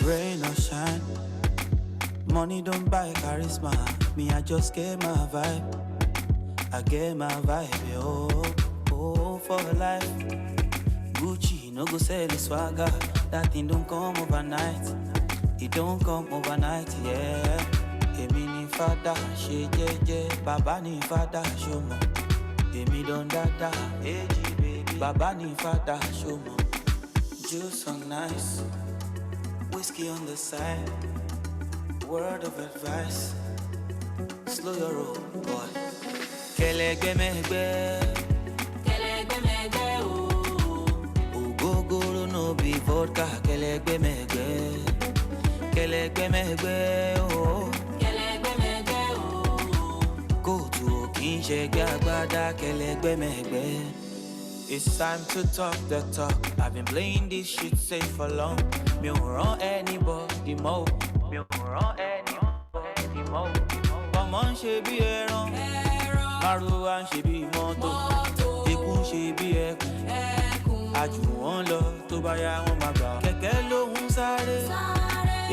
Rain or shine, money don't buy charisma. Me, I just get my vibe. I get my vibe, oh, oh, for life. Gucci, no go sell the swagger. That thing don't come overnight. It don't come overnight, yeah. Èmi ni fada, ṣe jẹ́jẹ́. Baba ni fada, show mo. Èmi don dada, eji baby. Baba ni fada, show mo. Juice on nice, whiskey on the side. Word of advice, slow your roll, boy. Kẹlẹgbẹmẹgbẹ, oh. Ogogoro no be vodka, kẹlẹgbẹmẹgbẹ. Kẹlẹgbẹmẹgbẹ, oh. Kóòtù ò kì í ṣẹgbẹ́ agbádá, kẹlẹgbẹmẹgbẹ. It's time to talk the talk. I've been playing this shit safe for long. Mi ò rán anybody mọ́. Mi ò rán anybody mọ́. Ọmọ ń ṣe bí ẹran, márùwá ń ṣe bí mọ́tò, ikú ń ṣe bí ẹkùn. Àjù wọn lọ tó bá yá wọn máa gbà. Kẹ̀kẹ́ ló ń sáré,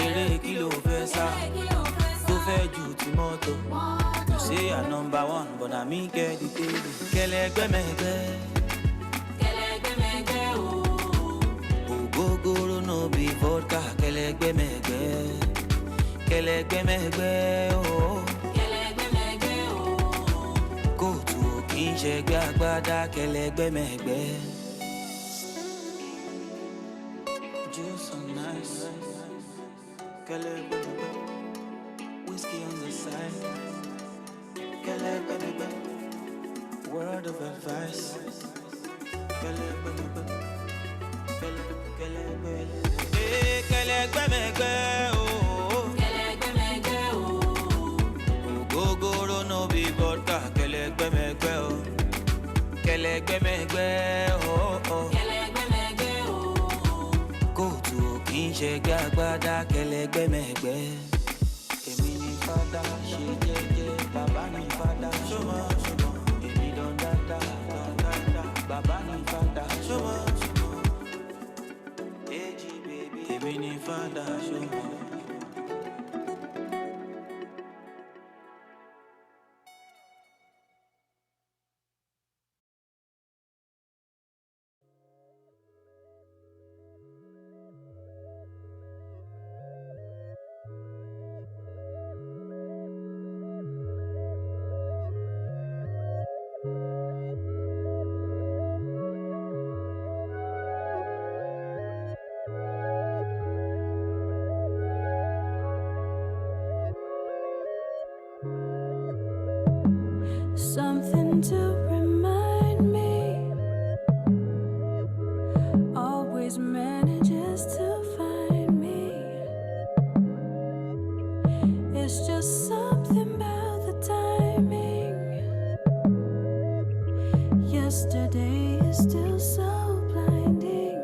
eré kí ló fẹ́ sá, tó fẹ́ ju ti mọ́tò. You say I'm number one, but na me get the table. Kẹlẹgbẹmẹgbẹ. Ogogoro no be vodka, kẹlẹgbẹmẹgbẹ. Kẹlẹgbẹmẹgbẹ, oh. Kóòtù ò kì í ṣẹgbẹ́ agbádá, kẹlẹgbẹmẹgbẹ. Juice on nice, kẹlẹgbẹmẹgbẹ. Whiskey on the side, kẹlẹgbẹmẹgbẹ. Word of advice, kẹlẹgbẹmẹgbẹ. Kẹlẹgbẹmẹgbẹ, oh. Ogogoro no be vodka, kẹlẹgbẹmẹgbẹ, oh. Kẹlẹgbẹmẹgbẹ, oh. Kóòtù ò kì í ṣẹgbẹ́ agbádá, kẹlẹgbẹmẹgbẹ. Èmi ni fada, ṣe jẹ́jẹ́. Baba ni fada, ṣọmọ. Èmi don dada, baba ni fada, ṣọmọ. Èmi ni fada, ṣọmọ. Something to remind me, always manages to find me. It's just something about the timing. Yesterday is still so blinding.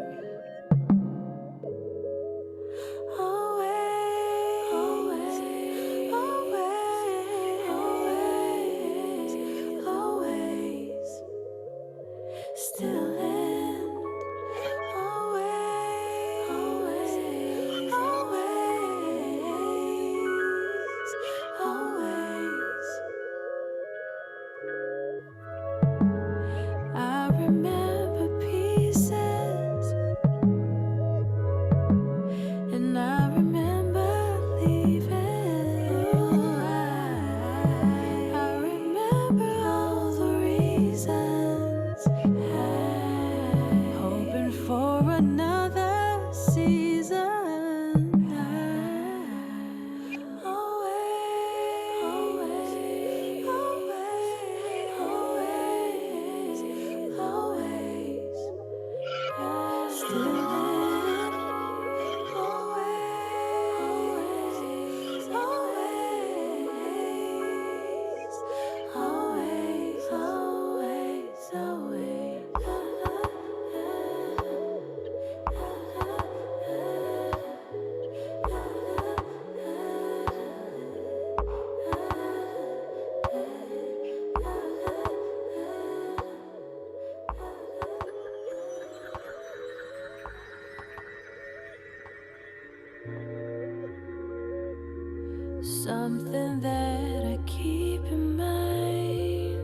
something that I keep in mind.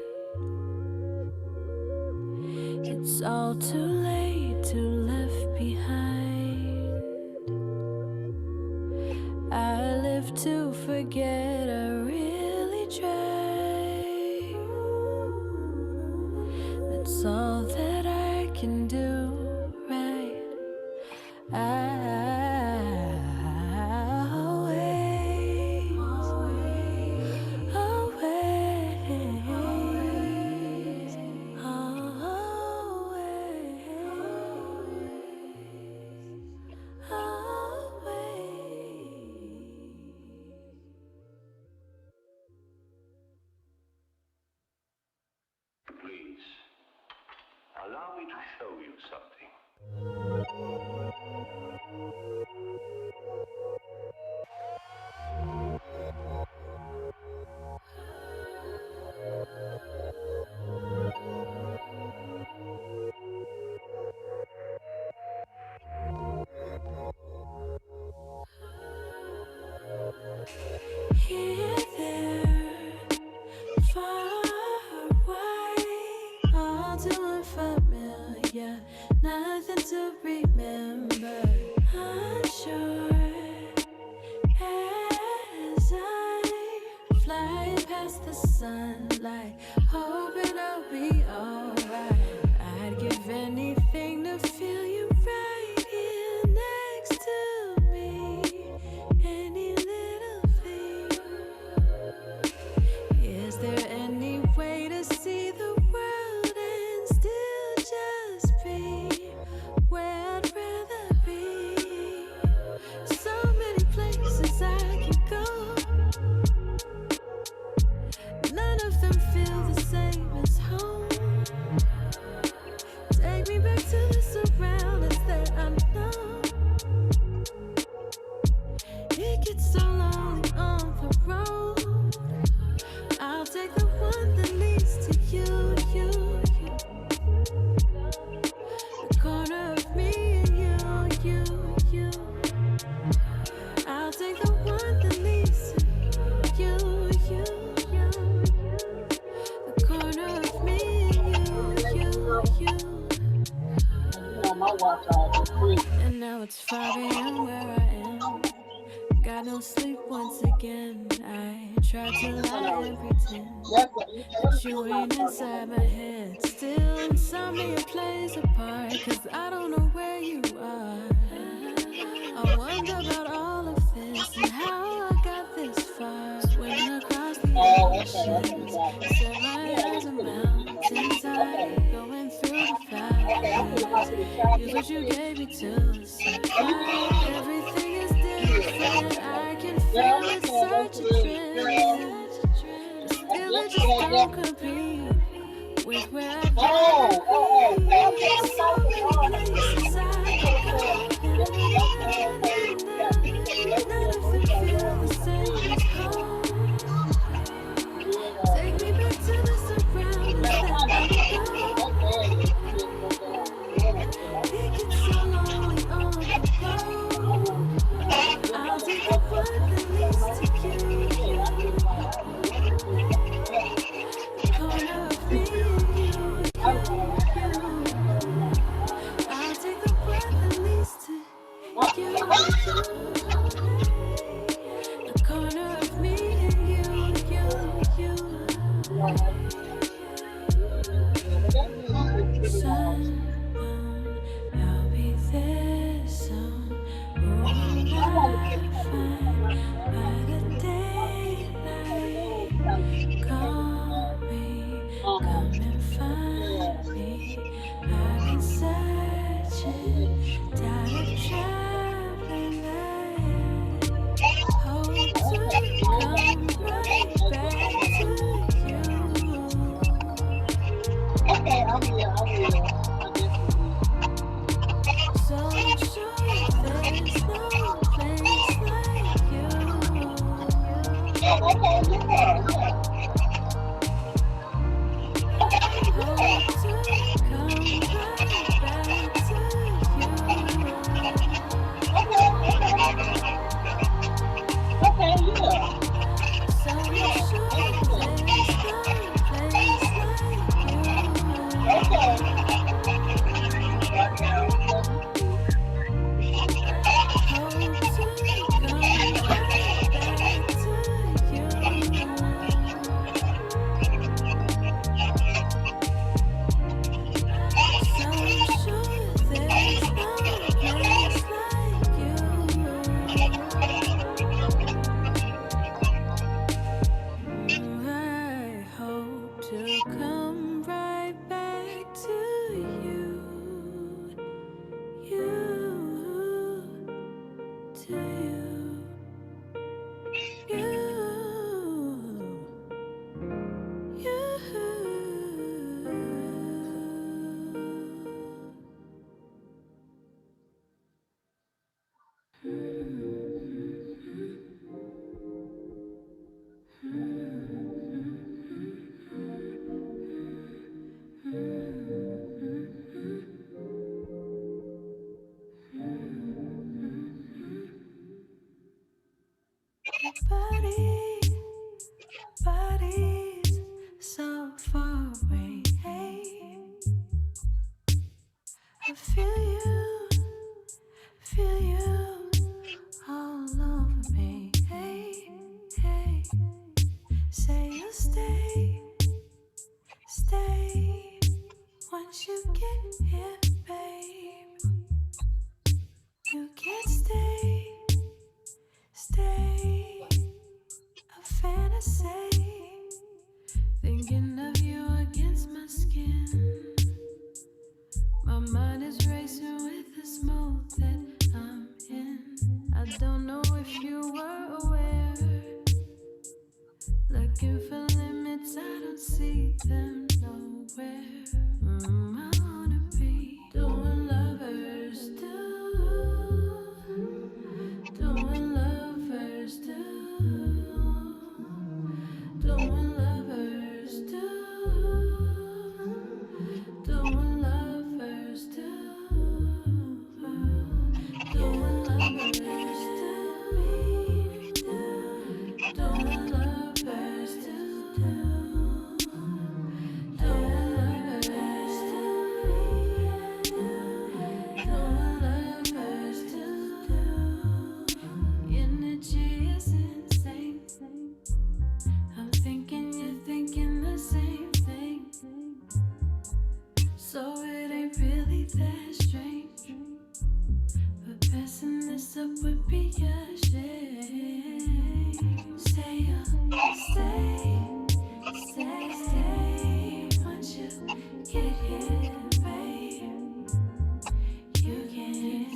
It's all too late to left behind. I live to forget, I really try. That's all that I can do, right? Please, allow me to show you something. Here, there, far away, all too unfamiliar, nothing to remember. Unsure as I fly past the sunlight, hoping I'll be alright. I'd give anything to feel you right here next to me. Any little thing. Is there any way to see the world and still just be where I'd rather be? So many places I can go, none of them feel the same as home. Take me back to the surroundings that I know. It gets so lonely on the road. I'll take the one that leads to you. The corner of me and you. I'll take the one that leads to you. The corner of me and you. And now it's 5 a.m. where I am. Got no sleep once again. I try to lie and pretend that you ain't inside my head. Still insomnia plays a part, 'cause I don't know where you are. I wonder about all of this and how I got this far. Swimming across the oceans, set my eyes on mountains high, going through the valleys. Use what you gave me to survive. Everything is different. I can feel it's such a trend. Still it just don't compete with where I've been. So many places I can go. None of them feel the same as home. Take me back to the surroundings that I know. It gets so lonely on the road. I'll take the one that leads to you. The corner of me and you. I'll take the one that leads to you. The corner body's so far away. I feel you all over me. Say you'll stay once you get here, babe. You can't stay a fantasy. Thinking of you against my skin. My mind is racing with this mode that I'm in. I don't know if you were aware. Looking for limits, I don't see them nowhere. I wanna be doing lovers do, doing lovers do, doing lovers do, doing lovers do, doing lovers do, doing lovers Energy is insane. I'm thinking you're thinking the same thing. So it ain't really that strange. But passing this up would be a shame. Say you'll stay once you get here, babe. You can't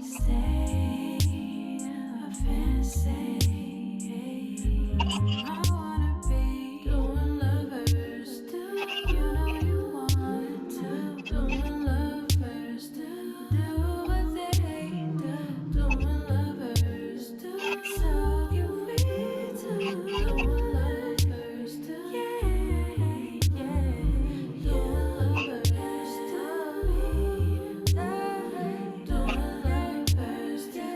stay a fantasy. I wanna be doing lovers do. You know you want to. Doing lovers do what they do. Doing lovers do. So you need to. Doing lovers do. Yeah. Doing lovers do. Doing lovers do.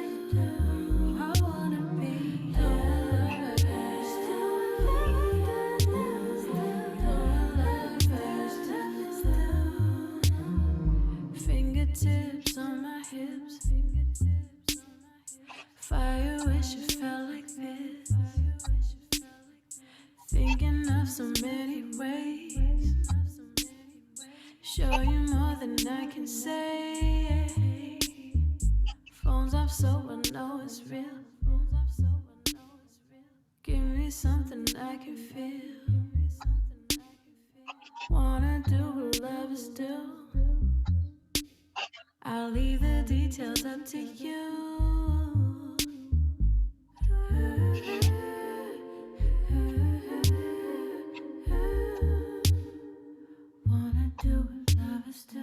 I wanna be doing lovers do. Fingertips on my hips. Fire, wish it felt like this. Thinking of so many ways. Show you more than I can say. Phones off so I know it's real. Give me something I can feel. Wanna do what lovers do. I'll leave the details up to you. Wanna do what lovers do.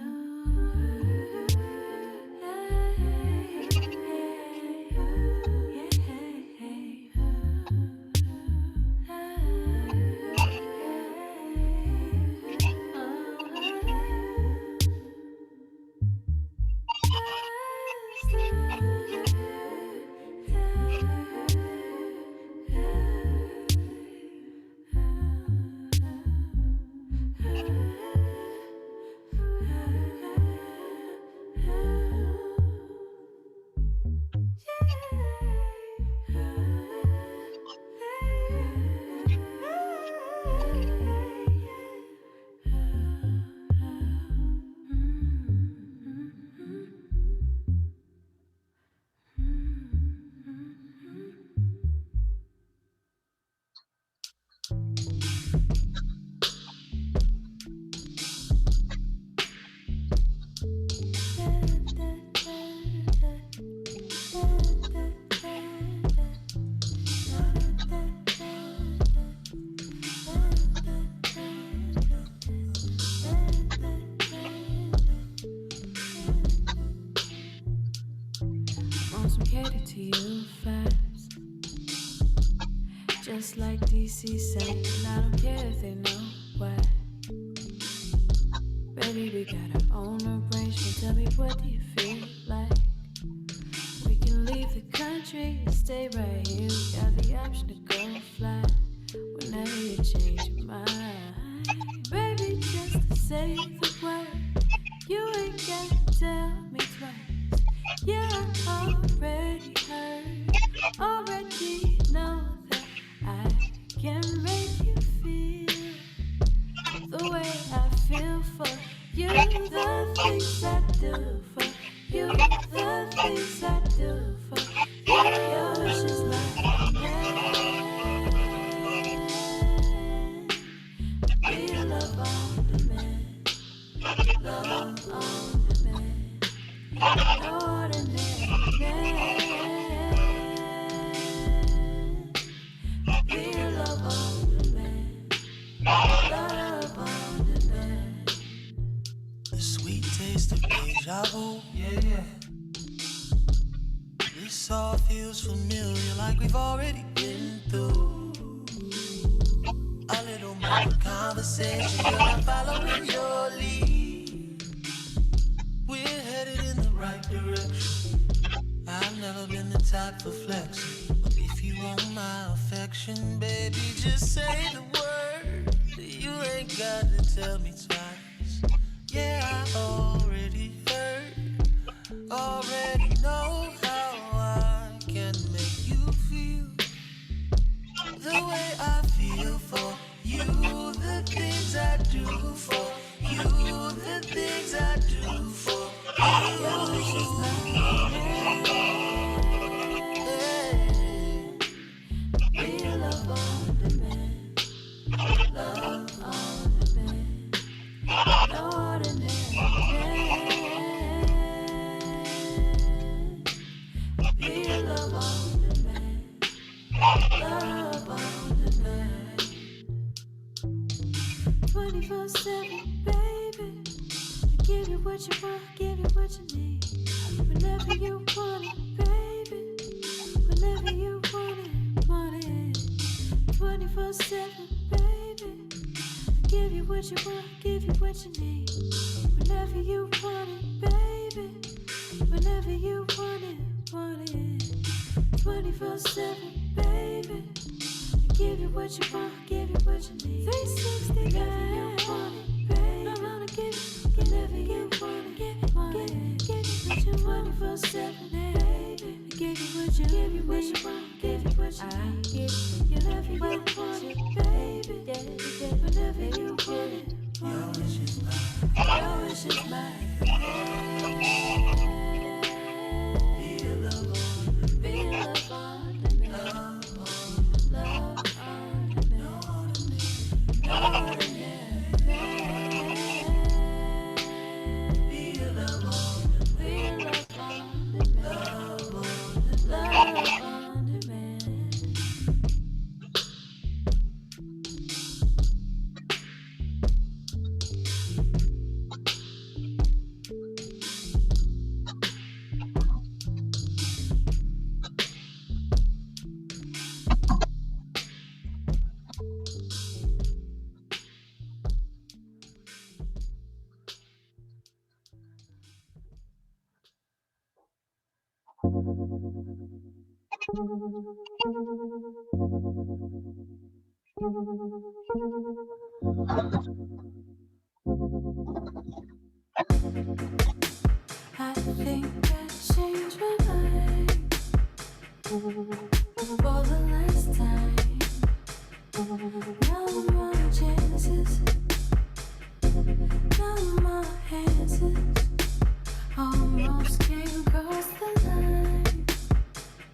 Cater to you fast. Just like DC said, and I don't care if they know why. Baby, we got our own arrangement. Tell me, what do you feel like? We can leave the country. It's stay right here. We got the option to go fly whenever you change your mind. Baby, just to say the word, you ain't got to tell me twice. Yeah, I already heard, already know that I can make you feel the way I feel for you. The things I do for you, the things I do for you. Your wish is my command. Real love on demand, love on demand, no ordinary man. Real love on demand, love on demand. The sweet taste of deja vu. Yeah. This all feels familiar, like we've already been through a little more conversation. Girl, I'm following your lead. We're headed in the right direction. I've never been the type for flexing, but if you want my affection, baby, just say the word. You ain't got to tell me twice. Yeah, I already heard, already know how I can make you feel the way I feel for you. The things I do for you, the things I do for you. Your wish is my command. Real love on demand, love on demand, no ordinary man. Real love on demand, love on demand. 24/7, baby. I give you what you want, give you what you need. Whenever you want it, baby. Whenever you want it. 24/7, baby. I give you what you want, give you what you need. Whenever you want it, baby. Whenever you want it. 24/7, baby. I give you what you want, give you what you need. 360, whenever you want it, baby. I'm gonna give you whenever you want it, give you what you want. 24/7, baby. I give you what you want, give you what you need. You whenever you want it, baby. Whenever you want it. Your wish is mine. Your wish is mine. Be a love on, be a love on demand. Love on demand. No ordinary man. Be a love on demand. Be a love on demand. Love on demand. I think I changed my mind for the last time. No more chances, no more chances. Almost came across the line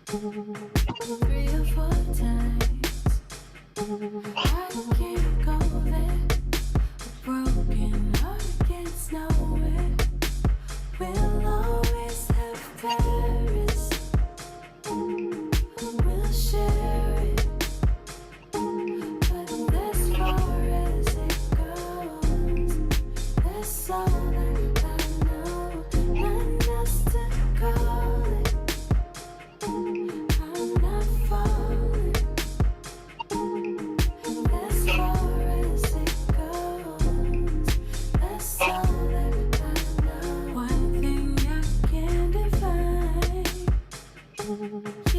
3 or 4 times. I can't go there. A broken heart gets nowhere. We'll always have Paris. We'll share it, but as far as it goes, that's all that I know. Not else to call it. I'm not falling. As far as it goes, that's all that I know. One thing I can define.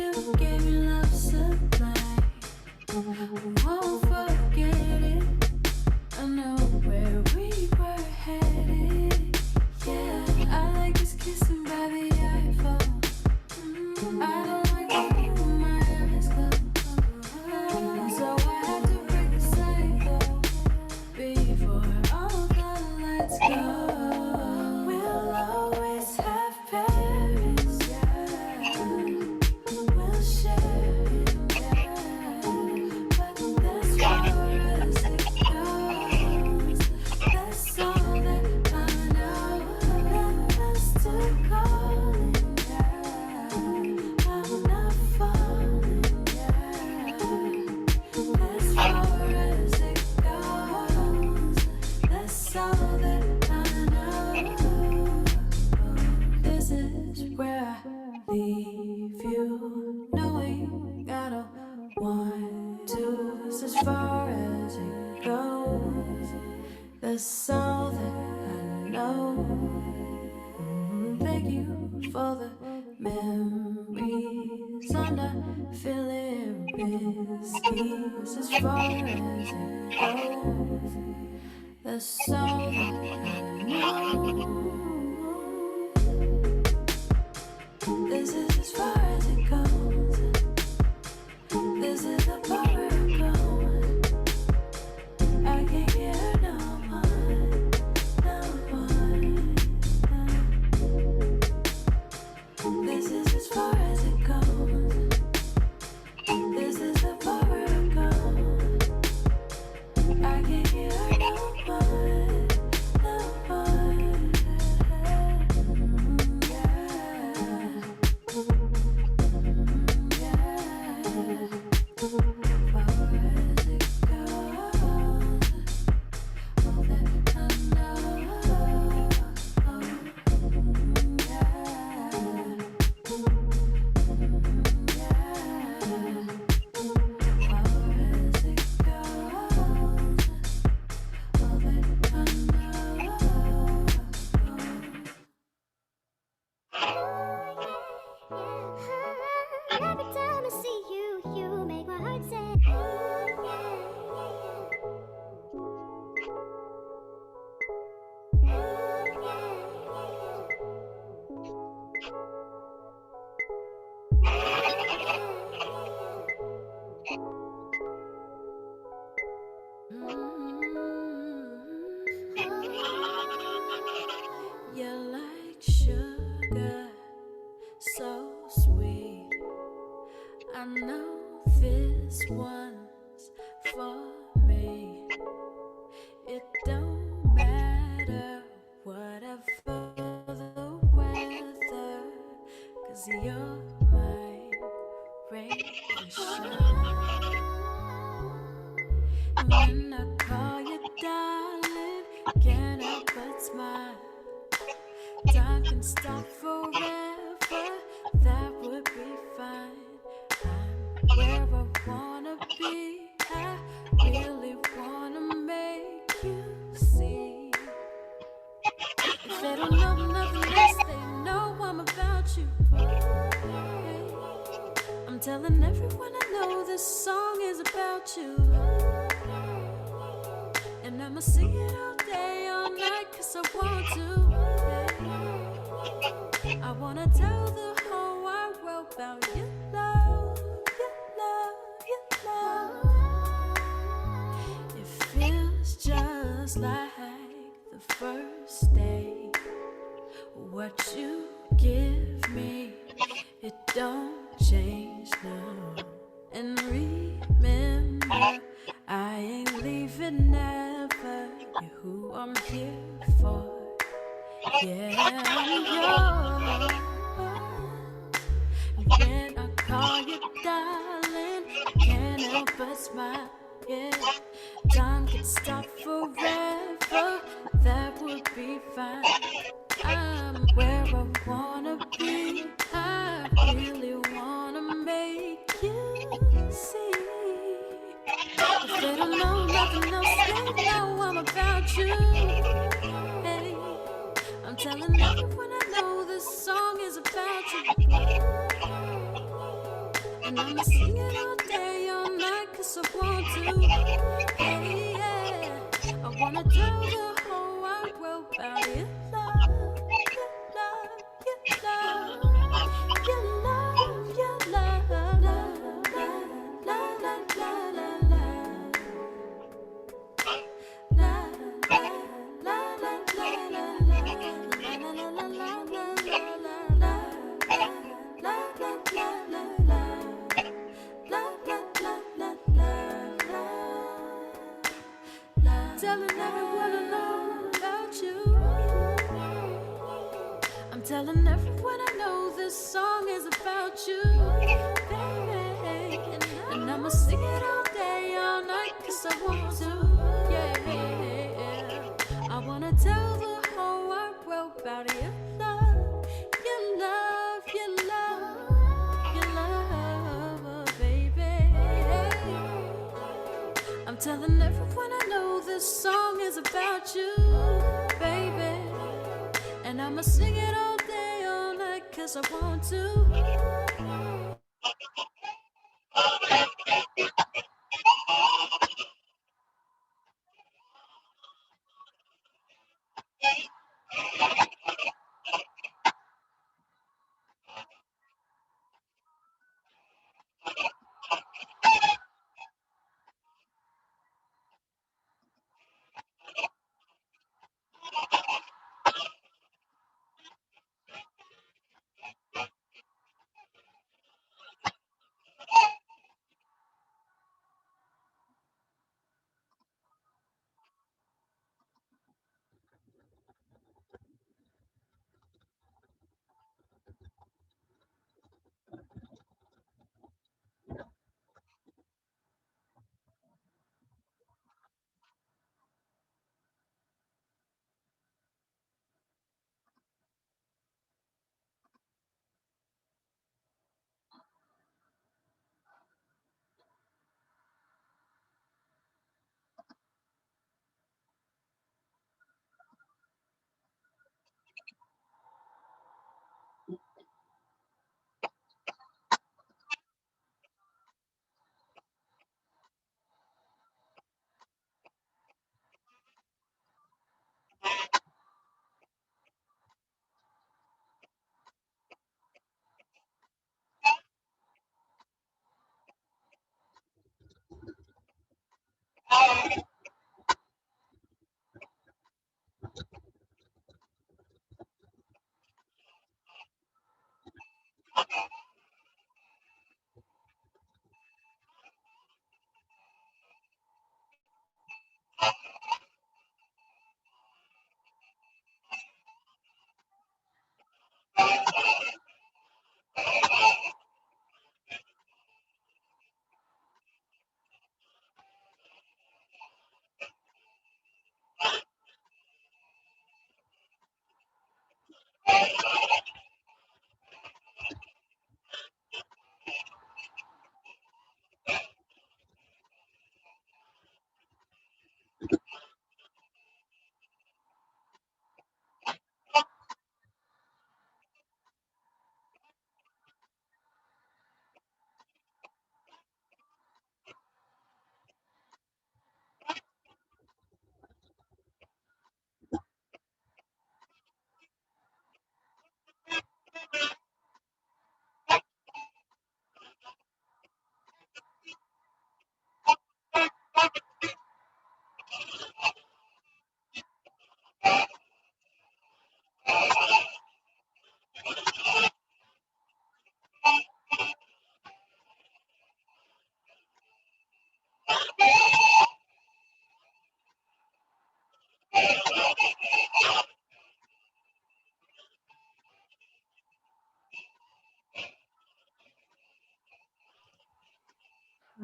you gave me love sublime. Won't forget it. I know where we were headed. Yeah, I like us kissing by the iPhone. I don't like it when my eyes closed. So I had to break the cycle before all the lights go. We'll always have Paris, yeah. We'll share it, yeah. But that's far as it goes. That's all that I know. That's to calling, yeah. I'm not falling, yeah. As far as it goes, that's all that I know. This is where I leave you, knowing I don't want to. It's as far as it goes. That's all that I know. Thank you for the memories. I'm not feeling risky. It's as far as it goes. That's all that I know. This is as far as it goes. This is the part where I'm going. I can't get no one, no one, no. This is as far as it goes. This is the part where I'm going. I can't get no one, no one. Every time I see you, you make my heart say, You're like sugar, so sweet. I know this one's for me. It don't matter whatever the weather, 'cause you're my ray to shine. And when I call you darling, can't help but smile. Time can stop forever, that would be fine. I'm where I wanna be, I really wanna make you see. If they don't know nothing else, they know I'm about you. Hey, I'm telling everyone I know this song is about you. And I'ma sing it all day, all night, 'cause I want to. I wanna tell the whole wide world about your love, your love, your love. It feels just like the first day. What you give me, it don't change now. And remember, I ain't leaving ever. You're who I'm here for. Yeah, I'm yours. And when I call you darling, can't help but smile. Yeah, time can stop forever, that would be fine. I'm where I wanna be, I really wanna make you see. If they don't know nothing else, they know I'm about you. Hey, I'm telling everyone I know this song is about you. And I'ma sing it all day, all night, 'cause I want to. Hey, yeah. I wanna tell the whole wide world about your love, your love, your love, your love, your love, love, love, love, love, love, love. Telling everyone I know about you. I'm telling everyone I know this song is about you, baby. And I'ma sing it all day, all night, 'cause I want to. Yeah. I wanna tell the whole wide world about your love, your love, your love, your love, baby. I'm telling everyone I know this song is about you, baby. And I'ma sing it all day, all night, 'cause I want to.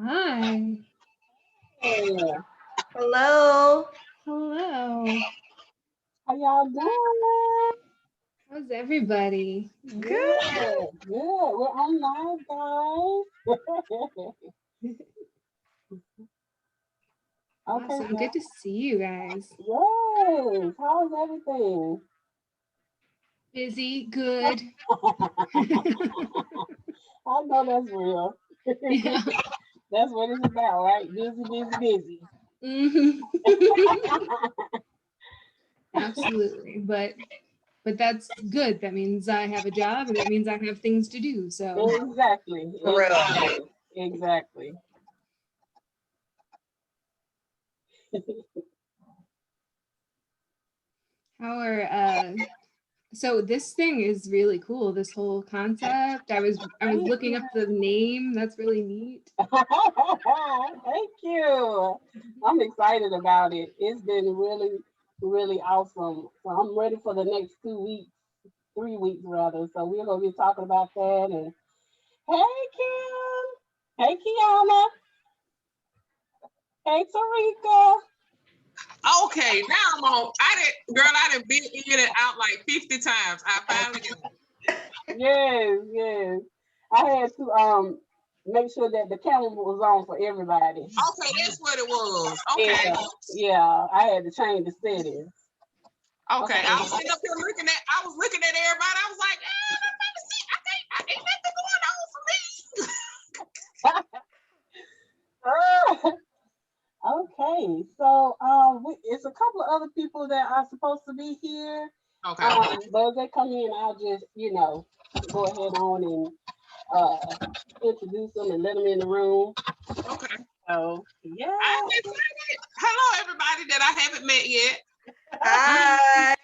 Hi. Hello. Hello. How y'all doing? How's everybody? Good. Good. We're on live, guys. Okay, Awesome. Good to see you guys. yes. How's everything? Busy, good. I know that's real. Yeah. That's what it's about, right? Busy, busy, busy. Mhm. Absolutely. But that's good. That means I have a job and that means I have things to do. So Exactly. For real. Exactly. Exactly. how are so this thing is really cool, this whole concept. I was Thank looking you. up the name. That's really neat. Thank you. I'm excited about it. It's been really, really awesome. So I'm ready for the next 2 weeks, 3 weeks rather. So we're gonna be talking about that. And hey, Kim. Hey, Kiana. Hey, Tarika. Okay, now I'm on. I didn't been in and out like 50 times. I finally got it. Yes, yes. I had to make sure that the camera was on for everybody. Okay, that's what it was. Okay. Yeah, yeah. I had to change the settings. Okay. Okay. I was sitting up here I was looking at everybody. I was like, let me see. I ain't nothing going on for me. Okay, so it's a couple of other people that are supposed to be here. Okay. But as they come in, I'll just go ahead on and introduce them and let them in the room. Okay. So yeah. I'm excited. Hello, everybody that I haven't met yet. Hi.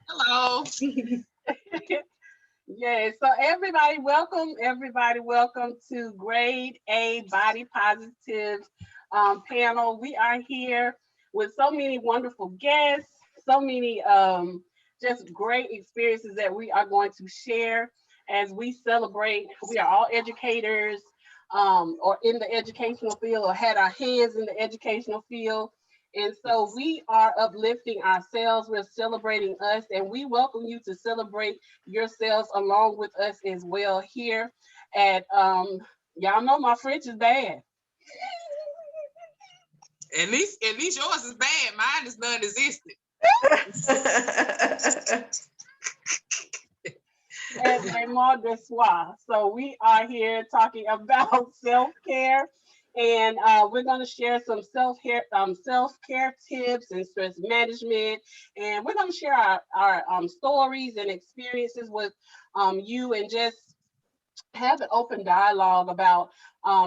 Hello. Yeah, so everybody welcome to Grade A Body Positive panel. We are here with so many wonderful guests, so many just great experiences that we are going to share as we celebrate. We are all educators or in the educational field or had our hands in the educational field. And so we are uplifting ourselves, we're celebrating us, and we welcome you to celebrate yourselves along with us as well here at y'all know my French is bad. At least yours is bad. Mine is non-existent. At Le Mot de Soi. So we are here talking about self-care. And we're going to share some self-care tips and stress management. And we're going to share our stories and experiences with you and just have an open dialogue about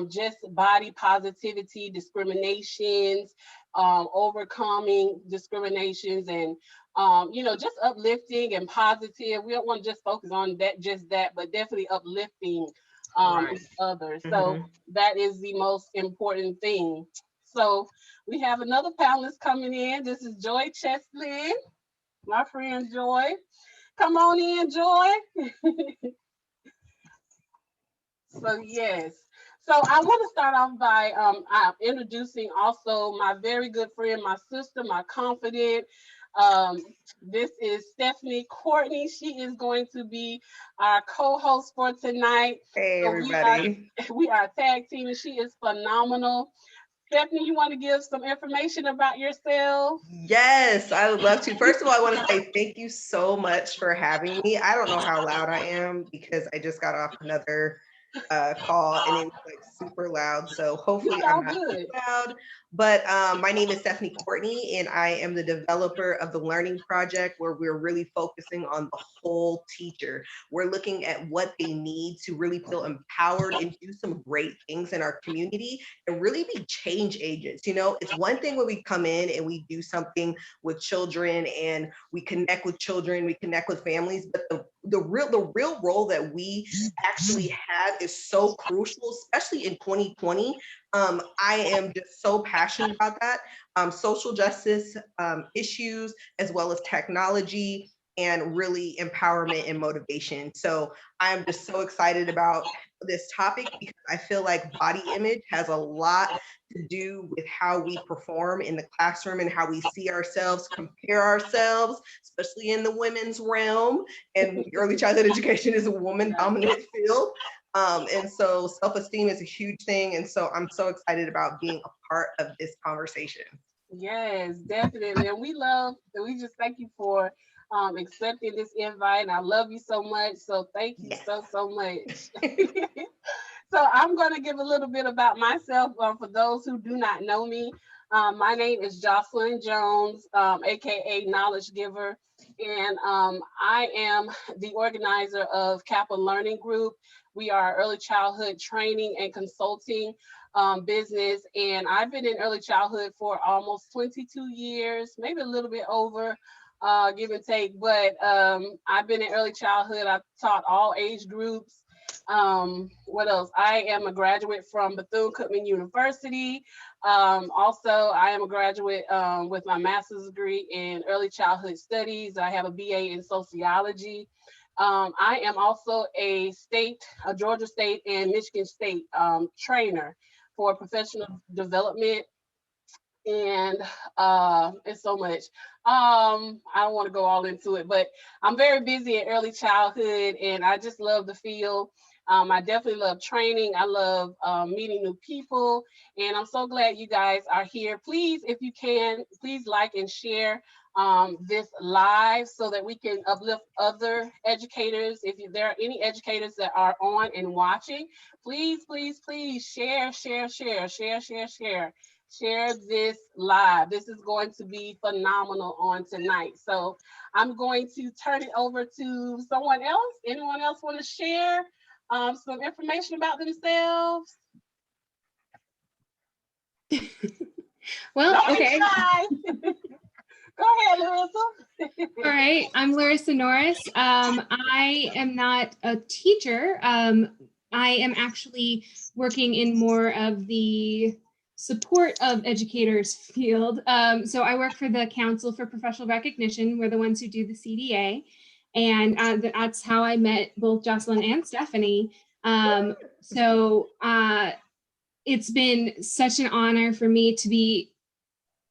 just body positivity, discriminations, overcoming discriminations, and just uplifting and positive. We don't want to just focus on that, but definitely uplifting Right. others. So that is the most important thing. So we have another panelist coming in. This is Joy Cheslin, my friend Joy. Come on in, Joy. So yes. So I want to start off by introducing also my very good friend, my sister, my confidant. Um, this is Stephanie Courtney. She is going to be our co-host for tonight. Hey, So everybody. we are tag team, and she is phenomenal. Stephanie, you want to give some information about yourself? Yes, I would love to. First of all, I want to say thank you so much for having me. I don't know how loud I am because I just got off another call and it was like super loud. So hopefully I'm not too loud. But my name is Stephanie Courtney and I am the developer of the Learning Project, where we're really focusing on the whole teacher. We're looking at what they need to really feel empowered and do some great things in our community and really be change agents. You know, it's one thing when we come in and we do something with children and we connect with children, we connect with families, but the real role that we actually have is so crucial, especially in 2020. I am just so passionate about that. Social justice issues, as well as technology and really empowerment and motivation. So I'm just so excited about this topic because I feel like body image has a lot to do with how we perform in the classroom and how we see ourselves, compare ourselves, especially in the women's realm. And early childhood education is a woman-dominant field. And so self-esteem is a huge thing. And so I'm so excited about being a part of this conversation. Yes, definitely. And we just thank you for accepting this invite. And I love you so much. So thank you so much. So I'm going to give a little bit about myself for those who do not know me. My name is Jocelyn Jones, aka Knowledge Giver, and I am the organizer of Kappa Learning Group. We are early childhood training and consulting business, and I've been in early childhood for almost 22 years, maybe a little bit over, give and take. But I've been in early childhood. I've taught all age groups. What else? I am a graduate from Bethune-Cookman University. Also, I am a graduate with my master's degree in early childhood studies. I have a BA in sociology. I am also a Georgia State and Michigan State trainer for professional development, and it's so much. I don't want to go all into it, but I'm very busy in early childhood, and I just love the field. I definitely love training. I love meeting new people, and I'm so glad you guys are here. Please, if you can, please like and share this live so that we can uplift other educators. If there are any educators that are on and watching, please, please, please share, share, share, share, share, share. Share this live. This is going to be phenomenal on tonight. So I'm going to turn it over to someone else. Anyone else want to share some information about themselves? Well, okay. Go ahead, Larissa. All right, I'm Larissa Norris. I am not a teacher. I am actually working in more of the support of educators field. So I work for the Council for Professional Recognition. We're the ones who do the CDA. And that's how I met both Jocelyn and Stephanie. So it's been such an honor for me to be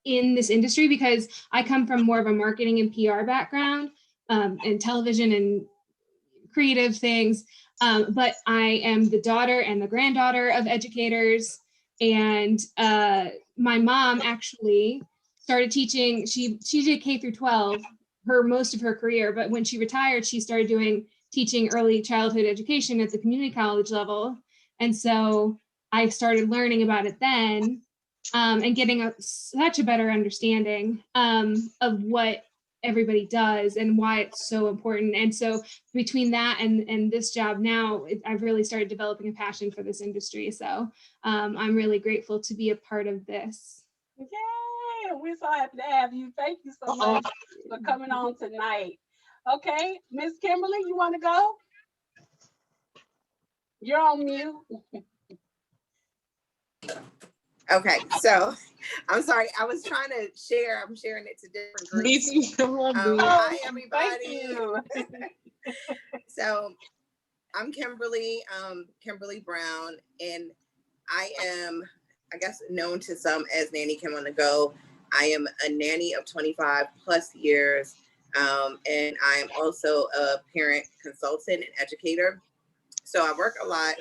in this industry because I come from more of a marketing and PR background and television and creative things. But I am the daughter and the granddaughter of educators. And my mom actually started teaching. She did K through 12 most of her career, but when she retired, she started teaching early childhood education at the community college level. And so I started learning about it then and getting such a better understanding of what everybody does and why it's so important. And so between that and this job now, I've really started developing a passion for this industry. So I'm really grateful to be a part of this. Yay, we're so happy to have you. Thank you so much for coming on tonight. Okay, Miss Kimberly, you want to go? You're on mute. Okay, so I'm sorry. I was trying to share. I'm sharing it to different groups. Hi, everybody. So I'm Kimberly, Kimberly Brown, and I am, I guess, known to some as Nanny Kim on the Go. I am a nanny of 25 plus years, and I am also a parent consultant and educator. So I work a lot,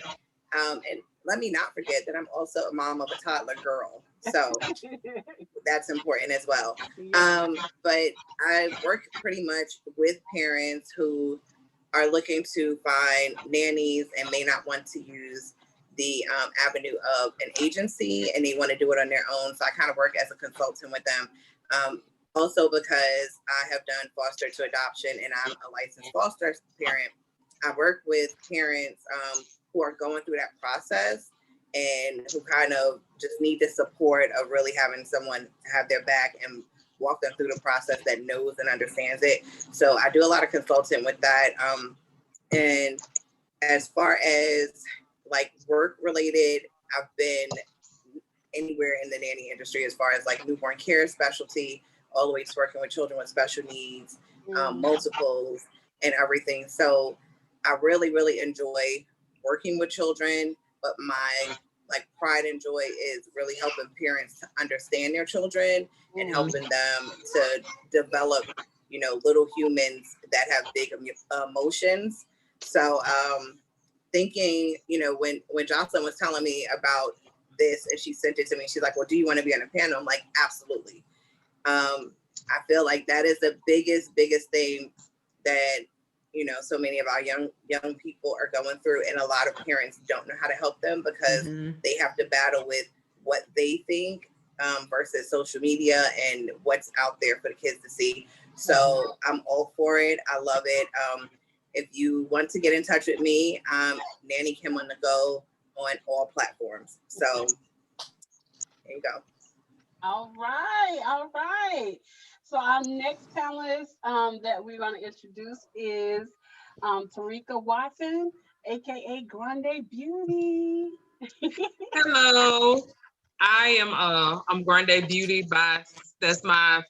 and let me not forget that I'm also a mom of a toddler girl. So that's important as well. But I work pretty much with parents who are looking to find nannies and may not want to use the avenue of an agency, and they want to do it on their own. So I kind of work as a consultant with them. Also because I have done foster to adoption and I'm a licensed foster parent, I work with parents who are going through that process and who kind of just need the support of really having someone have their back and walk them through the process that knows and understands it. So I do a lot of consulting with that. And as far as like work related, I've been anywhere in the nanny industry as far as like newborn care specialty, all the way to working with children with special needs, multiples and everything. So I really, really enjoy working with children, but my like pride and joy is really helping parents to understand their children and helping them to develop, you know, little humans that have big emotions. So thinking, you know, when Jocelyn was telling me about this and she sent it to me, she's like, well, do you want to be on a panel? I'm like, absolutely. I feel like that is the biggest thing that, you know, so many of our young people are going through, and a lot of parents don't know how to help them because they have to battle with what they think versus social media and what's out there for the kids to see. So I'm all for it. I love it. If you want to get in touch with me, Nanny Kim on the Go on all platforms. So there you go. All right, all right. So our next panelist that we're going to introduce is Tarika Watson, aka Grande Beauty. Hello, I'm Grande Beauty that's my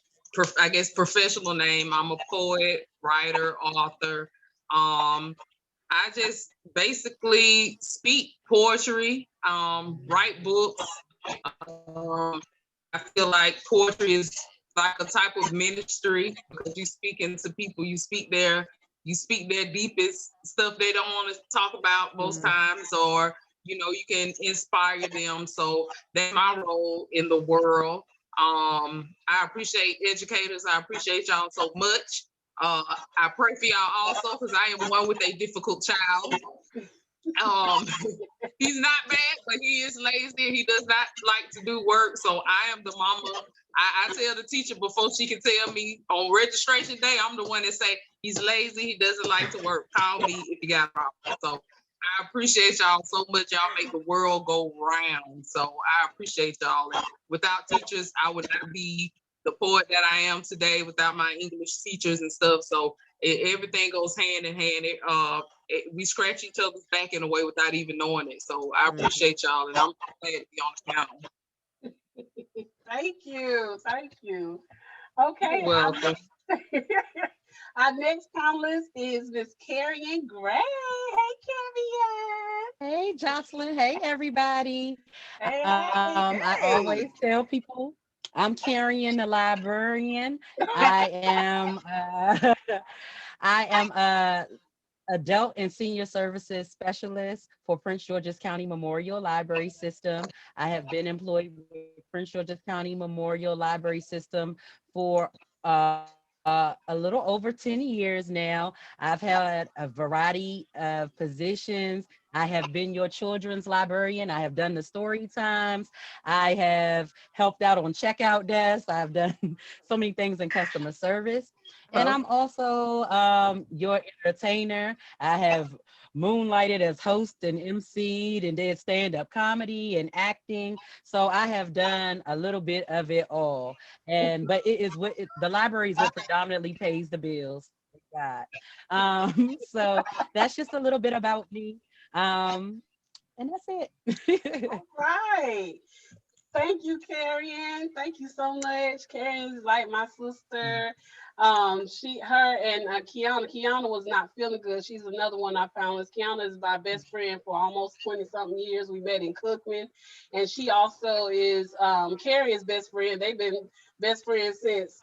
I guess professional name. I'm a poet, writer, author. I just basically speak poetry, write books. I feel like poetry is like a type of ministry because you speak into people, you speak their deepest stuff they don't want to talk about most times, or you know, you can inspire them. So that's my role in the world. I appreciate educators. I appreciate y'all so much. I pray for y'all also because I am one with a difficult child. He's not bad, but he is lazy. He does not like to do work. So I am the mama. I tell the teacher before she can tell me on registration day, I'm the one that say he's lazy. He doesn't like to work. Call me if you got a problem. So I appreciate y'all so much. Y'all make the world go round. So I appreciate y'all. And without teachers, I would not be the poet that I am today without my English teachers and stuff. So everything goes hand in hand. We scratch each other's back in a way without even knowing it. So I appreciate y'all, and I'm glad to be on the panel. Thank you. Thank you. Okay. You're welcome. Our next panelist is Miss Carrion Gray. Hey, Carrion. Hey, Jocelyn. Hey, everybody. Hey, I always tell people I'm Carrion the librarian. I am a adult and senior services specialist for Prince George's County Memorial Library System. I have been employed with Prince George's County Memorial Library System for a little over 10 years now. I've had a variety of positions. I have been your children's librarian. I have done the story times. I have helped out on checkout desks. I've done so many things in customer service. And I'm also your entertainer. I have moonlighted as host and emceed and did stand-up comedy and acting. So I have done a little bit of it all. But it is what the library is what predominantly pays the bills. Thank God. So that's just a little bit about me. And that's it. All right. Thank you, Carrion. Thank you so much. Carrion's like my sister. Her and Kiana. Kiana was not feeling good. She's another one I found. Kiana is my best friend for almost 20-something years. We met in Cookman. And she also is Carrion's best friend. They've been best friends since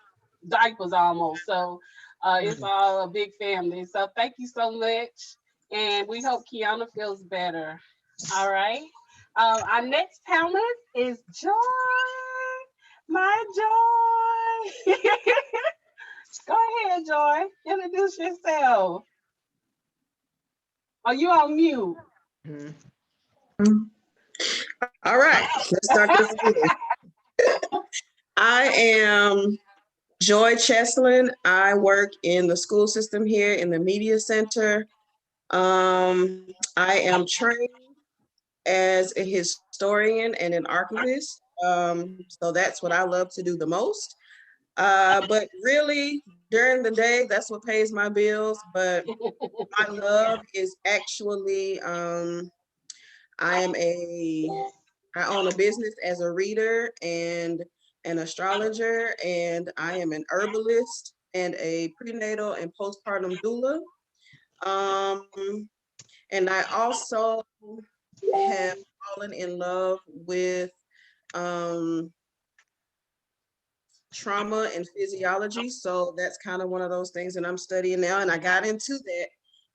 diapers almost. So it's all a big family. So thank you so much. And we hope Kiana feels better. All right. Our next panelist is Joy, my Joy. Go ahead, Joy. Introduce yourself. Are you on mute? All right, let's start this again. I am Joy Cheslin. I work in the school system here in the media center. I am trained as a historian and an archivist. So that's what I love to do the most. But really, during the day, that's what pays my bills. But my love is actually, I own a business as a reader and an astrologer, and I am an herbalist and a prenatal and postpartum doula. And I also have fallen in love with trauma and physiology. So that's kind of one of those things that I'm studying now. And I got into that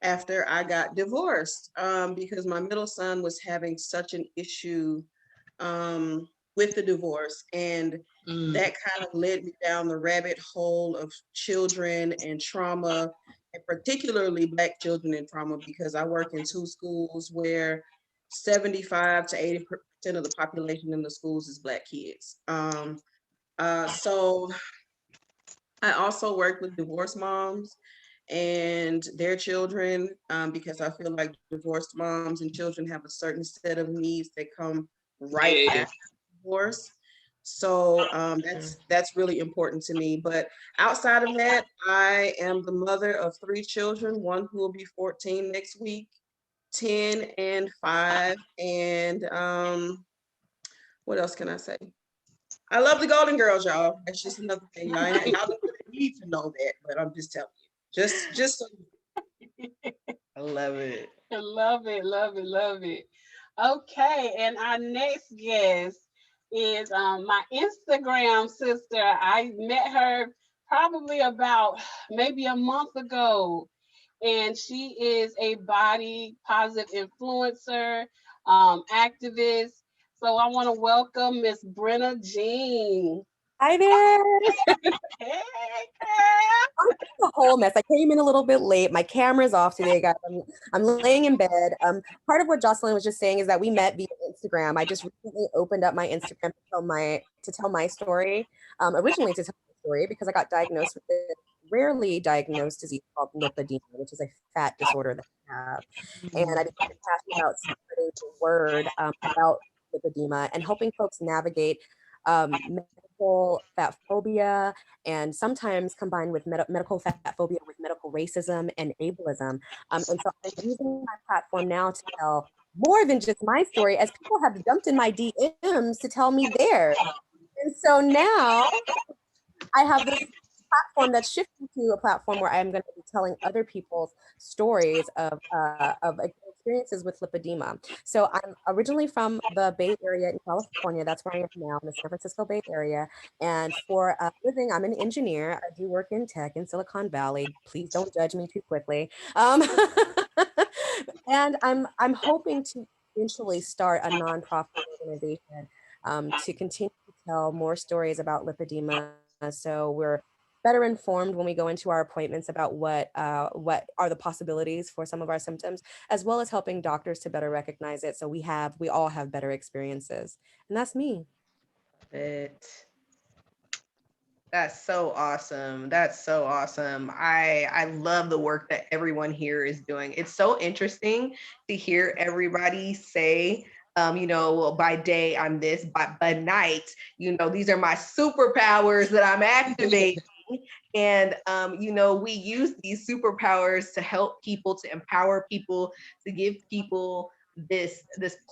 after I got divorced because my middle son was having such an issue with the divorce. And that kind of led me down the rabbit hole of children and trauma particularly Black children in trauma, because I work in 2 schools where 75 to 80% of the population in the schools is Black kids. So I also work with divorced moms and their children, because I feel like divorced moms and children have a certain set of needs that come right Yeah. after divorce. So that's really important to me. But outside of that, I am the mother of 3 children, one who will be 14 next week, 10 and 5. And what else can I say? I love the Golden Girls, y'all. That's just another thing. Y'all don't really need to know that, but I'm just telling you. Just so I love it. Love it, love it, love it. Okay, and our next guest is my Instagram sister. I met her probably about maybe a month ago, and she is a body positive influencer, activist. So I want to welcome Miss Brenna Jean. Hi there. Hey, girl. A whole mess. I came in a little bit late. My camera's off today, guys. I'm laying in bed. Part of what Jocelyn was just saying is that we met via Instagram. I just recently opened up my Instagram to tell my story. Originally to tell my story because I got diagnosed with this rarely diagnosed disease called lipedema, which is a fat disorder that I have. And I began to pass out spreading the word about lipedema and helping folks navigate medical fat phobia, and sometimes combined with medical fat phobia with medical racism and ableism. And so I'm using my platform now to tell more than just my story, as people have jumped in my DMs to tell me theirs. And so now I have this platform that's shifting to a platform where I'm going to be telling other people's stories of experiences with lipedema. So I'm originally from the Bay Area in California. That's where I am now, in the San Francisco Bay Area. And for a living, I'm an engineer. I do work in tech in Silicon Valley. Please don't judge me too quickly. And I'm hoping to eventually start a nonprofit organization to continue to tell more stories about lipedema. So we're better informed when we go into our appointments about what are the possibilities for some of our symptoms, as well as helping doctors to better recognize it. So we all have better experiences. And that's me. That's so awesome. That's so awesome. I love the work that everyone here is doing. It's so interesting to hear everybody say, well, by day I'm this, but by night, these are my superpowers that I'm activating. And, we use these superpowers to help people, to empower people, to give people this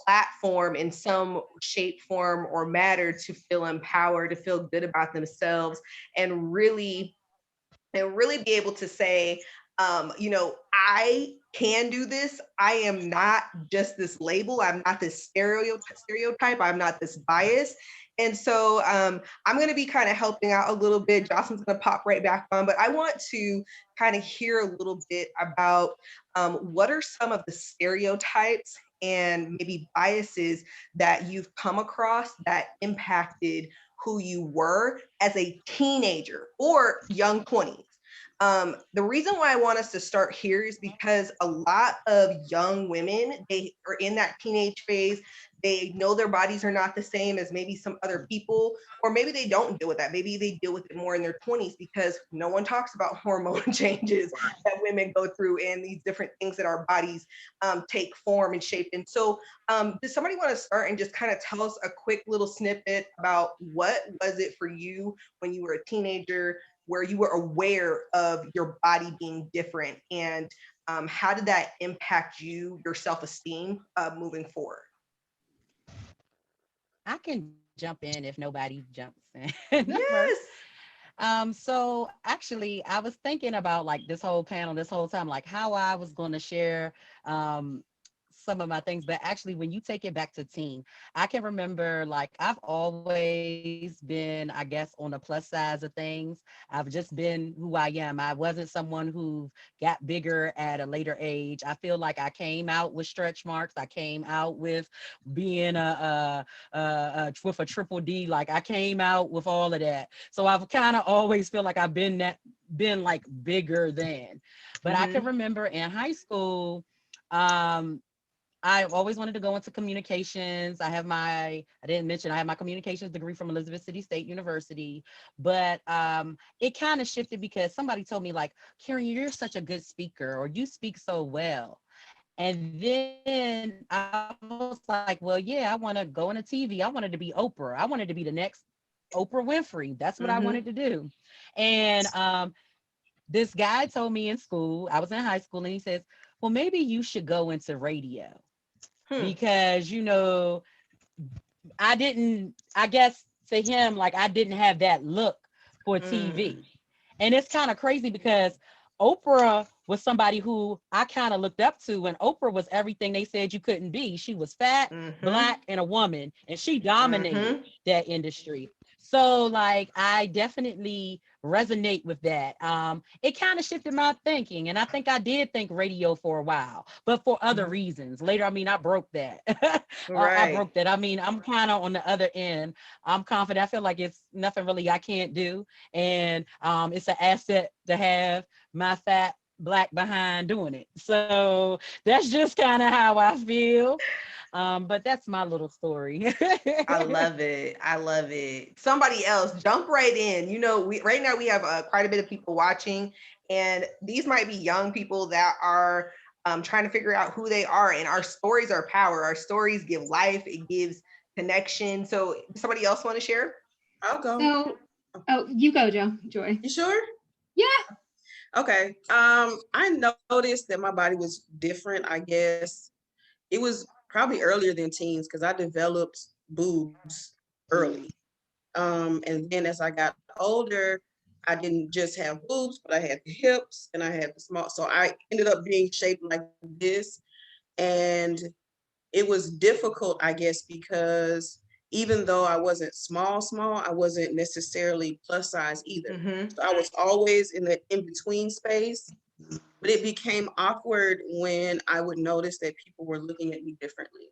platform in some shape, form, or matter to feel empowered, to feel good about themselves, and really be able to say, I can do this. I am not just this label. I'm not this stereotype. I'm not this bias. And so I'm going to be kind of helping out a little bit. Jocelyn's going to pop right back on, but I want to kind of hear a little bit about what are some of the stereotypes and maybe biases that you've come across that impacted who you were as a teenager or young 20s. The reason why I want us to start here is because a lot of young women, they are in that teenage phase. They know their bodies are not the same as maybe some other people, or maybe they don't deal with that. Maybe they deal with it more in their 20s because no one talks about hormone changes that women go through and these different things that our bodies take form and shape. And so does somebody want to start and just kind of tell us a quick little snippet about what was it for you when you were a teenager, where you were aware of your body being different, and how did that impact your self-esteem moving forward? I can jump in if nobody jumps in. Yes. So actually I was thinking about like this whole panel, this whole time, like how I was going to share some of my things, but actually when you take it back to teen, I can remember like I've always been, I guess, on the plus size of things. I've just been who I am. I wasn't someone who got bigger at a later age. I feel like I came out with stretch marks. I came out with being with a triple D. Like I came out with all of that. So I've kind of always feel like I've been been like bigger than. But I can remember in high school, I always wanted to go into communications. I didn't mention, I have my communications degree from Elizabeth City State University, but it kind of shifted because somebody told me like, Karen, you're such a good speaker, or you speak so well. And then I was like, well, yeah, I want to go into TV. I wanted to be Oprah. I wanted to be the next Oprah Winfrey. That's what I wanted to do. And this guy told me in school, I was in high school, and he says, well, maybe you should go into radio because, I guess to him, like I didn't have that look for TV. And it's kind of crazy because Oprah was somebody who I kind of looked up to, and Oprah was everything they said you couldn't be. She was fat, Black, and a woman, and she dominated that industry. So like I definitely resonate with that. It kind of shifted my thinking, and I think I did think radio for a while, but for other reasons. Later, I mean, I broke that. I broke that. I mean, I'm kind of on the other end. I'm confident. I feel like it's nothing really I can't do, and it's an asset to have my fat Black behind doing it. So that's just kind of how I feel. But that's my little story. I love it. I love it. Somebody else, jump right in. Right now we have quite a bit of people watching, and these might be young people that are trying to figure out who they are. And our stories are power. Our stories give life. It gives connection. So, somebody else want to share? I'll go. You go, Joy. You sure? Yeah. Okay. I noticed that my body was different. I guess it was probably earlier than teens because I developed boobs early. And then as I got older, I didn't just have boobs, but I had the hips and I had the small. So I ended up being shaped like this. And it was difficult, I guess, because even though I wasn't small, I wasn't necessarily plus size either. So I was always in the in-between space. But it became awkward when I would notice that people were looking at me differently.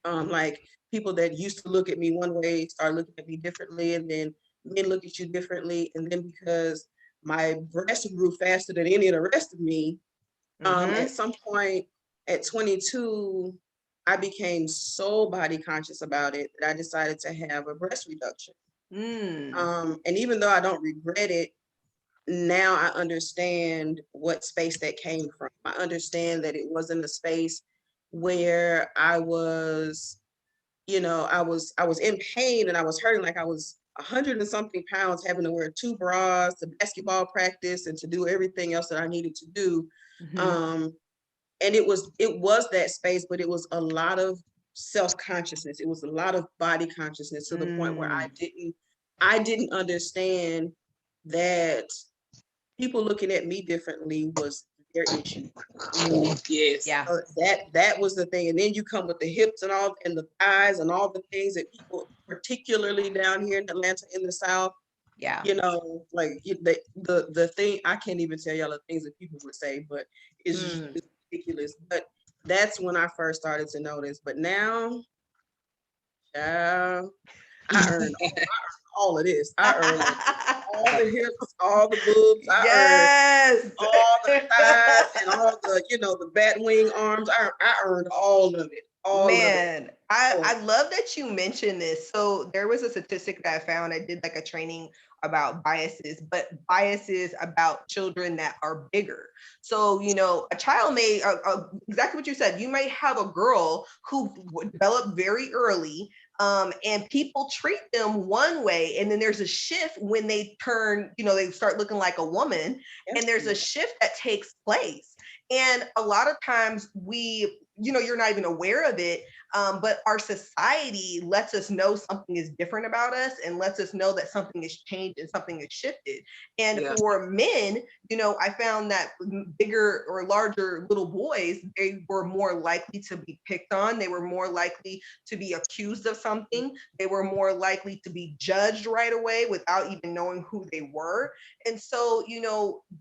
Like people that used to look at me one way start looking at me differently, and then men look at you differently. And then because my breasts grew faster than any of the rest of me, at some point at 22, I became so body conscious about it that I decided to have a breast reduction. And even though I don't regret it, now I understand what space that came from. I understand that it wasn't a space where I was, I was in pain and I was hurting, like I was 100 and something pounds having to wear 2 bras to basketball practice and to do everything else that I needed to do. And it was that space, but it was a lot of self-consciousness. It was a lot of body consciousness to the point where I didn't understand that people looking at me differently was their issue. Yes. Yeah. That was the thing. And then you come with the hips and all, and the thighs and all the things that people, particularly down here in Atlanta in the South, like the thing, I can't even tell y'all the things that people would say, but it's just ridiculous. But that's when I first started to notice. But now, I earned all of this. I earned all the hips, all the boobs. I earned all the thighs and all the, the bat wing arms. I earned all of it. Man, I love that you mentioned this. So there was a statistic that I found. I did like a training about biases, but biases about children that are bigger. So, a child may, exactly what you said, you might have a girl who developed very early, and people treat them one way, and then there's a shift when they turn, they start looking like a woman, and there's a shift that takes place. And a lot of times you're not even aware of it, but our society lets us know something is different about us and lets us know that something has changed and something has shifted. And for men, I found that bigger or larger little boys, they were more likely to be picked on. They were more likely to be accused of something. They were more likely to be judged right away without even knowing who they were. And so,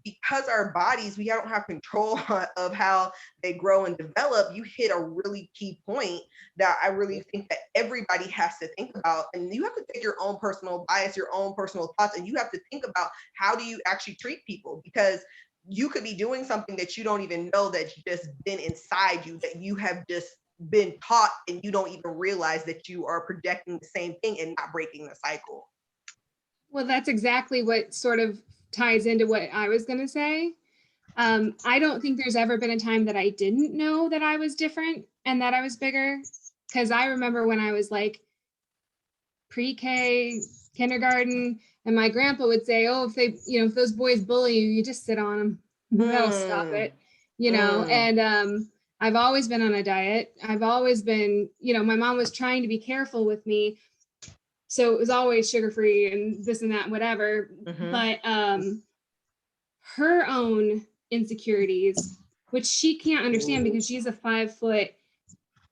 because our bodies, we don't have control of how they grow and develop, you hit a really key point that I really think that everybody has to think about. And you have to take your own personal bias, your own personal thoughts, and you have to think about how do you actually treat people, because you could be doing something that you don't even know that's just been inside you, that you have just been taught, and you don't even realize that you are projecting the same thing and not breaking the cycle. Well, that's exactly what sort of ties into what I was going to say. I don't think there's ever been a time that I didn't know that I was different and that I was bigger. Because I remember when I was like pre-K, kindergarten, and my grandpa would say, oh, if those boys bully you, you just sit on them. That'll stop it, and I've always been on a diet. I've always been, my mom was trying to be careful with me. So it was always sugar-free and this and that, whatever. But her own insecurities, which she can't understand because she's a 5-foot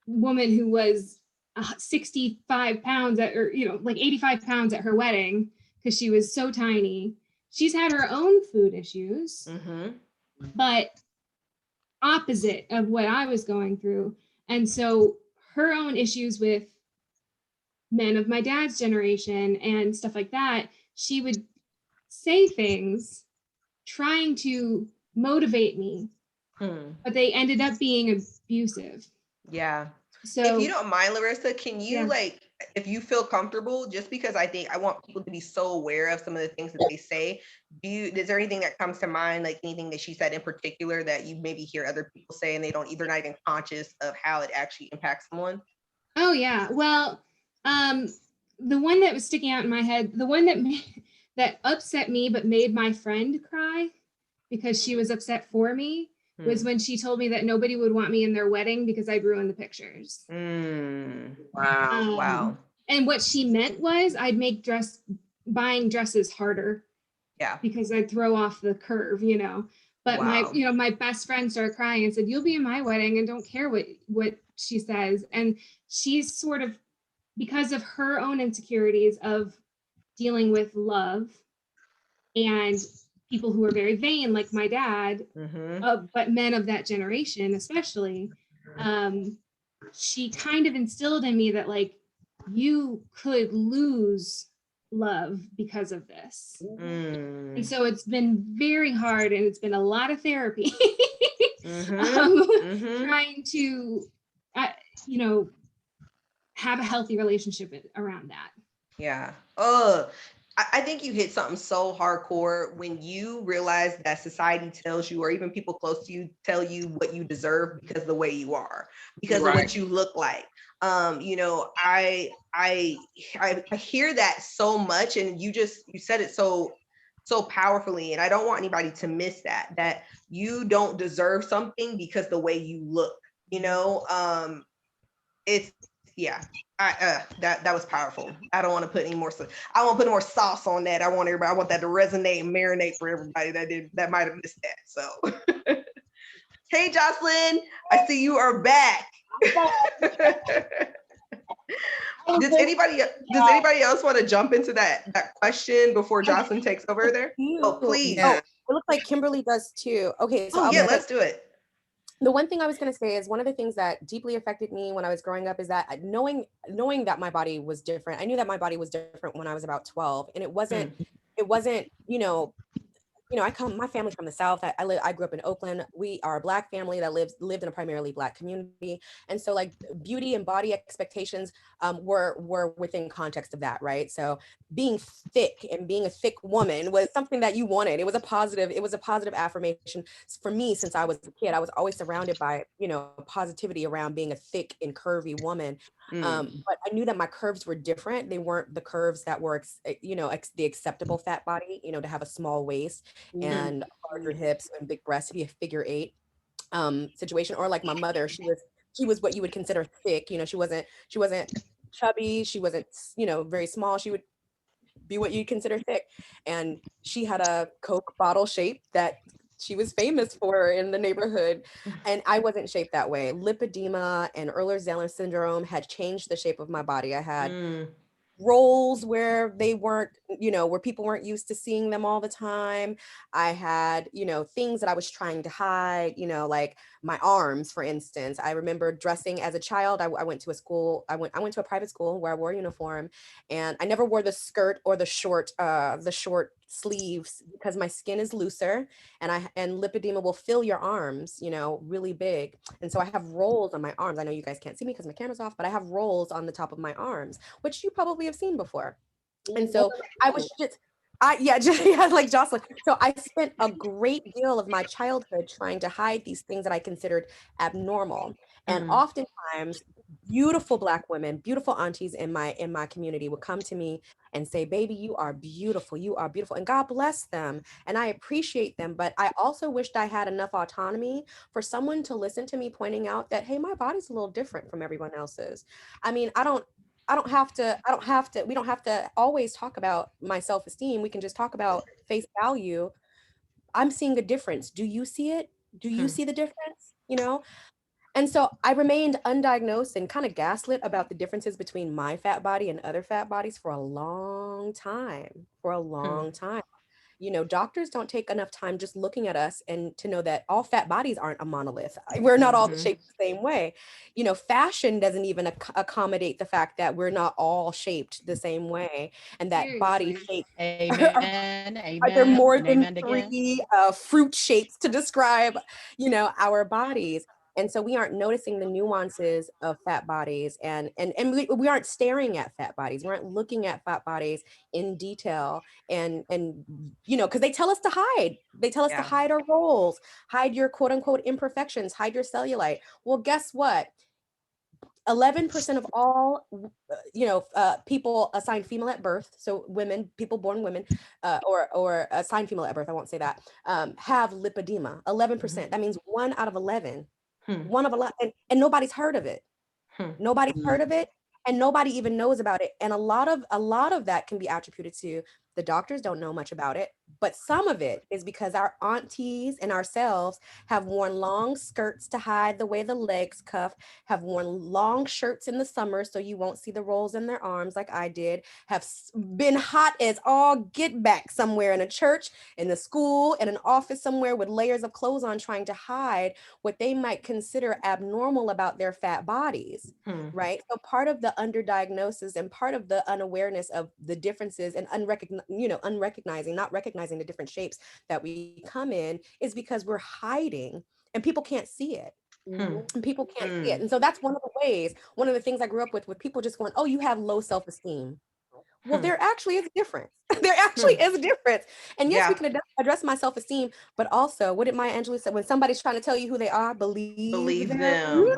woman who was 65 pounds like 85 pounds at her wedding because she was so tiny. She's had her own food issues, but opposite of what I was going through. And so her own issues with men of my dad's generation and stuff like that, she would say things trying to motivate me, but they ended up being abusive. Yeah. So if you don't mind, Larissa, can you if you feel comfortable, just because I want people to be so aware of some of the things that they say, is there anything that comes to mind, like anything that she said in particular that you maybe hear other people say and they're not even conscious of how it actually impacts someone? Oh yeah. Well, the one that was sticking out in my head, the one that upset me but made my friend cry because she was upset for me, was when she told me that nobody would want me in their wedding because I'd ruin the pictures. Wow. And what she meant was I'd make buying dresses harder. Yeah. Because I'd throw off the curve, But my best friend started crying and said, "You'll be in my wedding and don't care what she says." And she's sort of, because of her own insecurities of dealing with love and people who are very vain, like my dad, but men of that generation especially, she kind of instilled in me that like you could lose love because of this. And so it's been very hard, and it's been a lot of therapy trying to have a healthy relationship around that. Yeah. I think you hit something so hardcore when you realize that society tells you, or even people close to you tell you what you deserve because of the way you are, because of what you look like. I hear that so much, and you said it so powerfully, and I don't want anybody to miss that you don't deserve something because the way you look, it's that was powerful. I don't want to put any more. I won't put more sauce on that. I want that to resonate and marinate for everybody that might have missed that. So, hey, Jocelyn, I see you are back. Does anybody else want to jump into that question before Jocelyn takes over there? Oh, please. Oh, it looks like Kimberly does too. Okay, so let's do it. The one thing I was going to say is one of the things that deeply affected me when I was growing up is that knowing that my body was different. I knew that my body was different when I was about 12, and it wasn't, my family's from the South. I grew up in Oakland. We are a Black family that lived in a primarily Black community. And so like beauty and body expectations were within context of that, right? So being thick and being a thick woman was something that you wanted. It was a positive affirmation for me since I was a kid. I was always surrounded by, positivity around being a thick and curvy woman. But I knew that my curves were different. They weren't the curves that were, the acceptable fat body, to have a small waist and larger hips and big breasts to be a figure 8 situation. Or like my mother, she was what you would consider thick. She wasn't chubby. She wasn't, very small. She would be what you'd consider thick. And she had a Coke bottle shape that she was famous for in the neighborhood. And I wasn't shaped that way. Lipedema and Ehlers-Danlos syndrome had changed the shape of my body. I had rolls where they weren't where people weren't used to seeing them all the time. I had, things that I was trying to hide, like my arms, for instance. I remember dressing as a child. I went to a school. I went to a private school where I wore a uniform, and I never wore the skirt or the short sleeves because my skin is looser, and lipedema will fill your arms, really big. And so I have rolls on my arms. I know you guys can't see me because my camera's off, but I have rolls on the top of my arms, which you probably have seen before. And so I was like Jocelyn. So I spent a great deal of my childhood trying to hide these things that I considered abnormal. And oftentimes beautiful Black women, beautiful aunties in my community would come to me and say, baby, you are beautiful. You are beautiful. And God bless them. And I appreciate them. But I also wished I had enough autonomy for someone to listen to me pointing out that, hey, my body's a little different from everyone else's. I mean, we don't have to always talk about my self-esteem. We can just talk about face value. I'm seeing a difference. Do you see it? Do you see the difference? And so I remained undiagnosed and kind of gaslit about the differences between my fat body and other fat bodies for a long time, Doctors don't take enough time just looking at us and to know that all fat bodies aren't a monolith. We're not all shaped the same way. Fashion doesn't even accommodate the fact that we're not all shaped the same way, and that body shapes are there more than three fruit shapes to describe, our bodies. And so we aren't noticing the nuances of fat bodies, and we aren't staring at fat bodies. We aren't looking at fat bodies in detail, and because they tell us to hide. They tell us to hide our roles, hide your quote unquote imperfections, hide your cellulite. Well, guess what? 11% of all, people assigned female at birth, so people born women, or assigned female at birth, I won't say that, have lipedema. 11%. That means 1 out of 11. 1 of 11, and nobody's heard of it. Nobody's heard of it, and nobody even knows about it. And a lot of that can be attributed to the doctors don't know much about it, but some of it is because our aunties and ourselves have worn long skirts to hide the way the legs cuff, have worn long shirts in the summer so you won't see the rolls in their arms like I did, have been hot as all get back somewhere in a church, in the school, in an office somewhere with layers of clothes on, trying to hide what they might consider abnormal about their fat bodies, right? So part of the underdiagnosis and part of the unawareness of the differences and not recognizing the different shapes that we come in is because we're hiding and people can't see it. And people can't see it. And so that's one of the things I grew up with people just going, oh, you have low self-esteem. Well, there actually is a difference. There actually is a difference. And yes, we can address my self-esteem, but also what did Maya Angelou say? When somebody's trying to tell you who they are, believe them.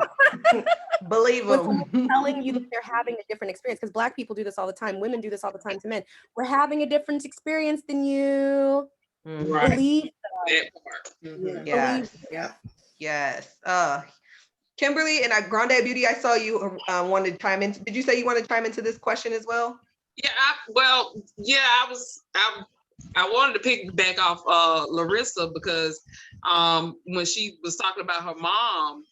Believe them. When someone's telling you that they're having a different experience, because Black people do this all the time. Women do this all the time to men. We're having a different experience than you. Right. Believe them. Yes. Kimberly and Grande Beauty, I saw you wanted to chime in. Did you say you want to chime into this question as well? Yeah, I wanted to piggyback off Larissa because when she was talking about her mom,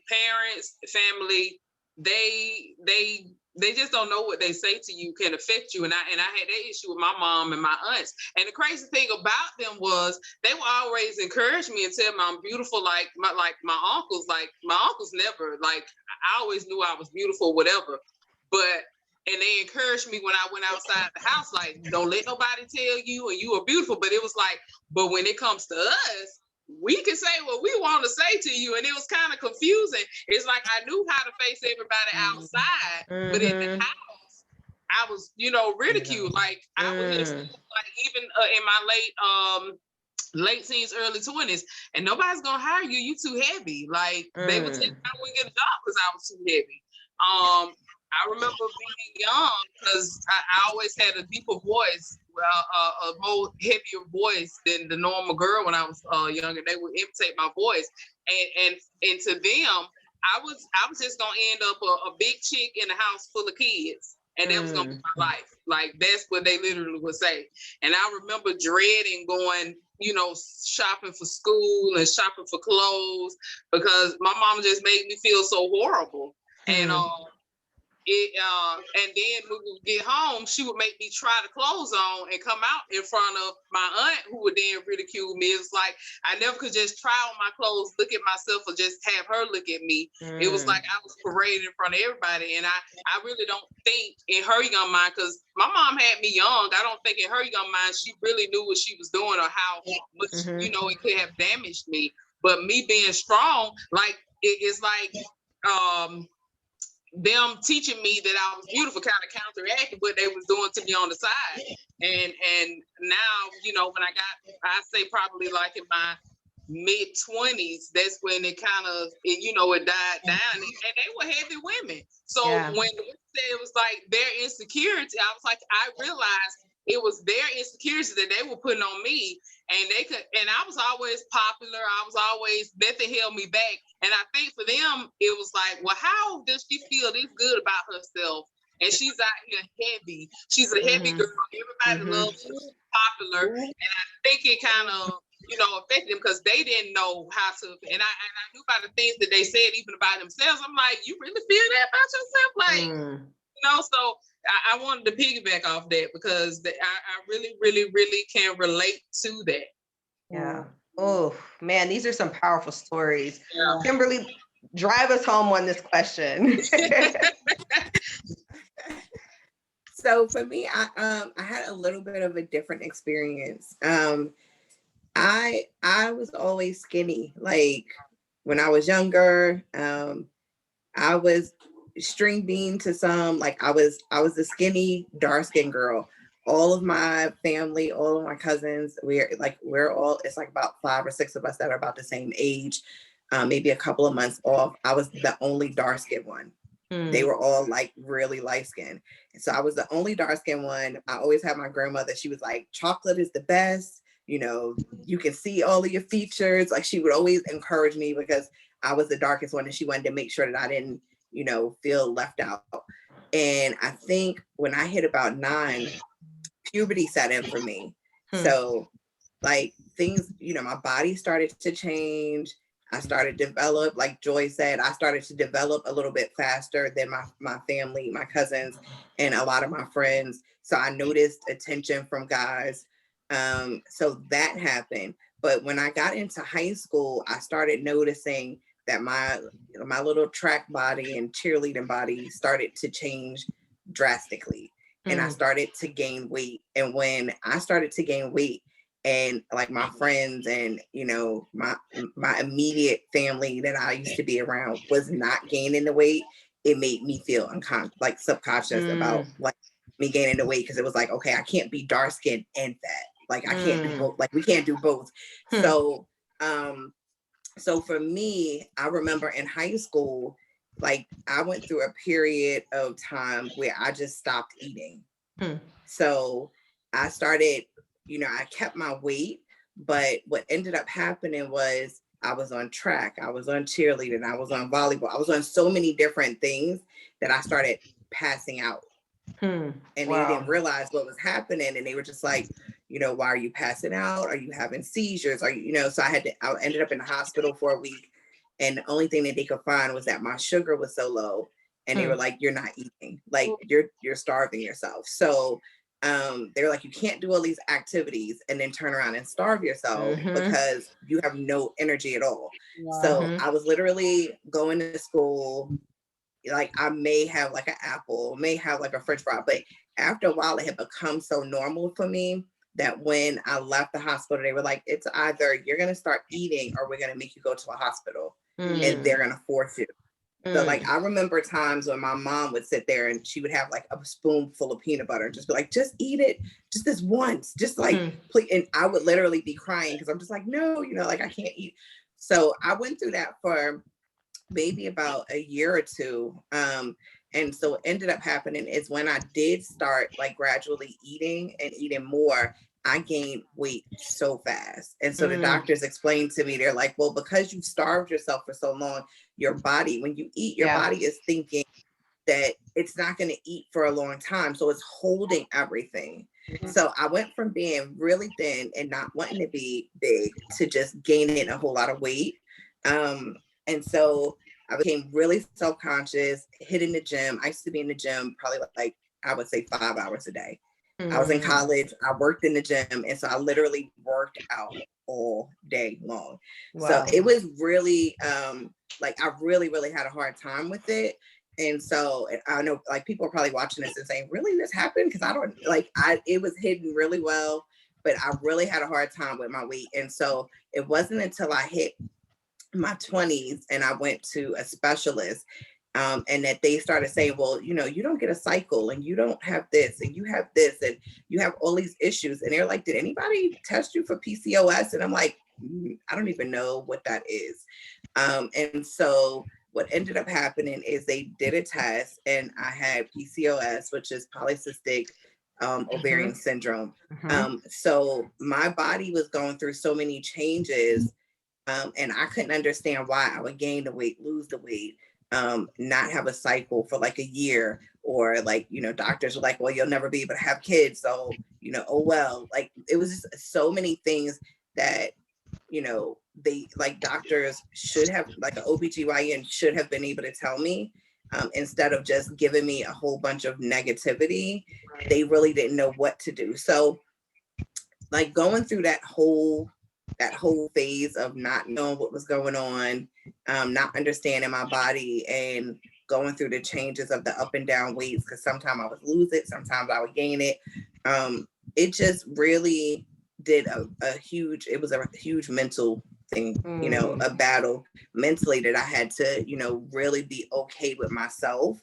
parents, family, they just don't know what they say to you can affect you. And I had that issue with my mom and my aunts. And the crazy thing about them was they would always encourage me and tell me I'm beautiful, like my uncles. Like my uncles never, like I always knew I was beautiful, whatever. And they encouraged me when I went outside the house, like, don't let nobody tell you and you are beautiful. But it was like, but when it comes to us, we can say what we want to say to you. And it was kind of confusing. It's like I knew how to face everybody outside, but in the house, I was, ridiculed. Like I was like even in my late teens, early 20s, and nobody's gonna hire you. You too heavy. Like they would tell me I wouldn't get a job because I was too heavy. I remember being young because I always had a deeper voice, a more heavier voice than the normal girl when I was young, and they would imitate my voice. And to them, I was just gonna end up a big chick in a house full of kids, and that was gonna be my life. Like that's what they literally would say. And I remember dreading going, shopping for school and shopping for clothes because my mom just made me feel so horrible. And and then when we would get home, she would make me try the clothes on and come out in front of my aunt, who would then ridicule me. It's like I never could just try on my clothes, look at myself, or just have her look at me. It was like I was paraded in front of everybody, and I really don't think in her young mind, because my mom had me young. I don't think in her young mind she really knew what she was doing or how much it could have damaged me. But me being strong, like it's like them teaching me that I was beautiful kind of counteracted what they was doing to me on the side. And now, when I say probably like in my mid-20s, that's when it kind of, it died down. And they were heavy women. So when it was like their insecurity, I was like, I realized it was their insecurity that they were putting on me. And I was always popular. I was always, nothing held me back. And I think for them, it was like, well, how does she feel this good about herself? And she's out here heavy. She's a heavy girl. Everybody loves her. She's popular. And I think it kind of, affected them, because they didn't know how to. And I knew by the things that they said, even about themselves. I'm like, you really feel that about yourself? Like, so I wanted to piggyback off that, because I really, really, really can relate to that. Yeah. Oh man, these are some powerful stories. Yeah. Kimberly, drive us home on this question. So for me, I had a little bit of a different experience. I was always skinny. Like when I was younger, I was string bean to some. Like I was a skinny, dark-skinned girl. All of my family, all of my cousins, we're all, it's like about 5 or 6 of us that are about the same age, maybe a couple of months off. I was the only dark-skinned one. They were all like really light-skinned. So I was the only dark-skinned one. I always had my grandmother. She was like, chocolate is the best. You can see all of your features. Like she would always encourage me, because I was the darkest one, and she wanted to make sure that I didn't, feel left out. And I think when I hit about 9, puberty set in for me. So like things, my body started to change. I started to develop, like Joy said, I started to develop a little bit faster than my family, my cousins, and a lot of my friends. So I noticed attention from guys. So that happened. But when I got into high school, I started noticing that my little track body and cheerleading body started to change drastically. And I started to gain weight. And when I started to gain weight, and like my friends and, my immediate family that I used to be around was not gaining the weight, it made me feel subconscious about like me gaining the weight. Cause it was like, okay, I can't be dark skinned and fat. Like I can't do both. Like we can't do both. So, so for me, I remember in high school, like I went through a period of time where I just stopped eating. So I started, I kept my weight, but what ended up happening was I was on track, I was on cheerleading, I was on volleyball, I was on so many different things that I started passing out. And they didn't realize what was happening. And they were just like, why are you passing out? Are you having seizures? Are you, so I ended up in the hospital for a week. And the only thing that they could find was that my sugar was so low. And they were like, you're not eating, like you're starving yourself. So they were like, you can't do all these activities and then turn around and starve yourself because you have no energy at all. So I was literally going to school. Like I may have like an apple, may have like a French fry, but after a while it had become so normal for me that when I left the hospital, they were like, it's either you're going to start eating or we're going to make you go to a hospital and they're going to force you. So like, I remember times when my mom would sit there and she would have like a spoonful of peanut butter and just be like, just eat it, just this once, just like, please. And I would literally be crying because I'm just like, no, like I can't eat. So I went through that for maybe about a year or two. And so what ended up happening is when I did start like gradually eating and eating more, I gained weight so fast. And so the doctors explained to me, they're like, well, because you starved yourself for so long, your body, when you eat, your body is thinking that it's not going to eat for a long time. So it's holding everything. So I went from being really thin and not wanting to be big to just gaining a whole lot of weight. And so I became really self-conscious, hitting the gym. I used to be in the gym probably like, I would say 5 hours a day. I was in college, I worked in the gym, and so I literally worked out all day long. Wow. So it was really like I really, really had a hard time with it. And so I know like people are probably watching this and saying, really, this happened? Because I don't like it was hidden really well, but I really had a hard time with my weight. And so it wasn't until I hit my 20s and I went to a specialist and that they started saying, well, you know, you don't get a cycle and you don't have this and you have this and you have all these issues. And they're like, did anybody test you for PCOS? And I'm like, I don't even know what that is. And so what ended up happening is they did a test and I had PCOS, which is polycystic ovarian syndrome. So my body was going through so many changes and I couldn't understand why I would gain the weight, lose the weight, not have a cycle for like a year, or like, you know, doctors were like, well, you'll never be able to have kids. So, you know, oh, well, like it was just so many things that, you know, they like doctors should have, like an OBGYN should have been able to tell me instead of just giving me a whole bunch of negativity. They really didn't know what to do. So like going through that whole phase of not knowing what was going on, not understanding my body and going through the changes of the up and down weights, because sometimes I would lose it, sometimes I would gain it. It just really did a huge mental thing, you know, a battle mentally that I had to, you know, really be okay with myself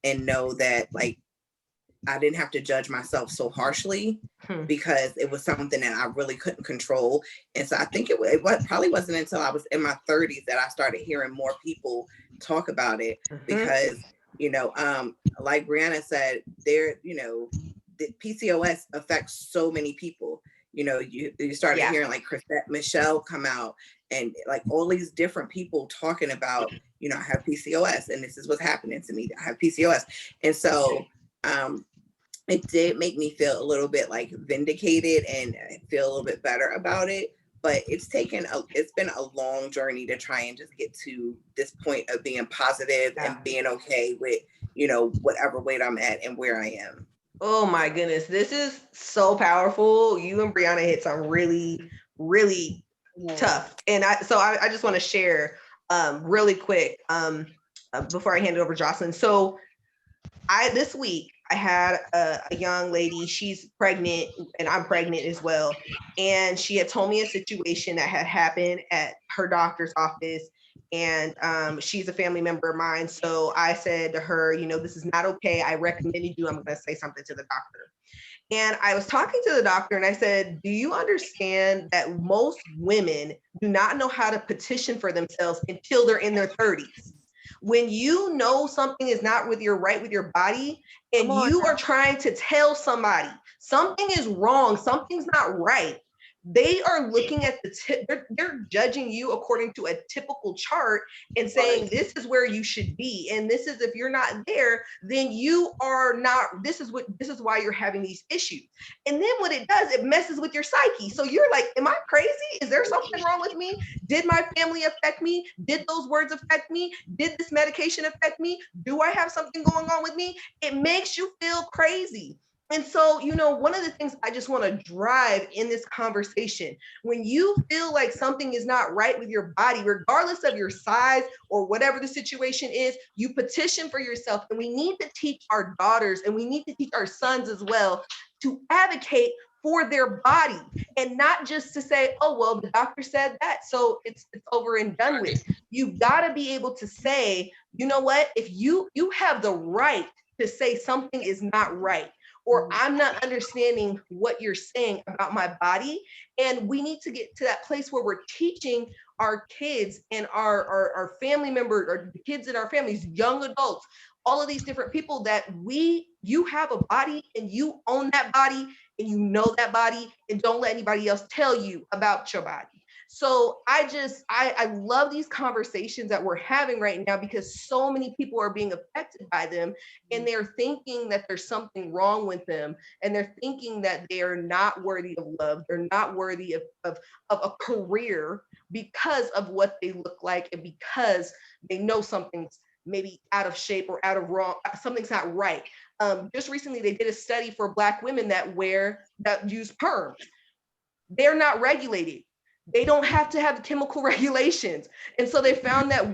and know that like I didn't have to judge myself so harshly because it was something that I really couldn't control. And so I think it probably wasn't until I was in my 30s that I started hearing more people talk about it because, you know, like Brianna said, there, you know, the PCOS affects so many people. You know, you started hearing like Chrisette Michelle come out and like all these different people talking about, you know, I have PCOS and this is what's happening to me. I have PCOS. And so, it did make me feel a little bit like vindicated and feel a little bit better about it. But it's been a long journey to try and just get to this point of being positive and being okay with, you know, whatever weight I'm at and where I am. Oh my goodness, this is so powerful. You and Brianna hit some really, really tough. And I just want to share really quick before I hand it over to Jocelyn. So this week I had a young lady, she's pregnant and I'm pregnant as well. And she had told me a situation that had happened at her doctor's office. And she's a family member of mine. So I said to her, you know, this is not okay. I recommended you. I'm going to say something to the doctor. And I was talking to the doctor and I said, do you understand that most women do not know how to petition for themselves until they're in their 30s? When you know something is not right with your body and you are trying to tell somebody something is wrong, something's not right, they are looking at they're judging you according to a typical chart and saying this is where you should be, and this is, if you're not there, then you are not, this is why you're having these issues. And then what it does, it messes with your psyche. So you're like, am I crazy? Is there something wrong with me? Did my family affect me? Did those words affect me? Did this medication affect me? Do I have something going on with me? It makes you feel crazy. And so, you know, one of the things I just want to drive in this conversation, when you feel like something is not right with your body, regardless of your size or whatever the situation is, you petition for yourself. And we need to teach our daughters and we need to teach our sons as well to advocate for their body and not just to say, oh, well, the doctor said that, so it's over and done with. You've got to be able to say, you know what, if you have the right to say something is not right, or I'm not understanding what you're saying about my body. And we need to get to that place where we're teaching our kids and our family members, or the kids in our families, young adults, all of these different people, that you have a body and you own that body and you know that body, and don't let anybody else tell you about your body. So I love these conversations that we're having right now because so many people are being affected by them, and they're thinking that there's something wrong with them, and they're thinking that they are not worthy of love. They're not worthy of a career because of what they look like, and because they know something's maybe out of shape or out of wrong, something's not right. Just recently they did a study for Black women that use perms. They're not regulated. They don't have to have chemical regulations. And so they found that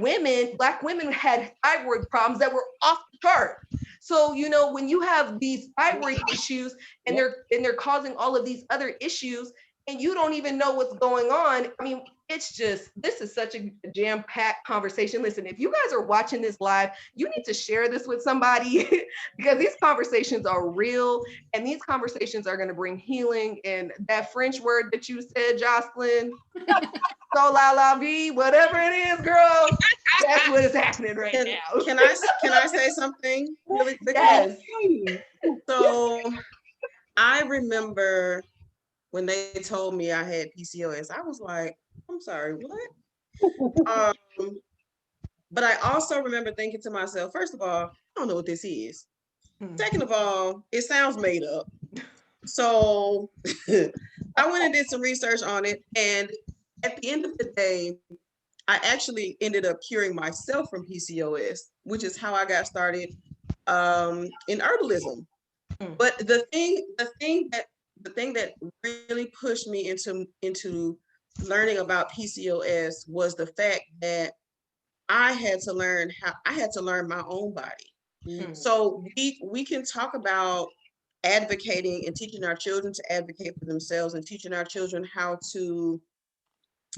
Black women had thyroid problems that were off the chart. So, you know, when you have these thyroid issues and they're causing all of these other issues, and you don't even know what's going on. I mean, this is such a jam-packed conversation. Listen, if you guys are watching this live, you need to share this with somebody because these conversations are real, and these conversations are going to bring healing. And that French word that you said, Jocelyn, so la vie, whatever it is, girl, that's what is happening right now. Can I say something really quickly? Yes. So I remember when they told me I had PCOS, I was like, I'm sorry, what? But I also remember thinking to myself, first of all, I don't know what this is. Second of all, it sounds made up. So I went and did some research on it. And at the end of the day, I actually ended up curing myself from PCOS, which is how I got started in herbalism. But the thing that really pushed me into learning about PCOS was the fact that I had to learn my own body. So we can talk about advocating and teaching our children to advocate for themselves, and teaching our children how to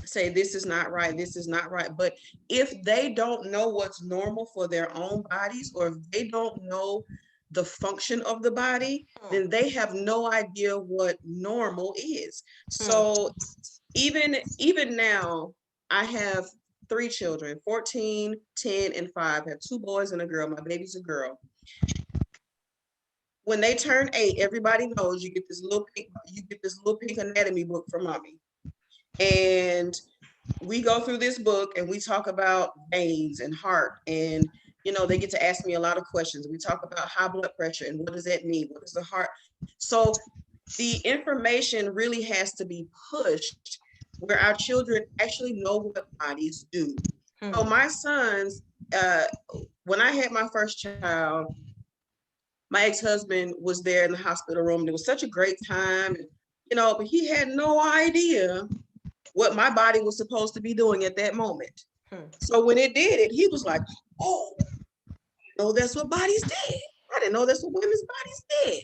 say this is not right, this is not right. But if they don't know what's normal for their own bodies, or if they don't know the function of the body, then they have no idea what normal is. So even now, I have 3 children, 14, 10, and 5. I have 2 boys and a girl. My baby's a girl. When they turn 8, everybody knows you get this little pink anatomy book from mommy. And we go through this book and we talk about veins and heart, and you know, they get to ask me a lot of questions. We talk about high blood pressure and what does that mean? What is the heart? So the information really has to be pushed where our children actually know what bodies do. So my sons, when I had my first child, my ex-husband was there in the hospital room. It was such a great time, you know, but he had no idea what my body was supposed to be doing at that moment. So when it did it, he was like, oh, no, that's what bodies did. I didn't know that's what women's bodies did.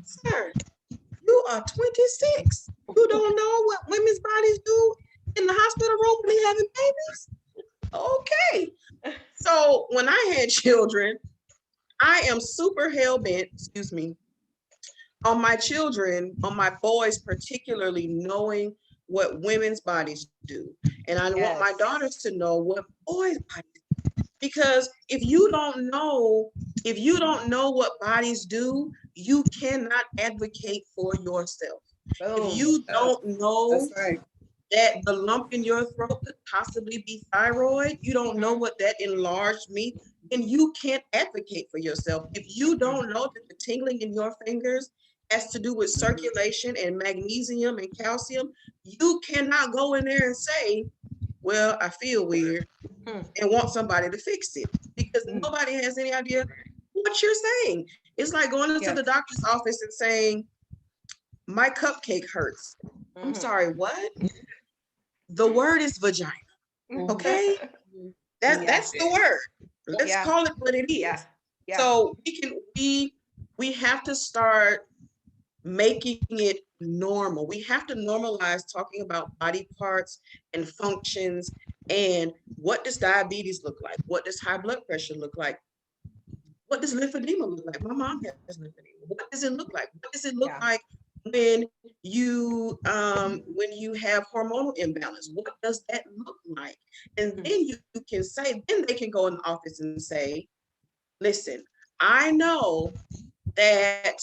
Sir, you are 26. You don't know what women's bodies do in the hospital room when they're having babies? Okay. So when I had children, I am super hell-bent, on my children, on my boys particularly, knowing what women's bodies do. And I want my daughters to know what boys' bodies do. Because if you don't know what bodies do, you cannot advocate for yourself. If you don't know that the lump in your throat could possibly be thyroid, you don't know what that enlarged means, then you can't advocate for yourself. If you don't know that the tingling in your fingers has to do with circulation and magnesium and calcium, you cannot go in there and say, well, I feel weird, and want somebody to fix it, because nobody has any idea what you're saying. It's like going into the doctor's office and saying, my cupcake hurts. I'm sorry, what? The word is vagina. Okay? That's the word. Let's call it what it is. So we have to start making it normal. We have to normalize talking about body parts and functions, and what does diabetes look like? What does high blood pressure look like? What does lymphedema look like? My mom has lymphedema. What does it look like? What does it look like when you have hormonal imbalance? What does that look like? And then you can say, then they can go in the office and say, listen, I know that,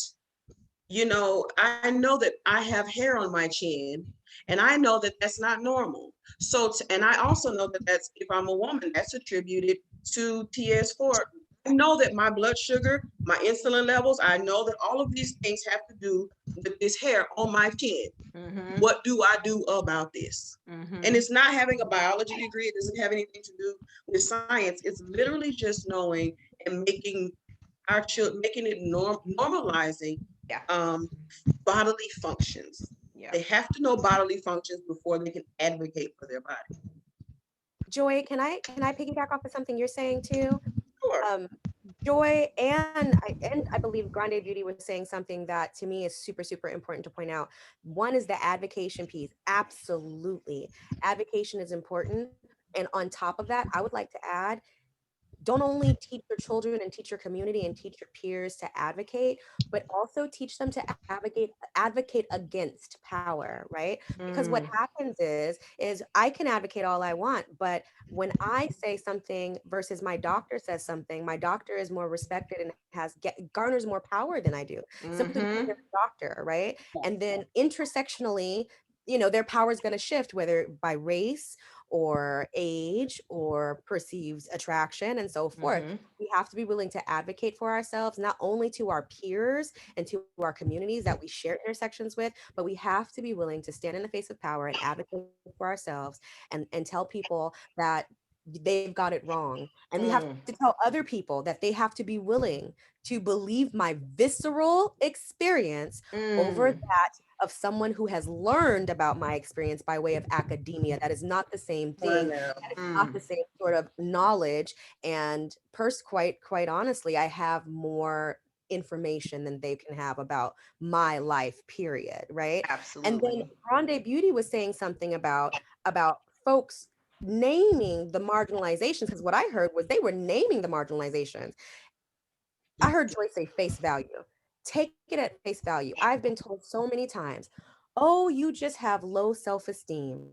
I know that I have hair on my chin, And I know that that's not normal. So, and I also know that that's, if I'm a woman, that's attributed to TS4. I know that my blood sugar, my insulin levels, I know that all of these things have to do with this hair on my chin. What do I do about this? And it's not having a biology degree. It doesn't have anything to do with science. It's literally just knowing and making our children, making it normalizing bodily functions. They have to know bodily functions before they can advocate for their body. Joy, can I piggyback off of something you're saying too? Sure. Joy and I believe Grande Beauty was saying something that to me is super, super important to point out. One is the advocation piece. Absolutely. Advocation is important. And on top of that, I would like to add, don't only teach your children and teach your community and teach your peers to advocate, but also teach them to advocate against power, right? Because what happens is I can advocate all I want, but when I say something versus my doctor says something, my doctor is more respected and garners more power than I do, simply because they're a doctor, right? And then intersectionally, their power is going to shift, whether by race or age or perceived attraction and so forth. We have to be willing to advocate for ourselves, not only to our peers and to our communities that we share intersections with, but we have to be willing to stand in the face of power and advocate for ourselves and tell people that they've got it wrong. And we have to tell other people that they have to be willing to believe my visceral experience over that of someone who has learned about my experience by way of academia. That is not the same thing. That is not the same sort of knowledge. And quite honestly, I have more information than they can have about my life, period. Right. Absolutely. And then Grande Beauty was saying something about folks naming the marginalizations, because what I heard was they were naming the marginalizations. I heard Joy say face value. Take it at face value. I've been told so many times, oh, you just have low self-esteem.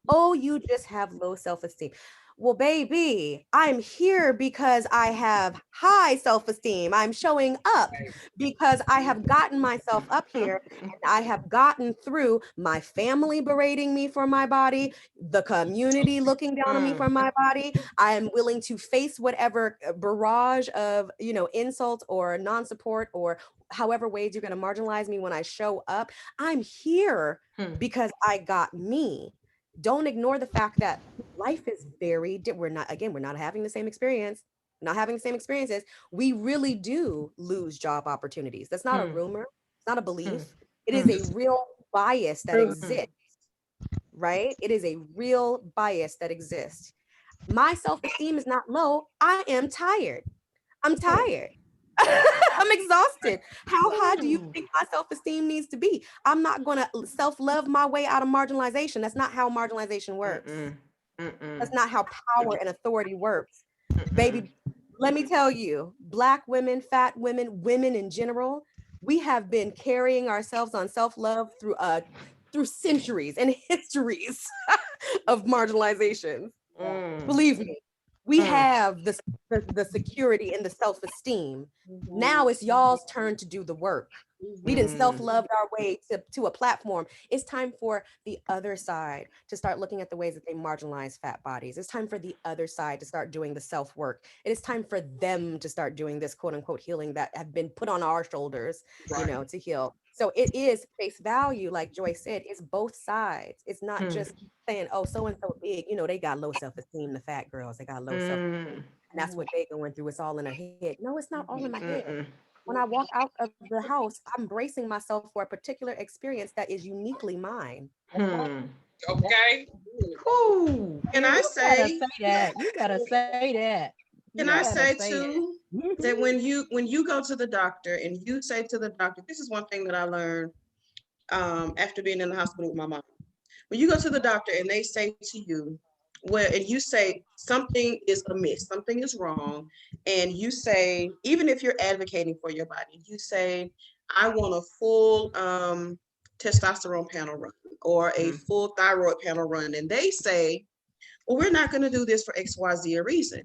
Oh, you just have low self-esteem. Well, baby, I'm here because I have high self-esteem. I'm showing up because I have gotten myself up here and I have gotten through my family berating me for my body, the community looking down on me for my body. I am willing to face whatever barrage of, insults or non-support or however ways you're going to marginalize me when I show up. I'm here because I got me. Don't ignore the fact that life is very different. We're not having the same experience, not having the same experiences. We really do lose job opportunities. That's not a rumor. It's not a belief. It is a real bias that exists, right? It is a real bias that exists. My self-esteem is not low. I am tired. I'm tired. I'm exhausted. How high do you think my self-esteem needs to be? I'm not going to self-love my way out of marginalization. That's not how marginalization works. That's not how power and authority works. Baby, let me tell you, Black women, fat women, women in general, we have been carrying ourselves on self-love through centuries and histories of marginalization. Believe me. We have the security and the self-esteem. Now it's y'all's turn to do the work. We didn't self-love our way to a platform. It's time for the other side to start looking at the ways that they marginalize fat bodies. It's time for the other side to start doing the self-work. It is time for them to start doing this quote unquote healing that have been put on our shoulders, to heal. So it is face value, like Joy said, it's both sides. It's not just saying, oh, so-and-so big, they got low self-esteem, the fat girls, they got low self-esteem. And that's what they're going through. It's all in her head. No, it's not all in my head. When I walk out of the house, I'm bracing myself for a particular experience that is uniquely mine. Okay. Ooh. Can I say that? You gotta say that. Can I say too that when you go to the doctor and you say to the doctor, this is one thing that I learned after being in the hospital with my mom. When you go to the doctor and they say to you, and you say something is amiss, something is wrong, and you say, even if you're advocating for your body, you say, I want a full testosterone panel run or a full thyroid panel run, and they say, well, we're not going to do this for XYZ reason.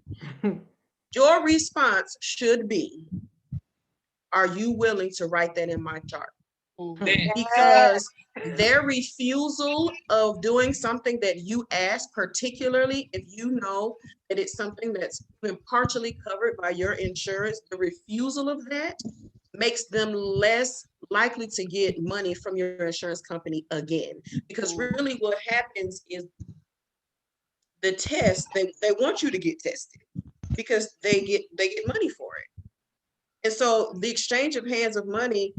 Your response should be, are you willing to write that in my chart? because their refusal of doing something that you ask, particularly if you know that it's something that's been partially covered by your insurance, the refusal of that makes them less likely to get money from your insurance company again. Because really what happens is the test, they want you to get tested because they get money for it. And so the exchange of hands of money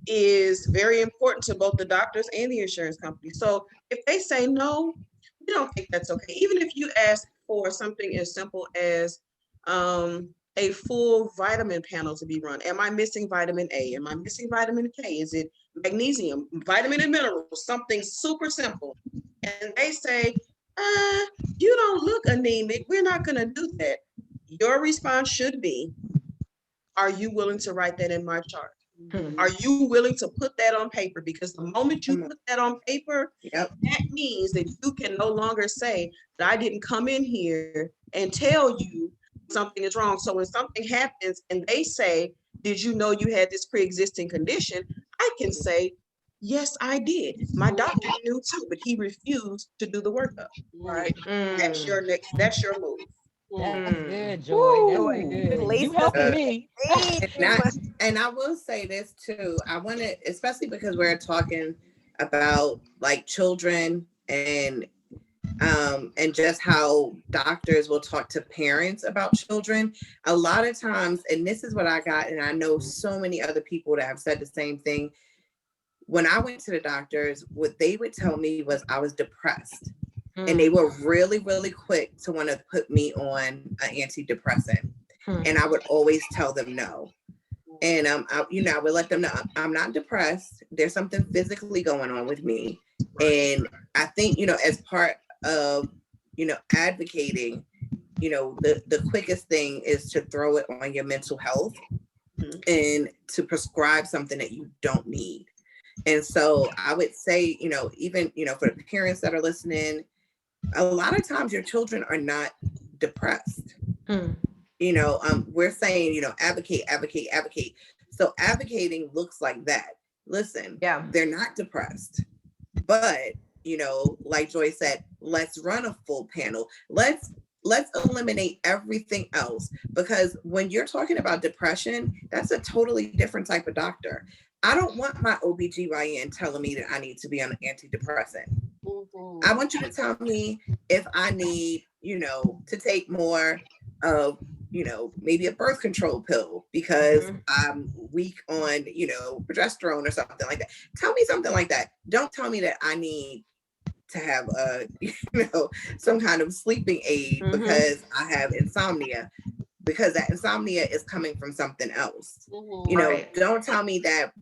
is very important to both the doctors and the insurance company. So if they say no, we don't think that's okay. Even if you ask for something as simple as a full vitamin panel to be run. Am I missing vitamin A? Am I missing vitamin K? Is it magnesium, vitamin and minerals, something super simple? And they say, you don't look anemic. We're not going to do that. Your response should be, are you willing to write that in my chart? Are you willing to put that on paper? Because the moment you put that on paper, that means that you can no longer say that I didn't come in here and tell you something is wrong. So when something happens and they say, did you know you had this pre-existing condition? I can say, yes, I did. My doctor knew too, but he refused to do the workup. Right? That's your move. That's good, Joy. That's good. You helping me. And I will say this too. I want to, especially because we're talking about like children and just how doctors will talk to parents about children. A lot of times, and this is what I got, and I know so many other people that have said the same thing. When I went to the doctors, what they would tell me was I was depressed. And they were really, really quick to want to put me on an antidepressant. And I would always tell them no. And I would let them know I'm not depressed. There's something physically going on with me. And I think, as part of, advocating, the quickest thing is to throw it on your mental health and to prescribe something that you don't need. And so I would say, even, for the parents that are listening, a lot of times your children are not depressed. We're saying, advocate. So advocating looks like that. Listen, they're not depressed, but, like Joy said, let's run a full panel. Let's eliminate everything else, because when you're talking about depression, that's a totally different type of doctor. I don't want my OBGYN telling me that I need to be on an antidepressant. I want you to tell me if I need, to take more of, maybe a birth control pill because I'm weak on, progesterone or something like that. Tell me something like that. Don't tell me that I need to have some kind of sleeping aid because I have insomnia, because that insomnia is coming from something else. Don't tell me that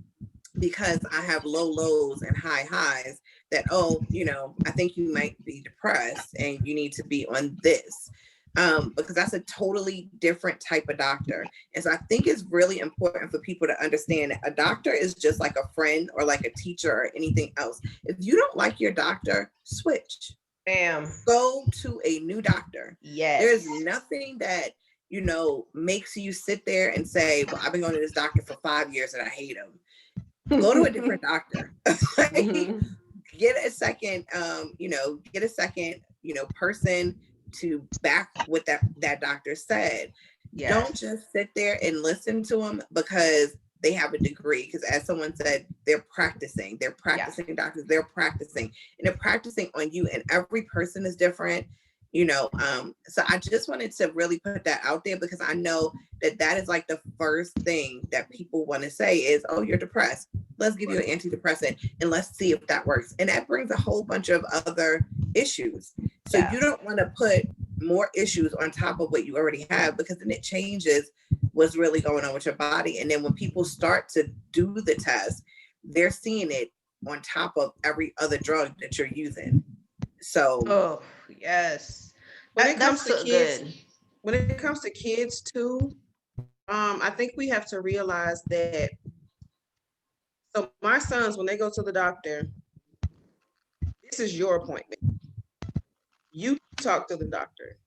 because I have low lows and high highs that, I think you might be depressed and you need to be on this. Because that's a totally different type of doctor. And so I think it's really important for people to understand that a doctor is just like a friend or like a teacher or anything else. If you don't like your doctor, switch. Go to a new doctor. Yes. There's nothing that, makes you sit there and say, well, I've been going to this doctor for 5 years and I hate him. Go to a different doctor. Get a second, person to back what that doctor said. Yes. Don't just sit there and listen to them because they have a degree. Because as someone said, they're practicing doctors, they're practicing, and they're practicing on you, and every person is different. So I just wanted to really put that out there, because I know that is like the first thing that people want to say is, oh, you're depressed. Let's give you an antidepressant and let's see if that works. And that brings a whole bunch of other issues. So you don't want to put more issues on top of what you already have, because then it changes what's really going on with your body. And then when people start to do the test, they're seeing it on top of every other drug that you're using. So, yes. When it comes to kids too, I think we have to realize that. So my sons, when they go to the doctor, this is your appointment. You talk to the doctor.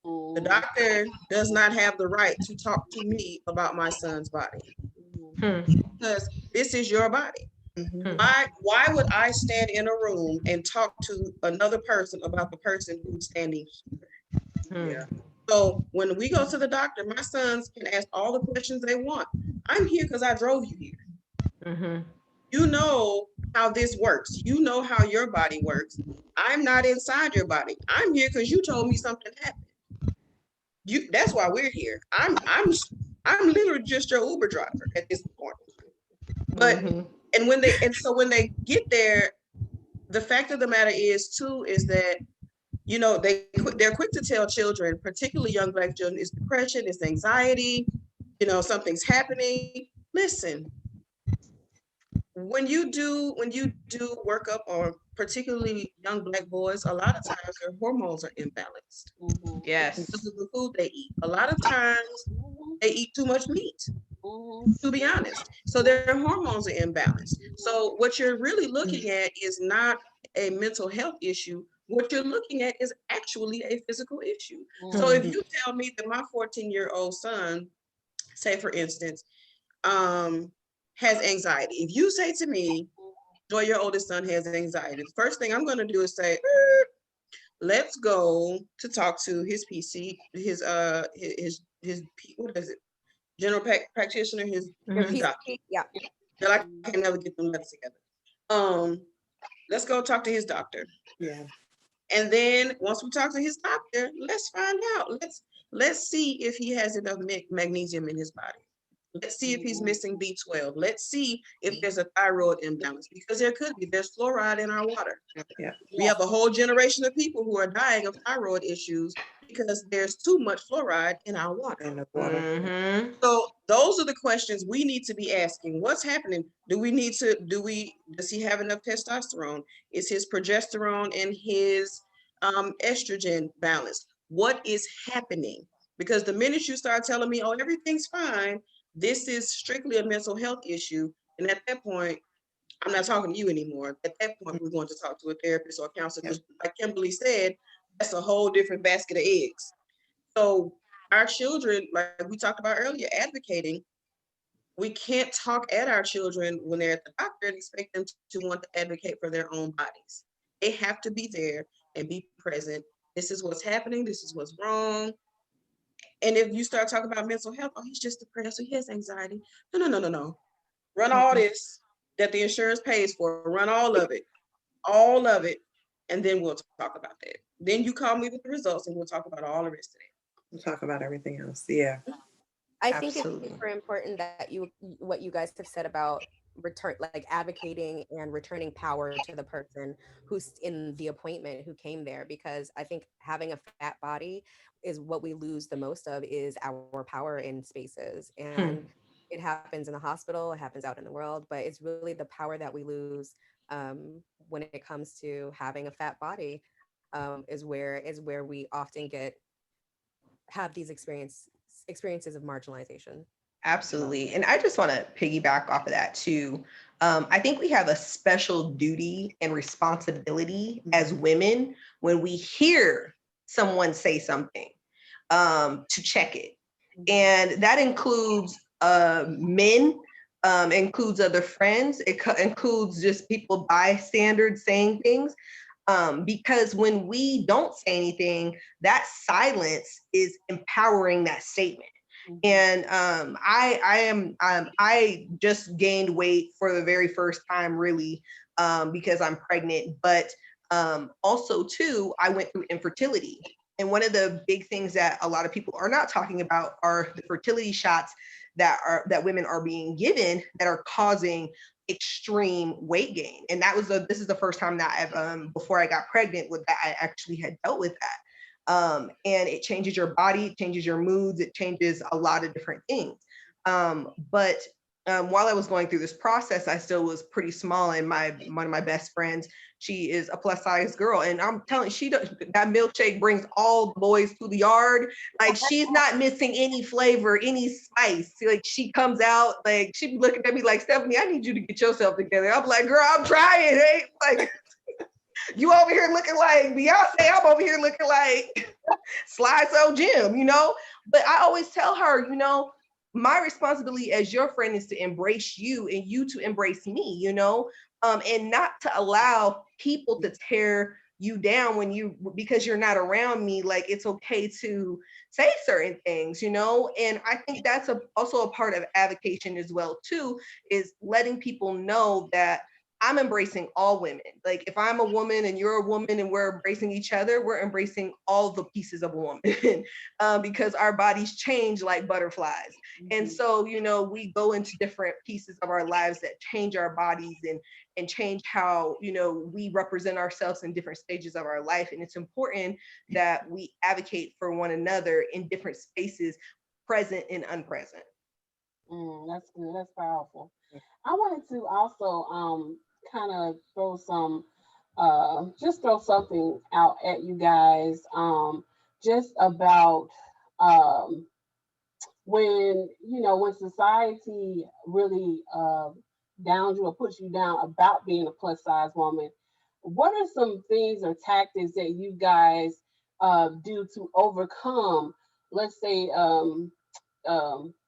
The doctor does not have the right to talk to me about my son's body, because this is your body. Why would I stand in a room and talk to another person about the person who's standing here? Yeah. So when we go to the doctor, my sons can ask all the questions they want. I'm here because I drove you here. You know how this works. You know how your body works. I'm not inside your body. I'm here because you told me something happened. That's why we're here. I'm literally just your Uber driver at this point. But when they get there, the fact of the matter is too is that they're quick to tell children, particularly young Black children, it's depression, it's anxiety, something's happening. Listen, when you do workup on particularly young Black boys, a lot of times their hormones are imbalanced. Yes. Because of the food they eat. A lot of times they eat too much meat, to be honest. So their hormones are imbalanced. So what you're really looking at is not a mental health issue. What you're looking at is actually a physical issue. So if you tell me that my 14-year-old son, say for instance, has anxiety. If you say to me, Joy, your oldest son has anxiety, the first thing I'm going to do is say, let's go to talk to his PC, his what is it? General practitioner, his doctor. Yeah. I can never get them letters together. Let's go talk to his doctor. Yeah. And then once we talk to his doctor, let's find out. Let's see if he has enough magnesium in his body. Let's see if he's missing B12. Let's see if there's a thyroid imbalance, because there could be. There's fluoride in our water. Yeah. We have a whole generation of people who are dying of thyroid issues because there's too much fluoride in our water. So those are the questions we need to be asking. What's happening? Does he have enough testosterone? Is his progesterone and his estrogen balanced? What is happening? Because the minute you start telling me, oh, everything's fine, this is strictly a mental health issue. And at that point, I'm not talking to you anymore. At that point, we're going to talk to a therapist or a counselor. Because like Kimberly said, that's a whole different basket of eggs. So our children, like we talked about earlier, advocating, we can't talk at our children when they're at the doctor and expect them to want to advocate for their own bodies. They have to be there and be present. This is what's happening. This is what's wrong. And if you start talking about mental health, oh, he's just depressed, so he has anxiety. No. Run all this that the insurance pays for, run all of it, and then we'll talk about that. Then you call me with the results and we'll talk about all the rest of it. We'll talk about everything else. Yeah. I think it's super important that what you guys have said about advocating and returning power to the person who's in the appointment, who came there, because I think having a fat body is what we lose the most of, is our power in spaces. And it happens in the hospital, it happens out in the world, but it's really the power that we lose when it comes to having a fat body, is where we often have these experiences of marginalization. Absolutely. And I just want to piggyback off of that too. I think we have a special duty and responsibility as women when we hear someone say something, to check it. And that includes men, includes other friends, it includes just people bystanders saying things. Because when we don't say anything, that silence is empowering that statement. And I just gained weight for the very first time, really, because I'm pregnant. But also too, I went through infertility. And one of the big things that a lot of people are not talking about are the fertility shots that women are being given that are causing extreme weight gain. And this is the first time that I've before I got pregnant with that, I actually had dealt with that. And it changes your body, it changes your moods, it changes a lot of different things. But while I was going through this process, I still was pretty small. And one of my best friends, she is a plus size girl. And I'm telling you, that milkshake brings all the boys to the yard. Like, she's not missing any flavor, any spice. Like, she comes out, like, she be looking at me like, Stephanie, I need you to get yourself together. I'm like, girl, I'm trying, hey? Like, you over here looking like Beyonce, I'm over here looking like Slide So Jim, But I always tell her, my responsibility as your friend is to embrace you and you to embrace me, you know, and not to allow people to tear you down when you, because you're not around me. Like, it's okay to say certain things, you know. And I think that's also a part of advocacy as well too, is letting people know that I'm embracing all women. Like, if I'm a woman and you're a woman and we're embracing each other, we're embracing all the pieces of a woman because our bodies change like butterflies. And so, you know, we go into different pieces of our lives that change our bodies and change how, you know, we represent ourselves in different stages of our life. And it's important that we advocate for one another in different spaces, present and unpresent. That's good. That's powerful. I wanted to also kind of throw some just throw something out at you guys just about when, you know, when society really downs you or puts you down about being a plus size woman, what are some things or tactics that you guys do to overcome, let's say,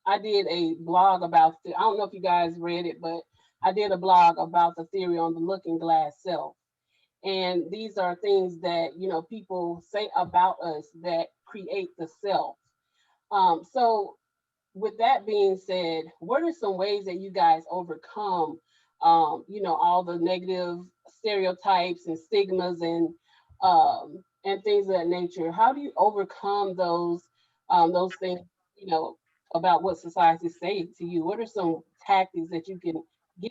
I did a blog about, I don't know if you guys read it, but I did a blog about the theory on the looking glass self. And these are things that, you know, people say about us that create the self. So with that being said, what are some ways that you guys overcome, you know, all the negative stereotypes and stigmas and things of that nature? How do you overcome those things, you know, about what society say to you? What are some tactics that you can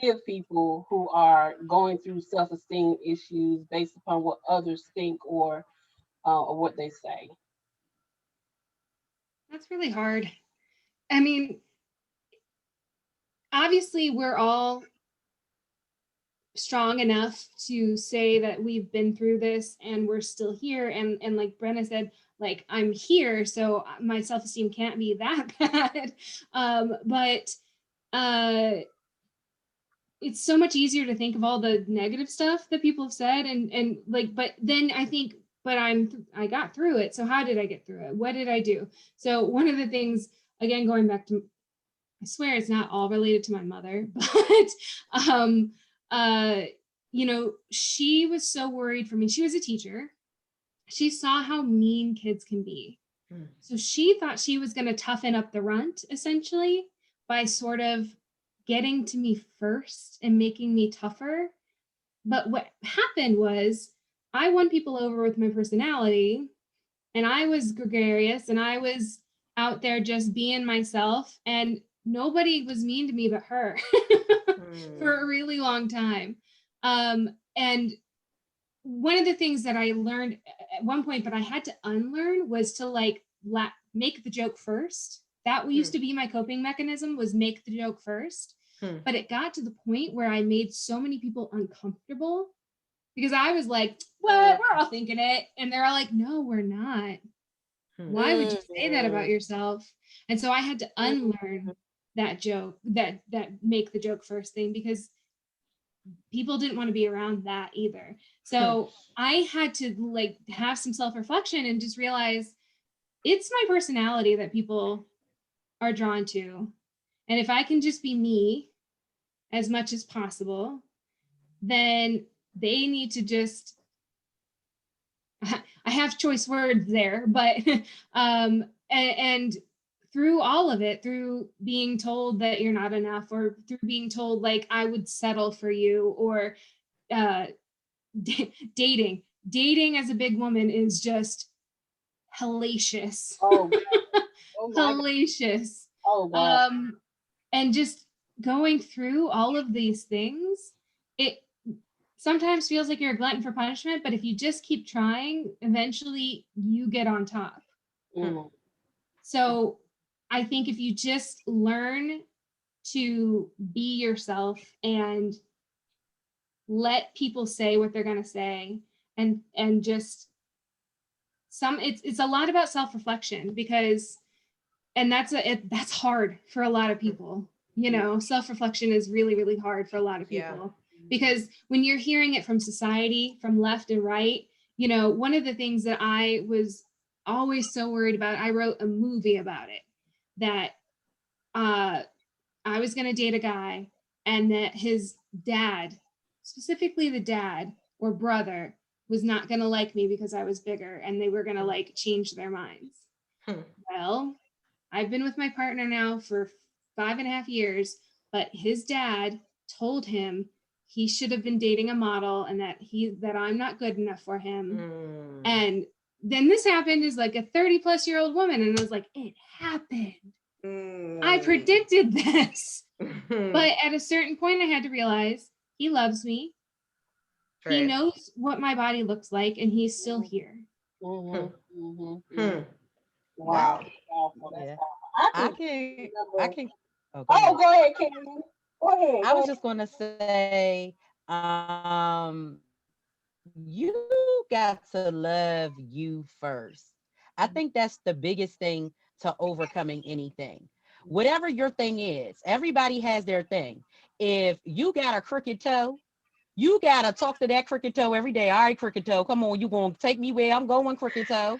give people who are going through self-esteem issues based upon what others think or what they say? That's really hard. I mean, obviously we're all strong enough to say that we've been through this and we're still here, and like Brenna said, like, I'm here, so my self-esteem can't be that bad. But it's so much easier to think of all the negative stuff that people have said, and like, but then I think, but I got through it. So how did I get through it? What did I do? So one of the things, again, going back to, I swear it's not all related to my mother, but you know, she was so worried for me. She was a teacher. She saw how mean kids can be. So she thought she was going to toughen up the runt, essentially, by sort of getting to me first and making me tougher. But what happened was I won people over with my personality, and I was gregarious, and I was out there just being myself, and nobody was mean to me but her for a really long time. And one of the things that I learned at one point, but I had to unlearn, was to like make the joke first. That used to be my coping mechanism, was make the joke first. But it got to the point where I made so many people uncomfortable because I was like, what? We're all thinking it. And they're all like, no, we're not. Why would you say that about yourself? And so I had to unlearn that joke, that make the joke first thing, because people didn't want to be around that either. So I had to like have some self-reflection and just realize it's my personality that people are drawn to. And if I can just be me as much as possible, then they need to just, I have choice words there, but and through all of it, through being told that you're not enough, or through being told like I would settle for you, or dating as a big woman is just hellacious. Oh, hellacious. And just going through all of these things, it sometimes feels like you're a glutton for punishment, but if you just keep trying, eventually you get on top. So I think if you just learn to be yourself and let people say what they're going to say, and just it's a lot about self-reflection, because, and that's hard for a lot of people. You know, self-reflection is really, really hard for a lot of people, because when you're hearing it from society, from left and right, you know, one of the things that I was always so worried about, I wrote a movie about it, that I was gonna date a guy, and that his dad, specifically the dad or brother, was not gonna like me because I was bigger, and they were gonna like change their minds. Well, I've been with my partner now for 5.5 years, but his dad told him he should have been dating a model and that I'm not good enough for him. And then this happened as like a 30-plus-year-old woman, and I was like, it happened. I predicted this. But at a certain point, I had to realize he loves me. He knows what my body looks like, and he's still here. Wow. Yeah. I can. Oh, go ahead, Karen. Go ahead. I was just going to say, you got to love you first. I think that's the biggest thing to overcoming anything. Whatever your thing is, everybody has their thing. If you got a crooked toe, you got to talk to that crooked toe every day. All right, crooked toe, come on, you going to take me where I'm going, crooked toe.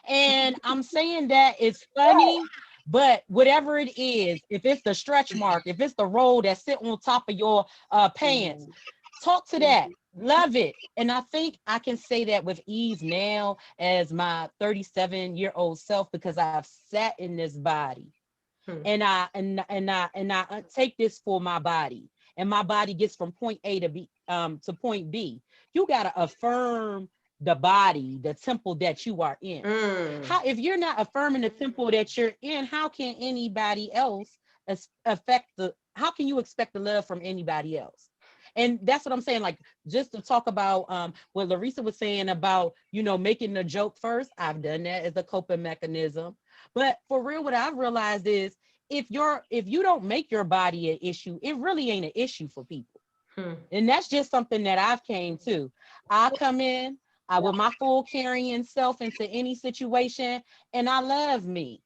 And I'm saying that it's funny, but whatever it is, if it's the stretch mark, if it's the roll that sit on top of your pants, talk to that. Love it. And I think I can say that with ease now as my 37-year-old self, because I've sat in this body and I take this for my body, and my body gets from point A to B to point B. You got to affirm the body, the temple that you are in. How, if you're not affirming the temple that you're in, how can anybody else how can you expect the love from anybody else? And that's what I'm saying. Like, just to talk about what Larissa was saying about, making the joke first. I've done that as a coping mechanism. But for real, what I've realized is if you don't make your body an issue, it really ain't an issue for people. And that's just something that I've came to. I come in, with my full carrying self into any situation, and I love me.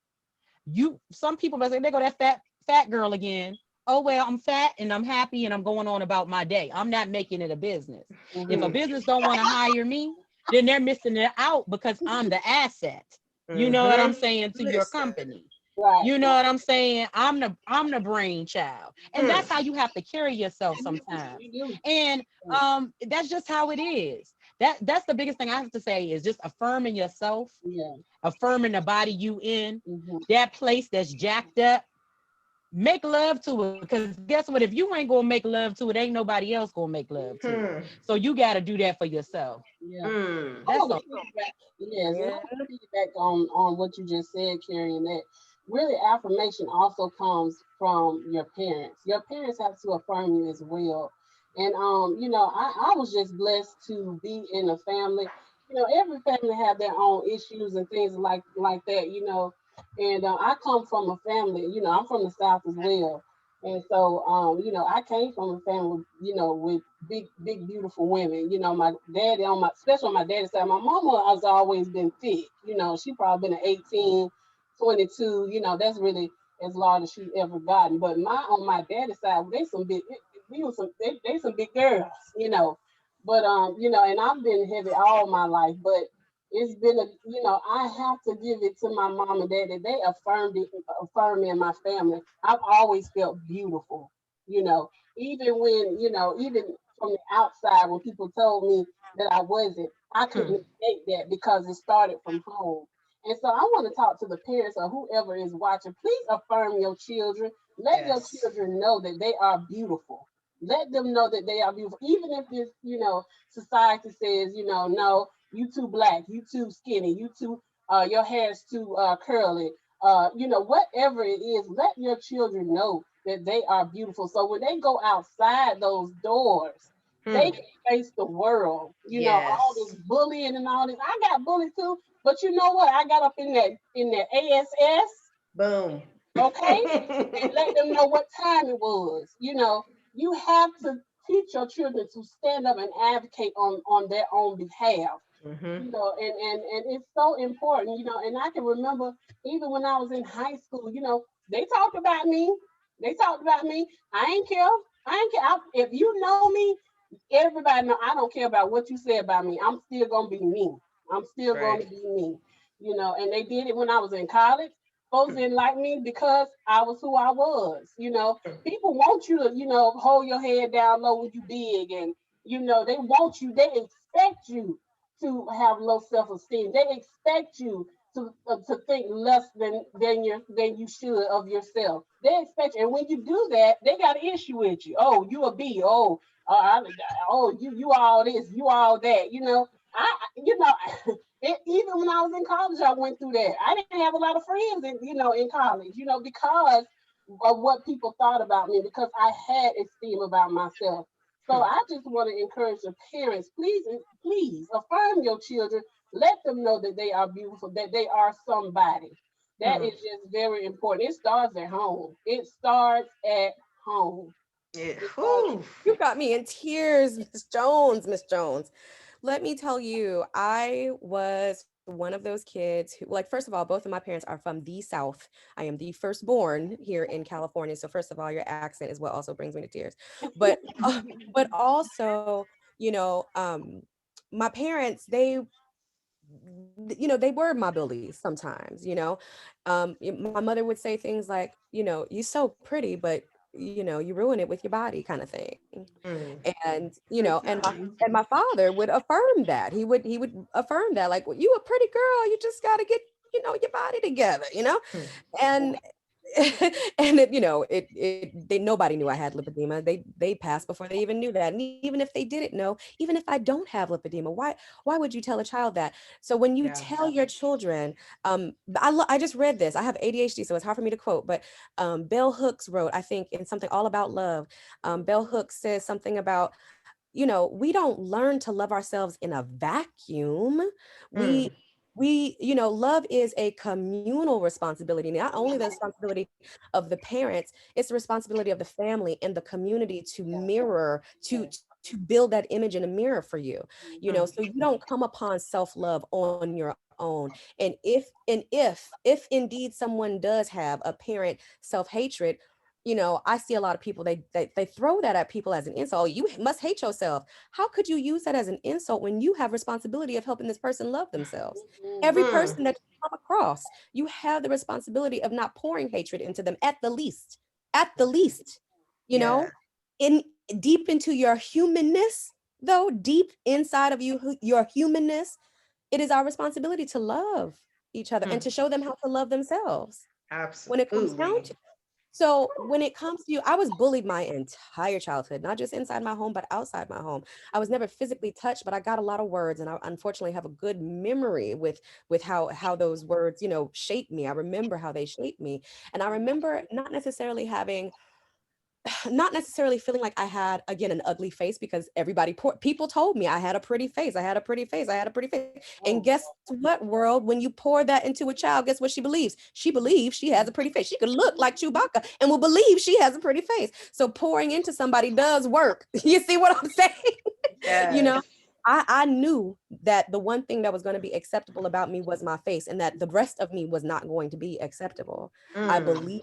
Some people might say, there go that fat girl again. Oh, well, I'm fat and I'm happy and I'm going on about my day. I'm not making it a business. If a business don't want to hire me, then they're missing it out because I'm the asset. You know what I'm saying, to your company. You know what I'm saying? I'm the brainchild. And that's how you have to carry yourself sometimes. And that's just how it is. That's the biggest thing I have to say is just affirming yourself, affirming the body you in, that place that's jacked up. Make love to it, because guess what? If you ain't gonna make love to it, ain't nobody else gonna make love to it. So you got to do that for yourself. That's all. Yes, I want to piggyback on what you just said, Carrie, and that really affirmation also comes from your parents. Your parents have to affirm you as well. And I was just blessed to be in a family. Every family have their own issues and things like that. And I come from a family, I'm from the South as well. And so, I came from a family, with big, beautiful women. My daddy especially on my daddy's side, my mama has always been thick. She probably been an 18, 22, that's really as large as she ever gotten. But on my daddy's side, they some big, they some big girls. But, and I've been heavy all my life, but it's been I have to give it to my mom and daddy. They affirmed me and my family. I've always felt beautiful, even when, even from the outside, when people told me that I wasn't, I couldn't negate that because it started from home. And so I want to talk to the parents or whoever is watching. Please affirm your children. Let your children know that they are beautiful. Let them know that they are beautiful. Even if this, society says, no, you too black, you too skinny, you too, your hair's too curly. Whatever it is, let your children know that they are beautiful. So when they go outside those doors, they can face the world. All this bullying and all this. I got bullied too, but you know what? I got up in that ASS. Boom. Okay, and let them know what time it was. You have to teach your children to stand up and advocate on their own behalf. And it's so important. And I can remember even when I was in high school, they talked about me. I ain't care. If you know me, everybody know I don't care about what you say about me. I'm still gonna be me. I'm still gonna be me. And they did it when I was in college. Folks didn't like me because I was who I was. People want you to, hold your head down low when you big, and they want you, they expect you to have low self-esteem. They expect you to think less than you should of yourself. They expect you, and when you do that, they got an issue with you. Oh, you a B. Oh, you all this, you all that. Even when I was in college, I went through that. I didn't have a lot of friends in college, because of what people thought about me, because I had esteem about myself. So I just want to encourage the parents, please affirm your children. Let them know that they are beautiful, that they are somebody. That is just very important. It starts at home. It starts at home. Yeah. You got me in tears, Miss Jones. Miss Jones, let me tell you, I was one of those kids who, like, first of all, both of my parents are from the South. I am the firstborn here in California. So first of all, your accent is what also brings me to tears. But but also, my parents, they were my bullies sometimes. My mother would say things like, you're so pretty, but you ruin it with your body, kind of thing. And my father would affirm that. He would affirm that, like, well, you a pretty girl, you just got to get your body together. And and nobody knew I had lipedema. They passed before they even knew that. And even if they didn't know, even if I don't have lipedema, why would you tell a child that? So when you tell your children, I just read this. I have ADHD, so it's hard for me to quote, but Bell Hooks wrote, I think, in something all about love. Bell Hooks says something about, we don't learn to love ourselves in a vacuum. Love is a communal responsibility, not only the responsibility of the parents, it's the responsibility of the family and the community to mirror, to build that image in a mirror for you. So you don't come upon self-love on your own. And if indeed someone does have apparent self-hatred, I see a lot of people, they throw that at people as an insult. You must hate yourself. How could you use that as an insult when you have responsibility of helping this person love themselves? Every person that you come across, you have the responsibility of not pouring hatred into them, at the least. At the least. In deep into your humanness, though, deep inside of you, your humanness, it is our responsibility to love each other and to show them how to love themselves. Absolutely. When it comes down to it. So when it comes to you, I was bullied my entire childhood, not just inside my home, but outside my home. I was never physically touched, but I got a lot of words, and I unfortunately have a good memory with how those words, shaped me. I remember how they shaped me. And I remember not necessarily feeling like I had, again, an ugly face, because people told me I had a pretty face. I had a pretty face. I had a pretty face. And guess what, world? When you pour that into a child, guess what she believes? She believes she has a pretty face. She could look like Chewbacca and will believe she has a pretty face. So pouring into somebody does work. You see what I'm saying? Yes. I knew that the one thing that was going to be acceptable about me was my face, and that the rest of me was not going to be acceptable. I believe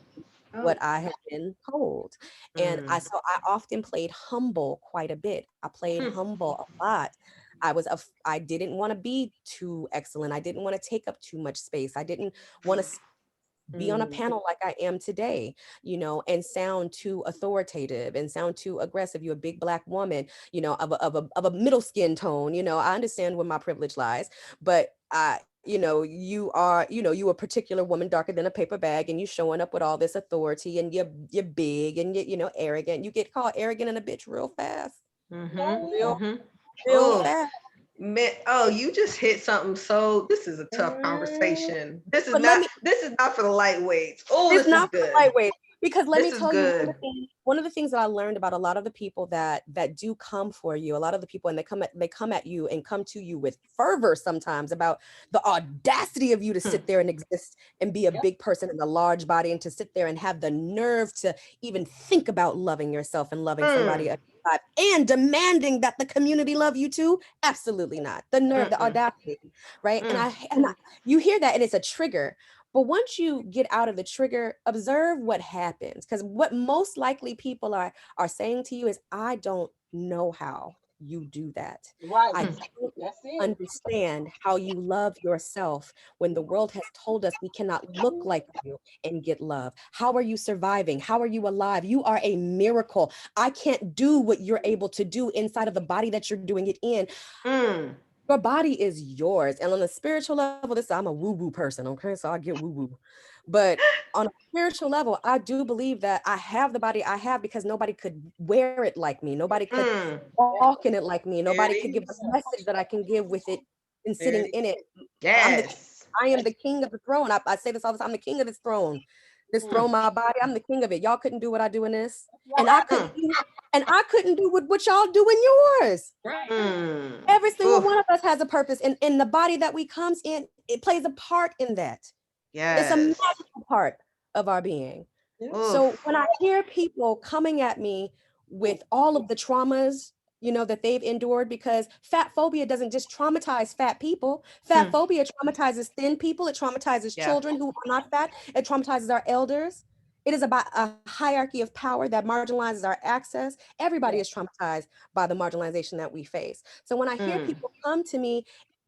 what I had been told. And I often played humble quite a bit. I played humble a lot. I didn't want to be too excellent. I didn't want to take up too much space. I didn't want to be on a panel like I am today, and sound too authoritative and sound too aggressive. You're a big Black woman, of a middle skin tone. I understand where my privilege lies, but you a particular woman darker than a paper bag, and you showing up with all this authority, and you're big, and you're arrogant. You get called arrogant and a bitch real fast. Real fast. Man, you just hit something. So this is a tough conversation. This is not for the lightweights. Oh, it's this not is good. For the lightweight, because let this me tell you, good. one of the things that I learned about a lot of the people that do come for you, a lot of the people, and they come at you and come to you with fervor sometimes about the audacity of you to sit there and exist and be a big person in a large body, and to sit there and have the nerve to even think about loving yourself and loving somebody and demanding that the community love you too. Absolutely not. The nerve, the audacity, right? And you hear that, and it's a trigger. But once you get out of the trigger, observe what happens. Because what most likely people are saying to you is, I don't know how. you do that. Right. I That's it. understand how you love yourself when the world has told us we cannot look like you and get love. How are you surviving? How are you alive? You are a miracle. I can't do what you're able to do inside of the body that you're doing it in. Your body is yours. And on a spiritual level, I'm a woo-woo person, okay? So I get woo-woo. But on a spiritual level, I do believe that I have the body I have because nobody could wear it like me. Nobody could walk in it like me. Nobody could give the message that I can give with it and sitting in it. I am the king of the throne. I say this all the time. I'm the king of this throne. This throne, my body, I'm the king of it. Y'all couldn't do what I do in this. And I couldn't do what y'all do in yours. Every single one of us has a purpose. And the body that we comes in, it plays a part in that. It's a magical part of our being. So when I hear people coming at me with all of the traumas, that they've endured, because fat phobia doesn't just traumatize fat people. Fat phobia traumatizes thin people. It traumatizes children who are not fat. It traumatizes our elders. It is about a hierarchy of power that marginalizes our access. Everybody is traumatized by the marginalization that we face. So when I hear people come to me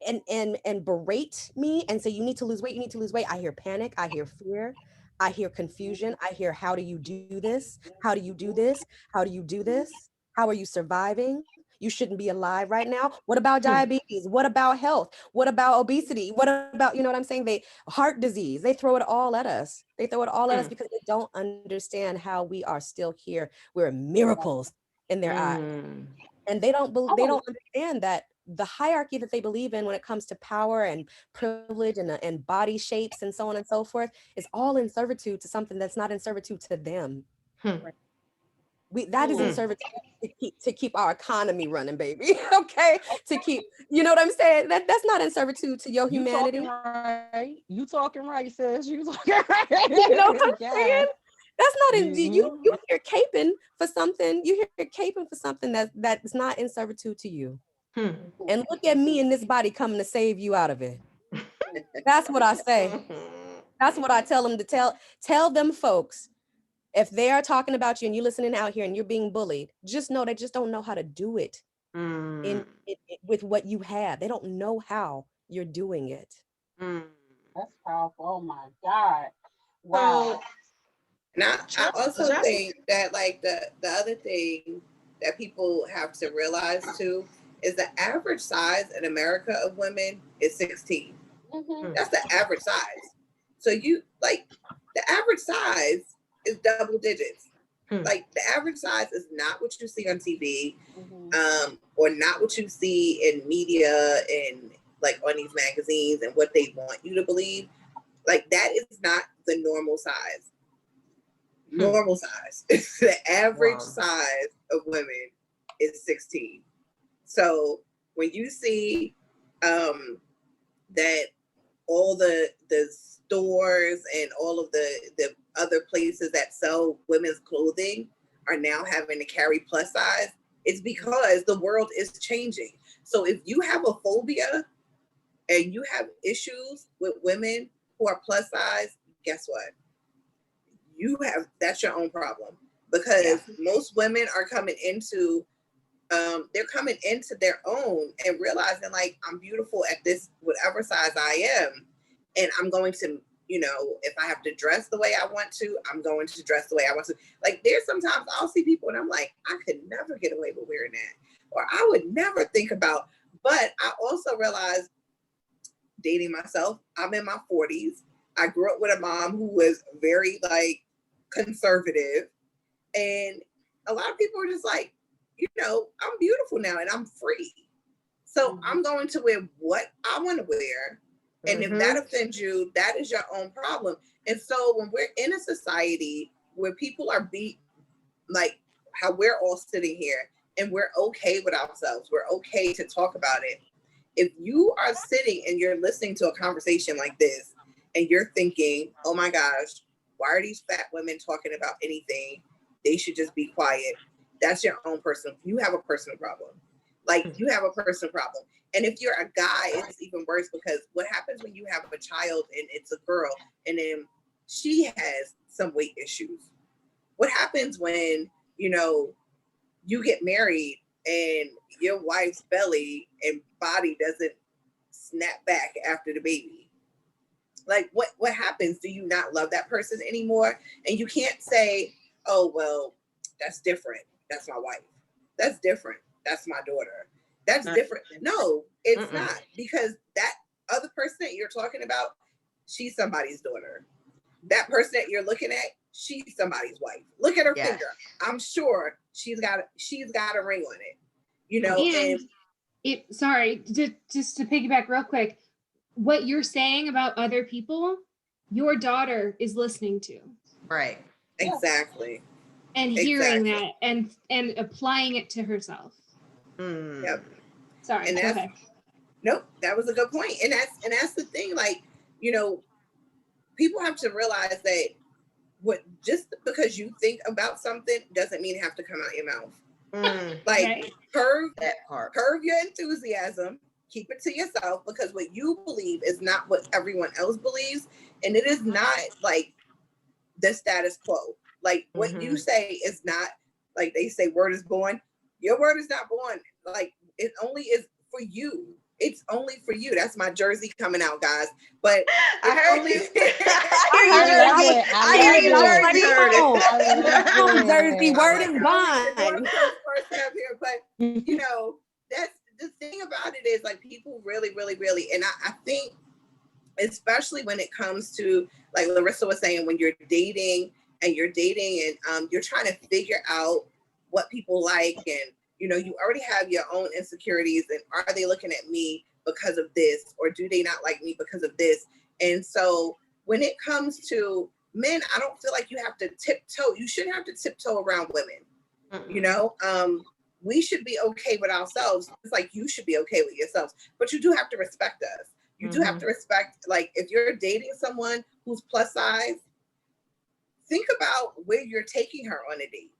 and berate me and say, you need to lose weight, you need to lose weight, I hear panic, I hear fear, I hear confusion, I hear, how do you do this? How do you do this? How do you do this? How are you surviving? You shouldn't be alive right now. What about diabetes? What about health? What about obesity? What about, you know what I'm saying? Heart disease, they throw it all at us. They throw it all at us because they don't understand how we are still here. We're miracles in their eyes. And they don't understand that the hierarchy that they believe in when it comes to power and privilege and body shapes and so on and so forth is all in servitude to something that's not in servitude to them. That is in servitude to keep our economy running, baby. Okay, to keep, you know what I'm saying? That's not in servitude to your humanity. You talking right, sis. You talking right. You know what I'm saying? That's not in you hear caping for something. You hear caping for something that's not in servitude to you. And look at me in this body coming to save you out of it. That's what I say. That's what I tell them to tell them folks. If they are talking about you and you're listening out here and you're being bullied, just know they just don't know how to do it with what you have. They don't know how you're doing it. That's powerful. Oh my God. Wow. Now, I also think that like the other thing that people have to realize too is the average size in America of women is 16. That's the average size. So you like the average size is double digits. Like the average size is not what you see on TV, or not what you see in media and like on these magazines and what they want you to believe. Like that is not the normal size. Normal size. The average size of women is 16. So when you see that all the stores and all of the other places that sell women's clothing are now having to carry plus size, it's because the world is changing. So if you have a phobia and you have issues with women who are plus size, guess what? That's your own problem, because most women are coming into they're coming into their own and realizing like, I'm beautiful at this whatever size I am, and I'm going to, if I have to dress the way I want to, I'm going to dress the way I want to. Like there's sometimes I'll see people and I'm like, I could never get away with wearing that, or I would never think about. But I also realized, dating myself, I'm in my 40s. I grew up with a mom who was very like conservative, and a lot of people are just like, I'm beautiful now and I'm free, so I'm going to wear what I want to wear, and if that offends you, that is your own problem. And so when we're in a society where people are like how we're all sitting here and we're okay with ourselves, we're okay to talk about it. If you are sitting and you're listening to a conversation like this and you're thinking, oh my gosh, why are these fat women talking about anything? They should just be quiet. That's your own personal, you have a personal problem. Like you have a personal problem. And if you're a guy, it's even worse, because what happens when you have a child and it's a girl and then she has some weight issues? What happens when, you get married and your wife's belly and body doesn't snap back after the baby. Like what happens? Do you not love that person anymore? And you can't say, oh, well, that's different. That's my wife. That's different. That's my daughter. That's different. No, it's not, because that other person that you're talking about, she's somebody's daughter. That person that you're looking at, she's somebody's wife. Look at her finger. I'm sure she's got a ring on it. You know, and sorry, just to piggyback real quick, what you're saying about other people, your daughter is listening to. Right. Exactly. And hearing that and applying it to herself. Yep. Sorry. And Go ahead. Nope, that was a good point. And that's the thing, like, you know, people have to realize that just because you think about something doesn't mean it have to come out your mouth. Like, curve your enthusiasm, keep it to yourself, because what you believe is not what everyone else believes, and it is not like the status quo. Like, what you say is not, like they say, word is born. Your word is not born. Like, it only is for you. It's only for you. That's my jersey coming out, guys. But I heard you. I hear you, Jersey. Jersey, word is bond. Person up here, but you know, that's the thing about it is, like, people really, and I think, especially when it comes to, like Larissa was saying, when you're dating and you're trying to figure out what people like, and you know, you already have your own insecurities, and are they looking at me because of this, or do they not like me because of this? And so when it comes to men, I don't feel like you have to tiptoe. You shouldn't have to tiptoe around women. You know, we should be okay with ourselves. It's like you should be okay with yourselves, but you do have to respect us. You do have to respect, like, if you're dating someone who's plus size, think about where you're taking her on a date.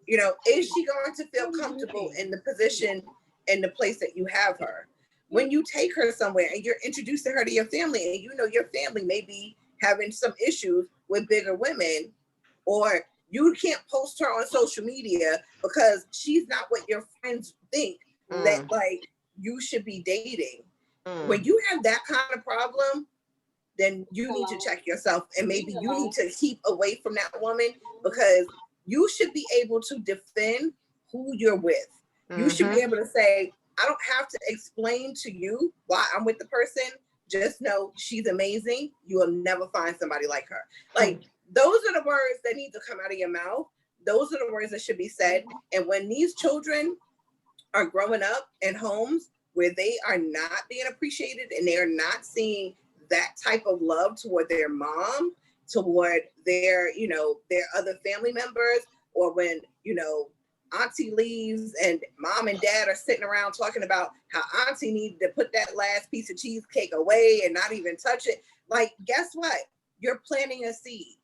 You know, is she going to feel comfortable in the position and the place that you have her? When you take her somewhere and you're introducing her to your family, and you know your family may be having some issues with bigger women, or you can't post her on social media because she's not what your friends think that, like, you should be dating. When you have that kind of problem, then you need to check yourself, and maybe you need to keep away from that woman, because you should be able to defend who you're with. You should be able to say, I don't have to explain to you why I'm with the person. Just know she's amazing. You will never find somebody like her. Like, those are the words that need to come out of your mouth. Those are the words that should be said. And when these children are growing up in homes where they are not being appreciated, and they are not seeing that type of love toward their mom, toward their, you know, their other family members, or when, you know, auntie leaves and mom and dad are sitting around talking about how auntie needed to put that last piece of cheesecake away and not even touch it. Like, guess what? You're planting a seed.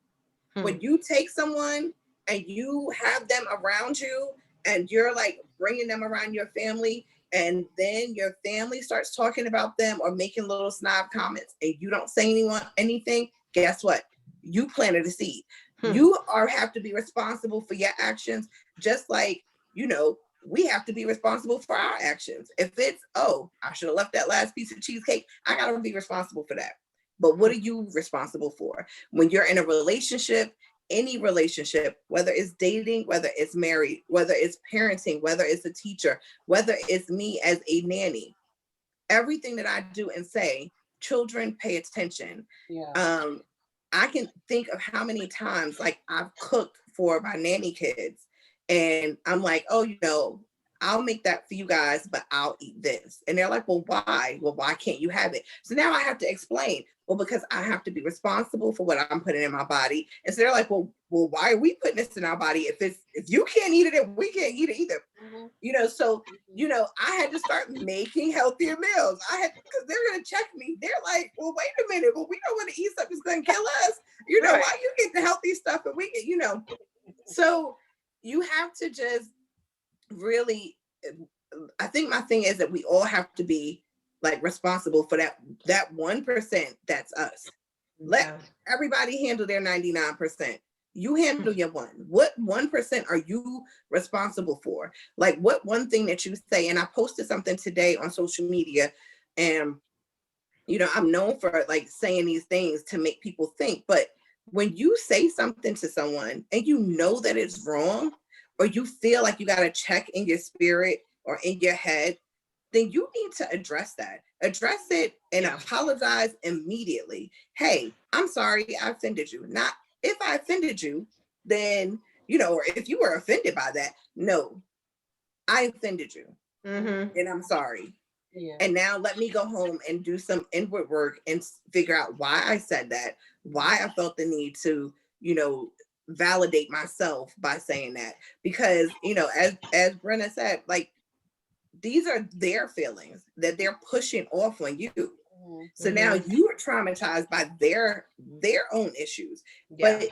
When you take someone and you have them around you, and you're like bringing them around your family, and then your family starts talking about them or making little snob comments, and you don't say anything, guess what? You planted a seed. You have to be responsible for your actions, just like, you know, we have to be responsible for our actions. If it's, oh, I should have left that last piece of cheesecake, I gotta be responsible for that. But what are you responsible for? When you're in a relationship, any relationship, whether it's dating, whether it's married, whether it's parenting, whether it's a teacher, whether it's me as a nanny, everything that I do and say, children pay attention. I can think of how many times, like, I've cooked for my nanny kids, and I'm like, oh, you know, I'll make that for you guys, but I'll eat this. And they're like, well, why? Well, why can't you have it? So now I have to explain, well, because I have to be responsible for what I'm putting in my body. And so they're like, well, why are we putting this in our body? If you can't eat it, then we can't eat it either. You know, so, you know, I had to start making healthier meals. Because they're going to check me. They're like, well, wait a minute. Well, we don't want to eat something that's going to kill us. You know, why you get the healthy stuff and we get, you know. So you have to just really, I think my thing is that we all have to be like responsible for that 1% that's us. Let everybody handle their 99%. You handle your one. What 1% are you responsible for? Like, what one thing that you say? And I posted something today on social media, and you know, I'm known for like saying these things to make people think. But when you say something to someone and you know that it's wrong, or you feel like you got a check in your spirit or in your head, then you need to address that. Address it and apologize immediately. Hey, I'm sorry I offended you. Not if I offended you, then, you know, or if you were offended by that, no, I offended you. And I'm sorry. Yeah. And now let me go home and do some inward work and figure out why I said that, why I felt the need to, you know, validate myself by saying that. Because, you know, as Brenna said, like, these are their feelings that they're pushing off on you. So now you are traumatized by their own issues. But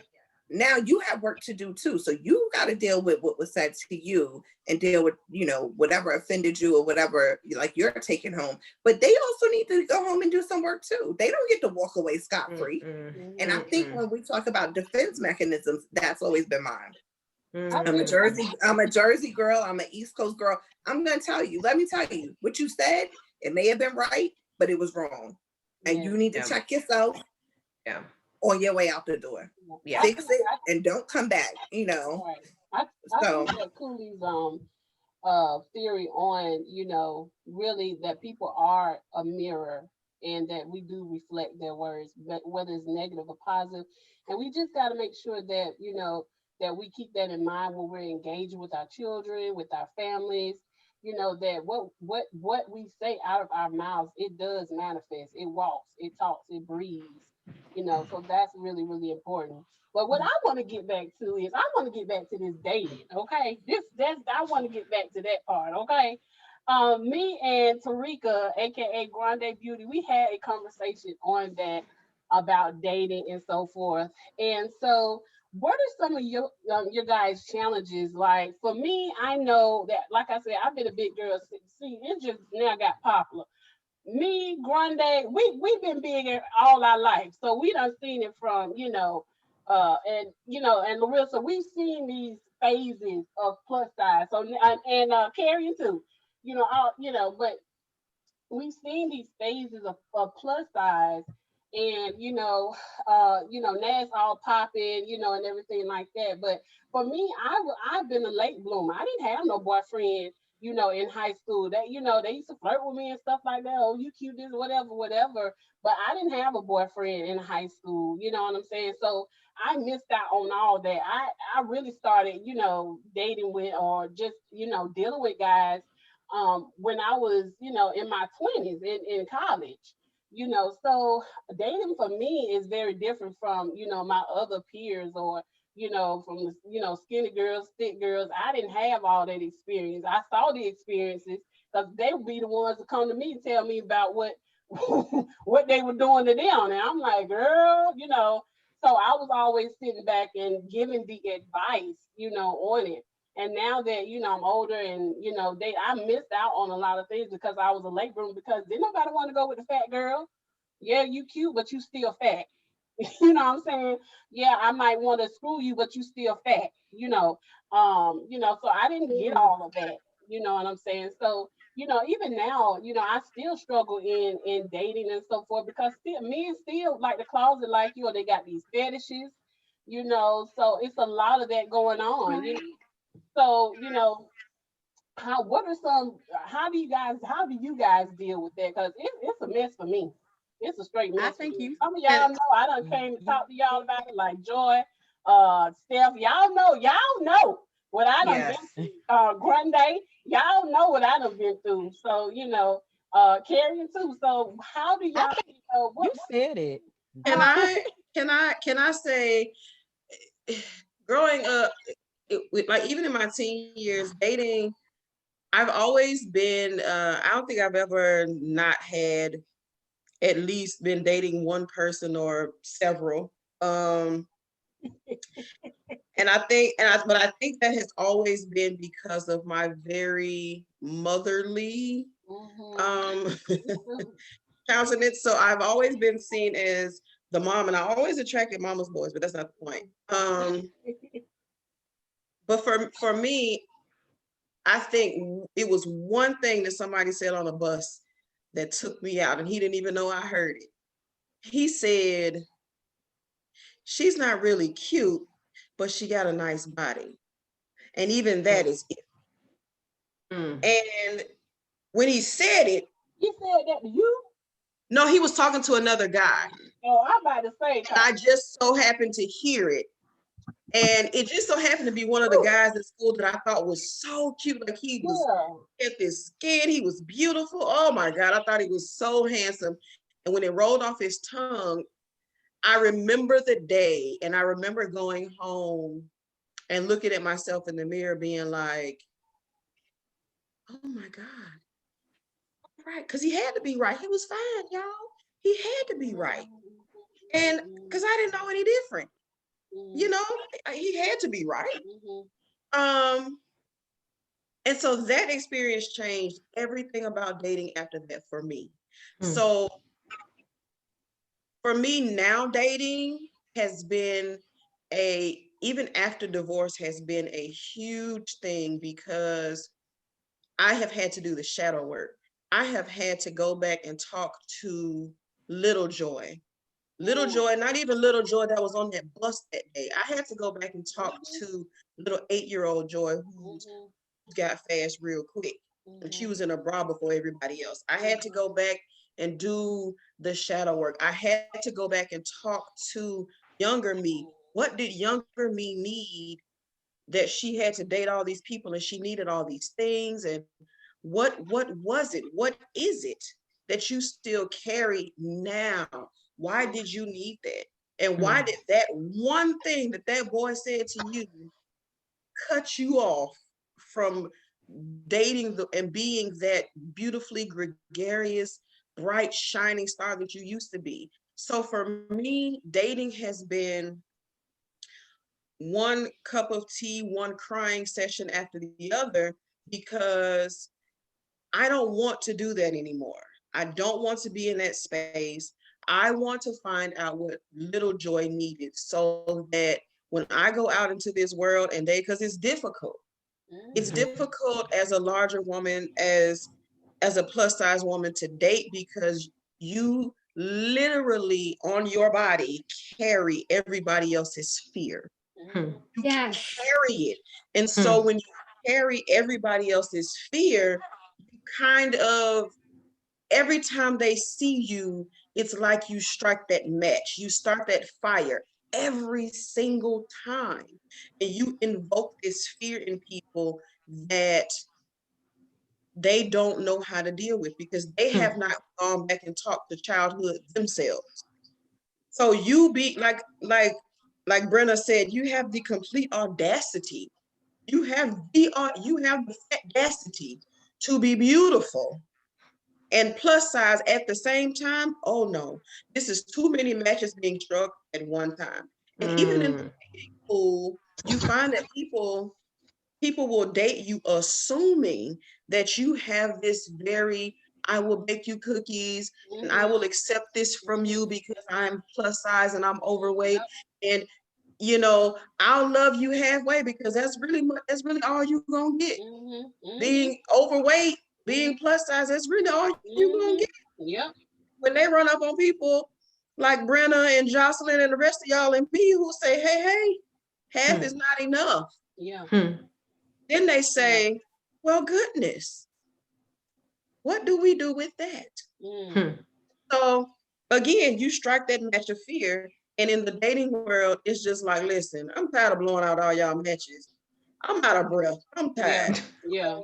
now you have work to do too. So you got to deal with what was said to you and deal with, you know, whatever offended you or whatever, like, you're taking home. But they also need to go home and do some work too. They don't get to walk away scot-free. And I think when we talk about defense mechanisms, that's always been mine. I'm a Jersey girl. I'm an East Coast girl. I'm going to tell you, let me tell you, what you said, it may have been right, but it was wrong. And you need to check yourself on your way out the door. Fix it and don't come back, you know. I think that Cooley's theory on, you know, really that people are a mirror and that we do reflect their words, but whether it's negative or positive. And we just got to make sure that, you know, that we keep that in mind when we're engaging with our children, with our families, you know, that what we say out of our mouths, it does manifest, it walks, it talks, it breathes, you know, so that's really, really important. But what I want to get back to is I want to get back to this dating, okay? I want to get back to that part, okay? Me and Tarika, aka Grande Beauty, we had a conversation on that about dating and so forth. And so, what are some of your guys' challenges? Like for me, I know that, like I said, I've been a big girl. See, it just now got popular. Me, Grande, we've been big all our life, so we done seen it from, you know, and you know, and Larissa, we've seen these phases of plus size. So and Carrie too, you know, all you know, but we've seen these phases of plus size, and now it's all popping, you know, and everything like that. But for me, I've been a late bloomer. I didn't have no boyfriend, you know, in high school. That, you know, they used to flirt with me and stuff like that. Oh, you cute, this, whatever. But I didn't have a boyfriend in high school. You know what I'm saying? So I missed out on all that. I really started, you know, dating with, or just, you know, dealing with guys when I was, you know, in my 20s in college, you know. So dating for me is very different from, you know, my other peers, or, you know, from the, you know, skinny girls, thick girls. I didn't have all that experience. I saw the experiences because they would be the ones to come to me and tell me about what what they were doing to them. And I'm like, girl, you know. So I was always sitting back and giving the advice, you know, on it. And now that, you know, I'm older and, you know, I missed out on a lot of things because I was a late bloomer, because didn't nobody want to go with the fat girl. Yeah, you cute, but you still fat. You know what I'm saying? Yeah, I might want to screw you, but you still fat, you know. So I didn't get all of that, you know what I'm saying? So, you know, even now, you know, I still struggle in dating and so forth, because men still like the closet like you, or they got these fetishes, you know, so it's a lot of that going on, you know. So, you know, how do you guys deal with that? Because it's a mess for me. It's a straight mess. I think you Some of y'all know I done came to talk to y'all about it, like Joy, Steph. Y'all know what I done been through. Grande, y'all know what I done been through. So, you know, Carrie too. So how do y'all, you know, you said it. Can I say, growing up, like even in my teen years, dating, I've always been, I don't think I've ever not had at least been dating one person or several. And I think that has always been because of my very motherly countenance. So I've always been seen as the mom, and I always attracted mama's boys, but that's not the point. But for me, I think it was one thing that somebody said on a bus that took me out, and he didn't even know I heard it. He said, she's not really cute, but she got a nice body. And even that is it. And when he said it, he said that to you? No, he was talking to another guy. Oh, I'm about to say. And I just so happened to hear it. And it just so happened to be one of the guys at school that I thought was so cute. Like he had this skin, he was beautiful. Oh my God, I thought he was so handsome. And when it rolled off his tongue, I remember the day, and I remember going home and looking at myself in the mirror being like, oh my God. Right, because he had to be right. He was fine, y'all. He had to be right. And because I didn't know any different. You know, he had to be right. And so that experience changed everything about dating after that for me. So for me now, dating has been even after divorce, has been a huge thing because I have had to do the shadow work. I have had to go back and talk to little Joy. Little Joy, not even little Joy that was on that bus that day. I had to go back and talk to little 8-year-old Joy who got fast real quick. And she was in a bra before everybody else. I had to go back and do the shadow work. I had to go back and talk to younger me. What did younger me need that she had to date all these people and she needed all these things? And what was it? What is it that you still carry now? Why did you need that? And why did that one thing that that boy said to you cut you off from dating and being that beautifully gregarious, bright, shining star that you used to be? So for me, dating has been one cup of tea, one crying session after the other, because I don't want to do that anymore. I don't want to be in that space. I want to find out what little Joy needed so that when I go out into this world and because it's difficult. It's difficult as a larger woman, as a plus size woman to date, because you literally on your body carry everybody else's fear. You carry it. And so when you carry everybody else's fear, you kind of, every time they see you, it's like you strike that match, you start that fire every single time. And you invoke this fear in people that they don't know how to deal with because they have not gone back and talked to childhood themselves. So you be like Brenna said, you have the complete audacity. You have the audacity to be beautiful and plus size at the same time. Oh no, this is too many matches being struck at one time. And even in the dating pool, you find that people will date you assuming that you have this very, I will bake you cookies and I will accept this from you because I'm plus size and I'm overweight. And you know, I'll love you halfway because that's really all you're gonna get. Being overweight, being plus size, that's really all you're gonna get. Yeah. When they run up on people like Brenna and Jocelyn and the rest of y'all and me who say, hey, half is not enough. Yeah. Then they say, well, goodness, what do we do with that? So again, you strike that match of fear. And in the dating world, it's just like, listen, I'm tired of blowing out all y'all matches. I'm out of breath. I'm tired. Yeah.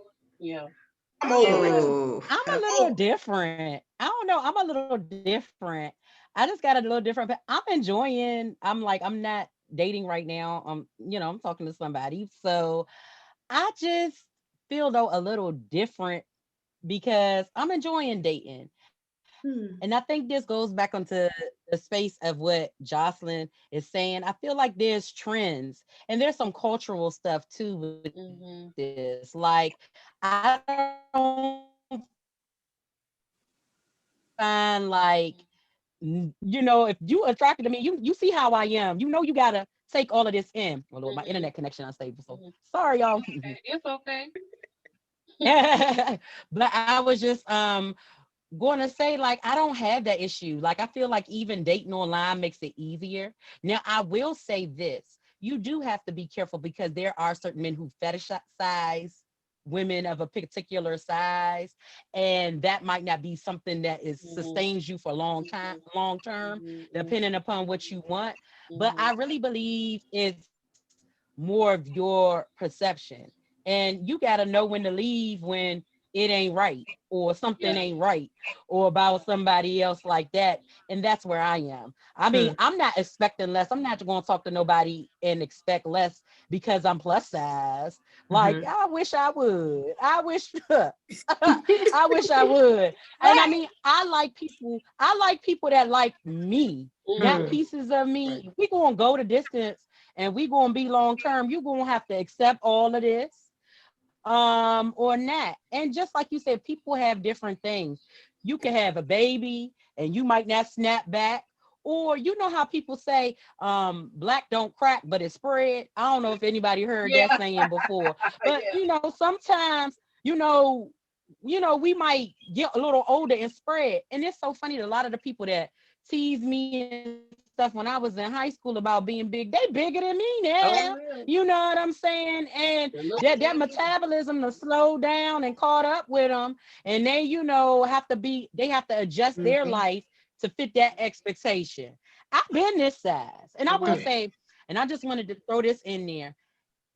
I'm over it. I'm a little different. I don't know. I'm a little different. I just got a little different. I'm enjoying. I'm not dating right now. I'm talking to somebody. So I just feel though a little different because I'm enjoying dating. And I think this goes back onto the space of what Jocelyn is saying. I feel like there's trends and there's some cultural stuff too with this. Like, I don't find like you know, if you attracted to me, you see how I am. You know, you gotta take all of this in. Well, Lord, my internet connection unstable, so sorry, y'all. It's okay. But I was just going to say, like, I don't have that issue. Like, I feel like even dating online makes it easier. Now, I will say this. You do have to be careful because there are certain men who fetishize women of a particular size, and that might not be something that is sustains you for long term, depending upon what you want. But I really believe it's more of your perception, and you got to know when to leave when it ain't right or something ain't right or about somebody else like that. And that's where I am. I mean, I'm not expecting less. I'm not going to talk to nobody and expect less because I'm plus size. Like, I wish I would. I wish I wish I would. And I mean, I like people that like me, not pieces of me. If we gonna go the distance and we gonna be long term, you're gonna have to accept all of this or not. And just like you said, people have different things. You can have a baby and you might not snap back, or you know how people say black don't crack but it spread. I don't know if anybody heard that saying before, but you know, sometimes you know we might get a little older and spread. And it's so funny that a lot of the people that tease me and stuff when I was in high school about being big, they bigger than me now. You know what I'm saying? And that metabolism to slow down and caught up with them, and they, you know, have to adjust their life to fit that expectation. I've been this size, and I will say, and I just wanted to throw this in there.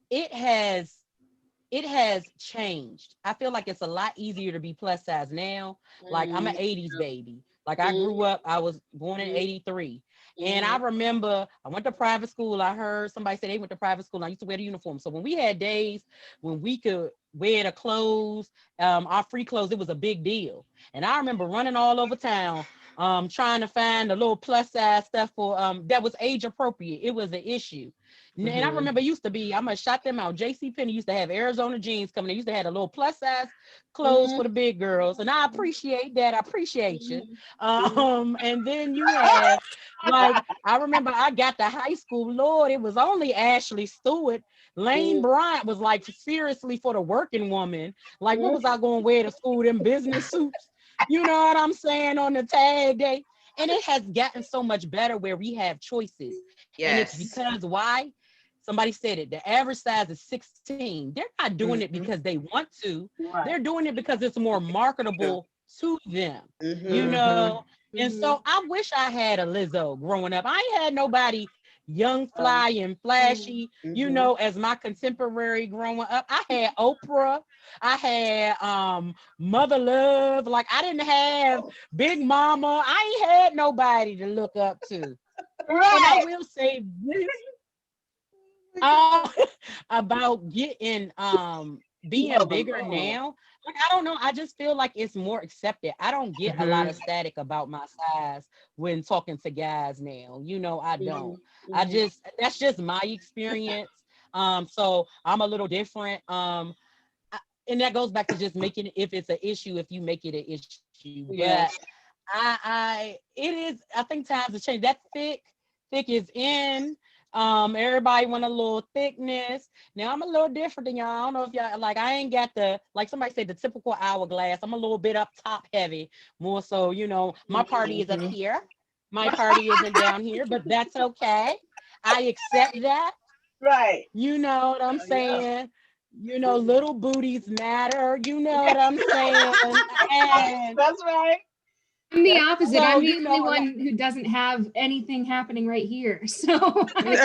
It has changed. I feel like it's a lot easier to be plus size now. Like, I'm an 80s baby. Like, I grew up, I was born in 83. And I remember I went to private school. I heard somebody say they went to private school and I used to wear the uniform. So when we had days when we could wear the clothes, our free clothes, it was a big deal. And I remember running all over town, trying to find a little plus size stuff for that was age appropriate. It was an issue. And I remember it used to be, I'm gonna shout them out. JC Penney used to have Arizona jeans coming. They used to have a little plus size clothes for the big girls. And I appreciate that. I appreciate you. And then you have, like, I remember I got to high school, Lord, it was only Ashley Stewart. Lane Bryant was like seriously for the working woman. Like, what was I gonna wear to school? Them business suits? You know what I'm saying, on the tag day? And it has gotten so much better where we have choices. And it's because why? Somebody said it, the average size is 16. They're not doing it because they want to. They're doing it because it's more marketable to them, you know? And so I wish I had a Lizzo growing up. I ain't had nobody young, fly, and flashy, you know, as my contemporary growing up. I had Oprah. I had Mother Love. Like, I didn't have Big Mama. I ain't had nobody to look up to. And I will say this about getting being bigger now. Like, I don't know, I just feel like it's more accepted. I don't get a lot of static about my size when talking to guys now. You know, I don't. That's just my experience. So I'm a little different. And that goes back to just making it, if it's an issue, if you make it an issue. But I think times have changed. That thick is in. Everybody want a little thickness. Now I'm a little different than y'all. I don't know if y'all, like, I ain't got the, like somebody said, the typical hourglass. I'm a little bit up top heavy, more so, you know, my party is up here. My party isn't down here, but that's okay. I accept that. You know what I'm saying? You know, little booties matter. You know what I'm saying? And that's right. I'm the opposite. I'm the only one who doesn't have anything happening right here. So when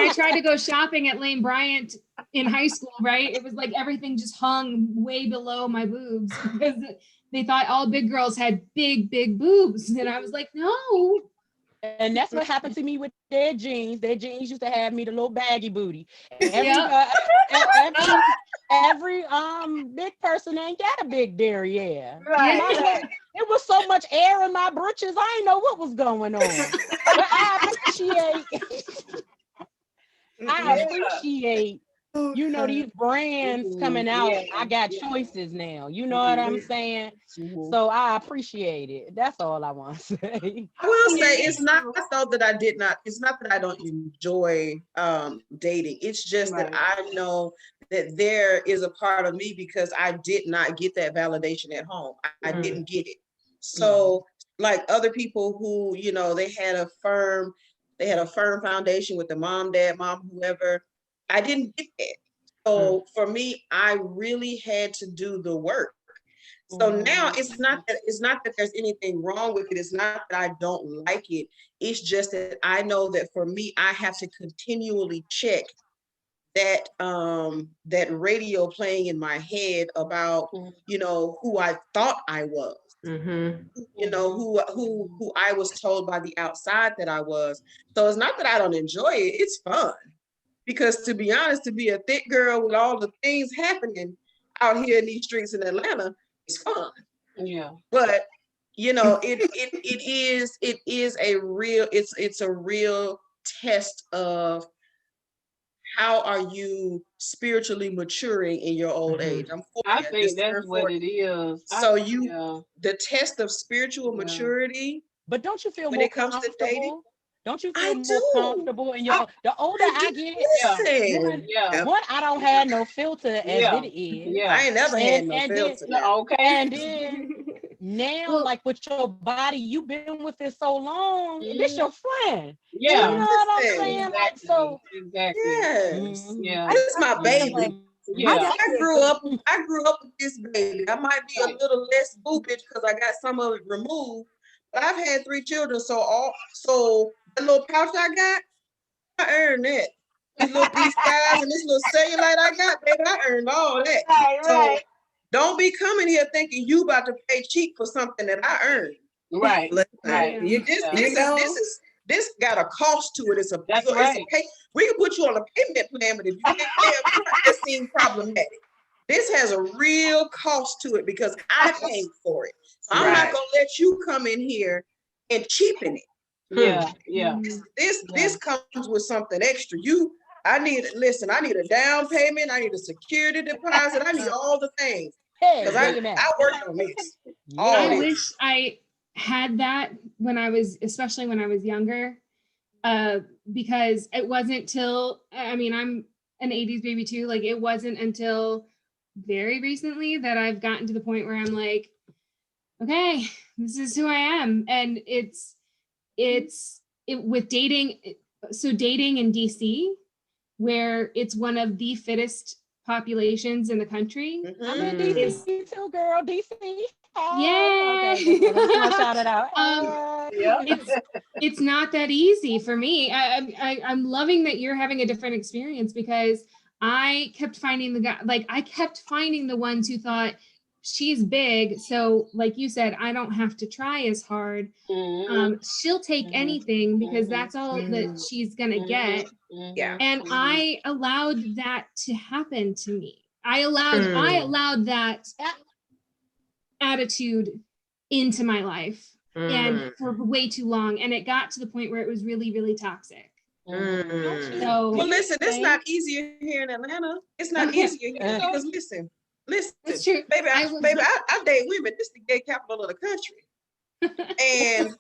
I tried to go shopping at Lane Bryant in high school, right, it was like everything just hung way below my boobs because they thought all big girls had big, big boobs. And I was like, no. And that's what happened to me with their jeans. Their jeans used to have me the little baggy booty. Every big person ain't got a big derriere. It was so much air in my britches, I didn't know what was going on. But I appreciate you know, these brands coming out, I got choices now. You know what I'm saying? So I appreciate it. That's all I want to say. I will say it's not though that I did not, it's not that I don't enjoy dating. It's just that I know that there is a part of me because I did not get that validation at home. I didn't get it. So like other people who, you know, they had a firm foundation with the mom, dad, mom, whoever. I didn't get that. So for me, I really had to do the work. So now it's not that there's anything wrong with it. It's not that I don't like it. It's just that I know that for me, I have to continually check that that radio playing in my head about, you know, who I thought I was. You know, who I was told by the outside that I was. So it's not that I don't enjoy it, it's fun. Because to be honest, to be a thick girl with all the things happening out here in these streets in Atlanta, it's fun. Yeah. But you know, it is a real, it's a real test of how are you spiritually maturing in your old age. I'm 40. I think that's what it is. So the test of spiritual maturity. But don't you feel when more it comes to dating? comfortable? Don't you feel more comfortable in your? The older I get, one, I don't have no filter as it is. I ain't never had no filter. And then now, like with your body, you've been with it so long. This your friend. You know what I'm saying? Like, so exactly. Yes. Yeah. This is my baby. Yeah. I grew up with this baby. I might be a little less boopage because I got some of it removed, but I've had 3 children. So the little pouch I got, I earned that. These little piece guys and this little cellulite I got, baby, I earned all that. So don't be coming here thinking you about to pay cheap for something that I earned. Right. This got a cost to it. It's a we can put you on a payment plan, but if you can't pay up front, that seems problematic. This has a real cost to it because I paid for it. So I'm not gonna let you come in here and cheapen it. This comes with something extra. I need a down payment. I need a security deposit. I need all the things. Because I worked on this. I wish I had that especially when I was younger, because it wasn't till, I mean, I'm an 80s baby too. Like it wasn't until very recently that I've gotten to the point where I'm like, okay, this is who I am. And it's with dating. So dating in DC, where it's one of the fittest populations in the country. I'm in DC too, girl. DC. Yeah. Shout it out. It's not that easy for me. I'm loving that you're having a different experience because I kept finding the ones who thought she's big. So like you said, I don't have to try as hard. She'll take anything because that's all that she's going to get. And I allowed that to happen to me. I allowed that attitude into my life and for way too long. And it got to the point where it was really, really toxic. So, well, listen, it's not easier here in Atlanta. It's not easier here because listen, it's true. Baby, I date women. This is the gay capital of the country. And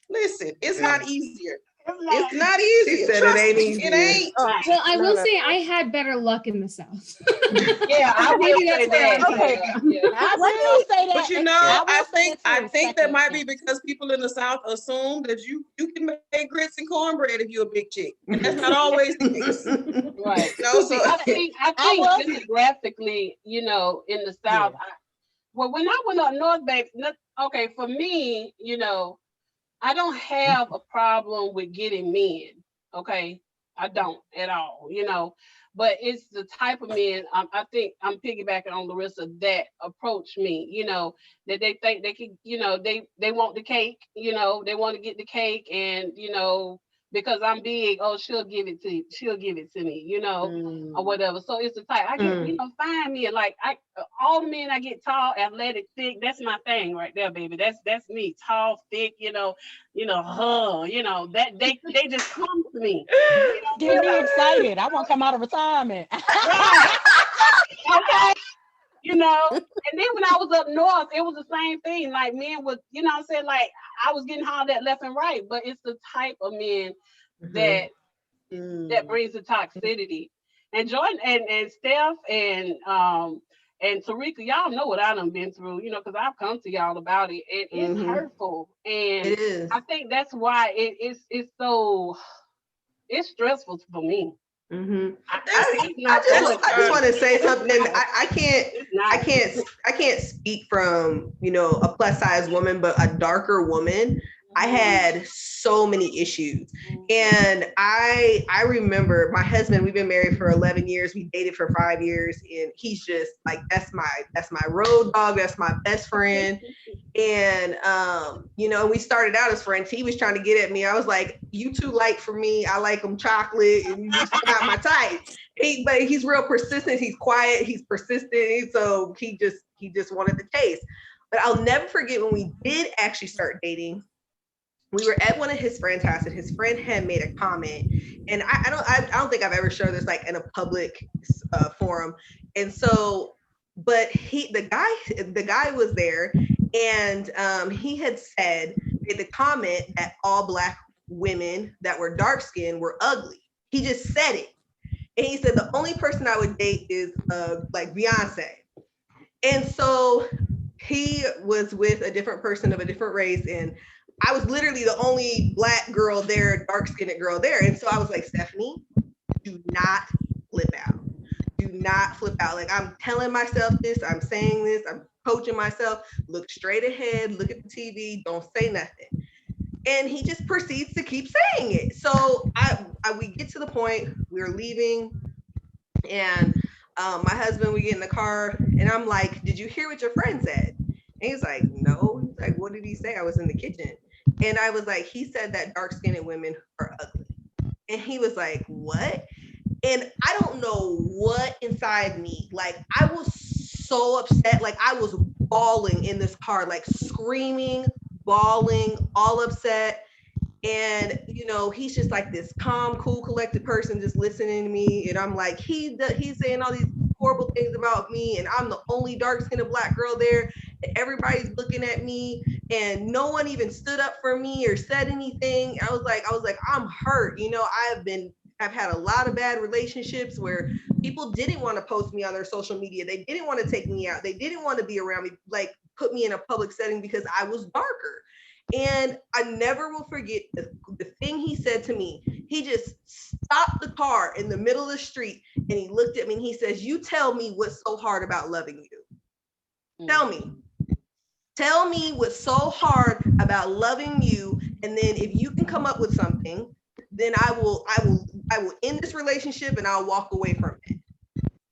listen, it's not easier. It's not easy. She said it ain't easy. It ain't. Well, I will say I had better luck in the South. I will say that. I will say that. But you know, I think that might be because people in the South assume that you can make grits and cornbread if you're a big chick, and that's not always the case. Right. No, so I think demographically, you know, in the South, when I went up north, babe, okay, for me, you know, I don't have a problem with getting men, okay? I don't at all, you know, but it's the type of men, I think I'm piggybacking on Larissa, that approach me, you know, that they think they can, you know, they want the cake, you know, they want to get the cake and, you know, because I'm big, oh, she'll give it to me, you know, or whatever. So it's the type I get, you know, find me like all the men I get tall, athletic, thick. That's my thing right there, baby. That's me, tall, thick, you know, that they just come to me. Get me excited. I want to come out of retirement. Right. Okay. You know, and then when I was up north, it was the same thing. Like men was, you know what I'm saying? Like I was getting hollered at left and right, but it's the type of men that brings the toxicity. And Jordan and Steph and Tarika, y'all know what I done been through, you know, because I've come to y'all about it. And it's hurtful. And it is. I think that's why it's so it's stressful for me. I just want to say something. I can't speak from, you know, a plus size woman, but a darker woman. I had so many issues. And I remember my husband, we've been married for 11 years. We dated for 5 years. And he's just like, that's my road dog. That's my best friend. And, you know, we started out as friends. He was trying to get at me. I was like, you too light for me. I like them chocolate and you just not my type. But he's real persistent. He's quiet. He's persistent. So he just wanted the taste. But I'll never forget when we did actually start dating. We were at one of his friend's house and his friend had made a comment, and I don't think I've ever shared this like in a public forum. And so, but the guy was there, and he had made the comment that all Black women that were dark skinned were ugly. He just said it, and he said the only person I would date is like Beyonce. And so he was with a different person of a different race, and I was literally the only Black girl there, dark-skinned girl there. And so I was like, Stephanie, do not flip out. Do not flip out. Like, I'm telling myself this, I'm saying this, I'm coaching myself, look straight ahead, look at the TV, don't say nothing. And he just proceeds to keep saying it. So we get to the point, we're leaving, and my husband, we get in the car, and I'm like, did you hear what your friend said? And he's like, no. He's like, what did he say? I was in the kitchen. And I was like, he said that dark-skinned women are ugly. And he was like, what? And I don't know what inside me, like I was so upset, like I was bawling in this car, like screaming, bawling, all upset. And, you know, he's just like this calm, cool, collected person just listening to me. And I'm like, he's saying all these horrible things about me, and I'm the only dark-skinned Black girl there. And everybody's looking at me, and no one even stood up for me or said anything. I was like, I'm hurt. You know, I've had a lot of bad relationships where people didn't want to post me on their social media. They didn't want to take me out. They didn't want to be around me, like put me in a public setting because I was darker. And I never will forget the thing he said to me. He just stopped the car in the middle of the street and he looked at me and he says, you tell me what's so hard about loving you. Tell me what's so hard about loving you. And then if you can come up with something, then I will end this relationship and I'll walk away from it.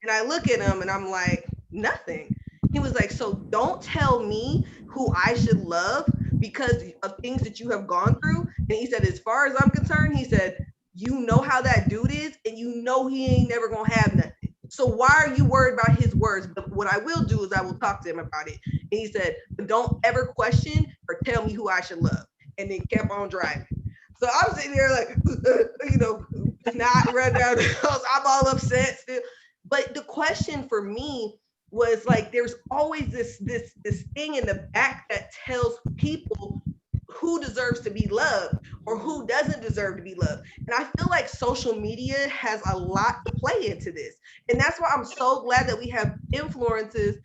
And I look at him and I'm like, nothing. He was like, so don't tell me who I should love because of things that you have gone through. And he said, as far as I'm concerned, he said, you know how that dude is and you know he ain't never gonna have nothing. So why are you worried about his words? But what I will do is I will talk to him about it. And he said, but don't ever question or tell me who I should love. And then kept on driving. So I'm sitting there like, you know, not run down the house. I'm all upset still. But the question for me was like, there's always this thing in the back that tells people who deserves to be loved or who doesn't deserve to be loved. And I feel like social media has a lot to play into this. And that's why I'm so glad that we have influencers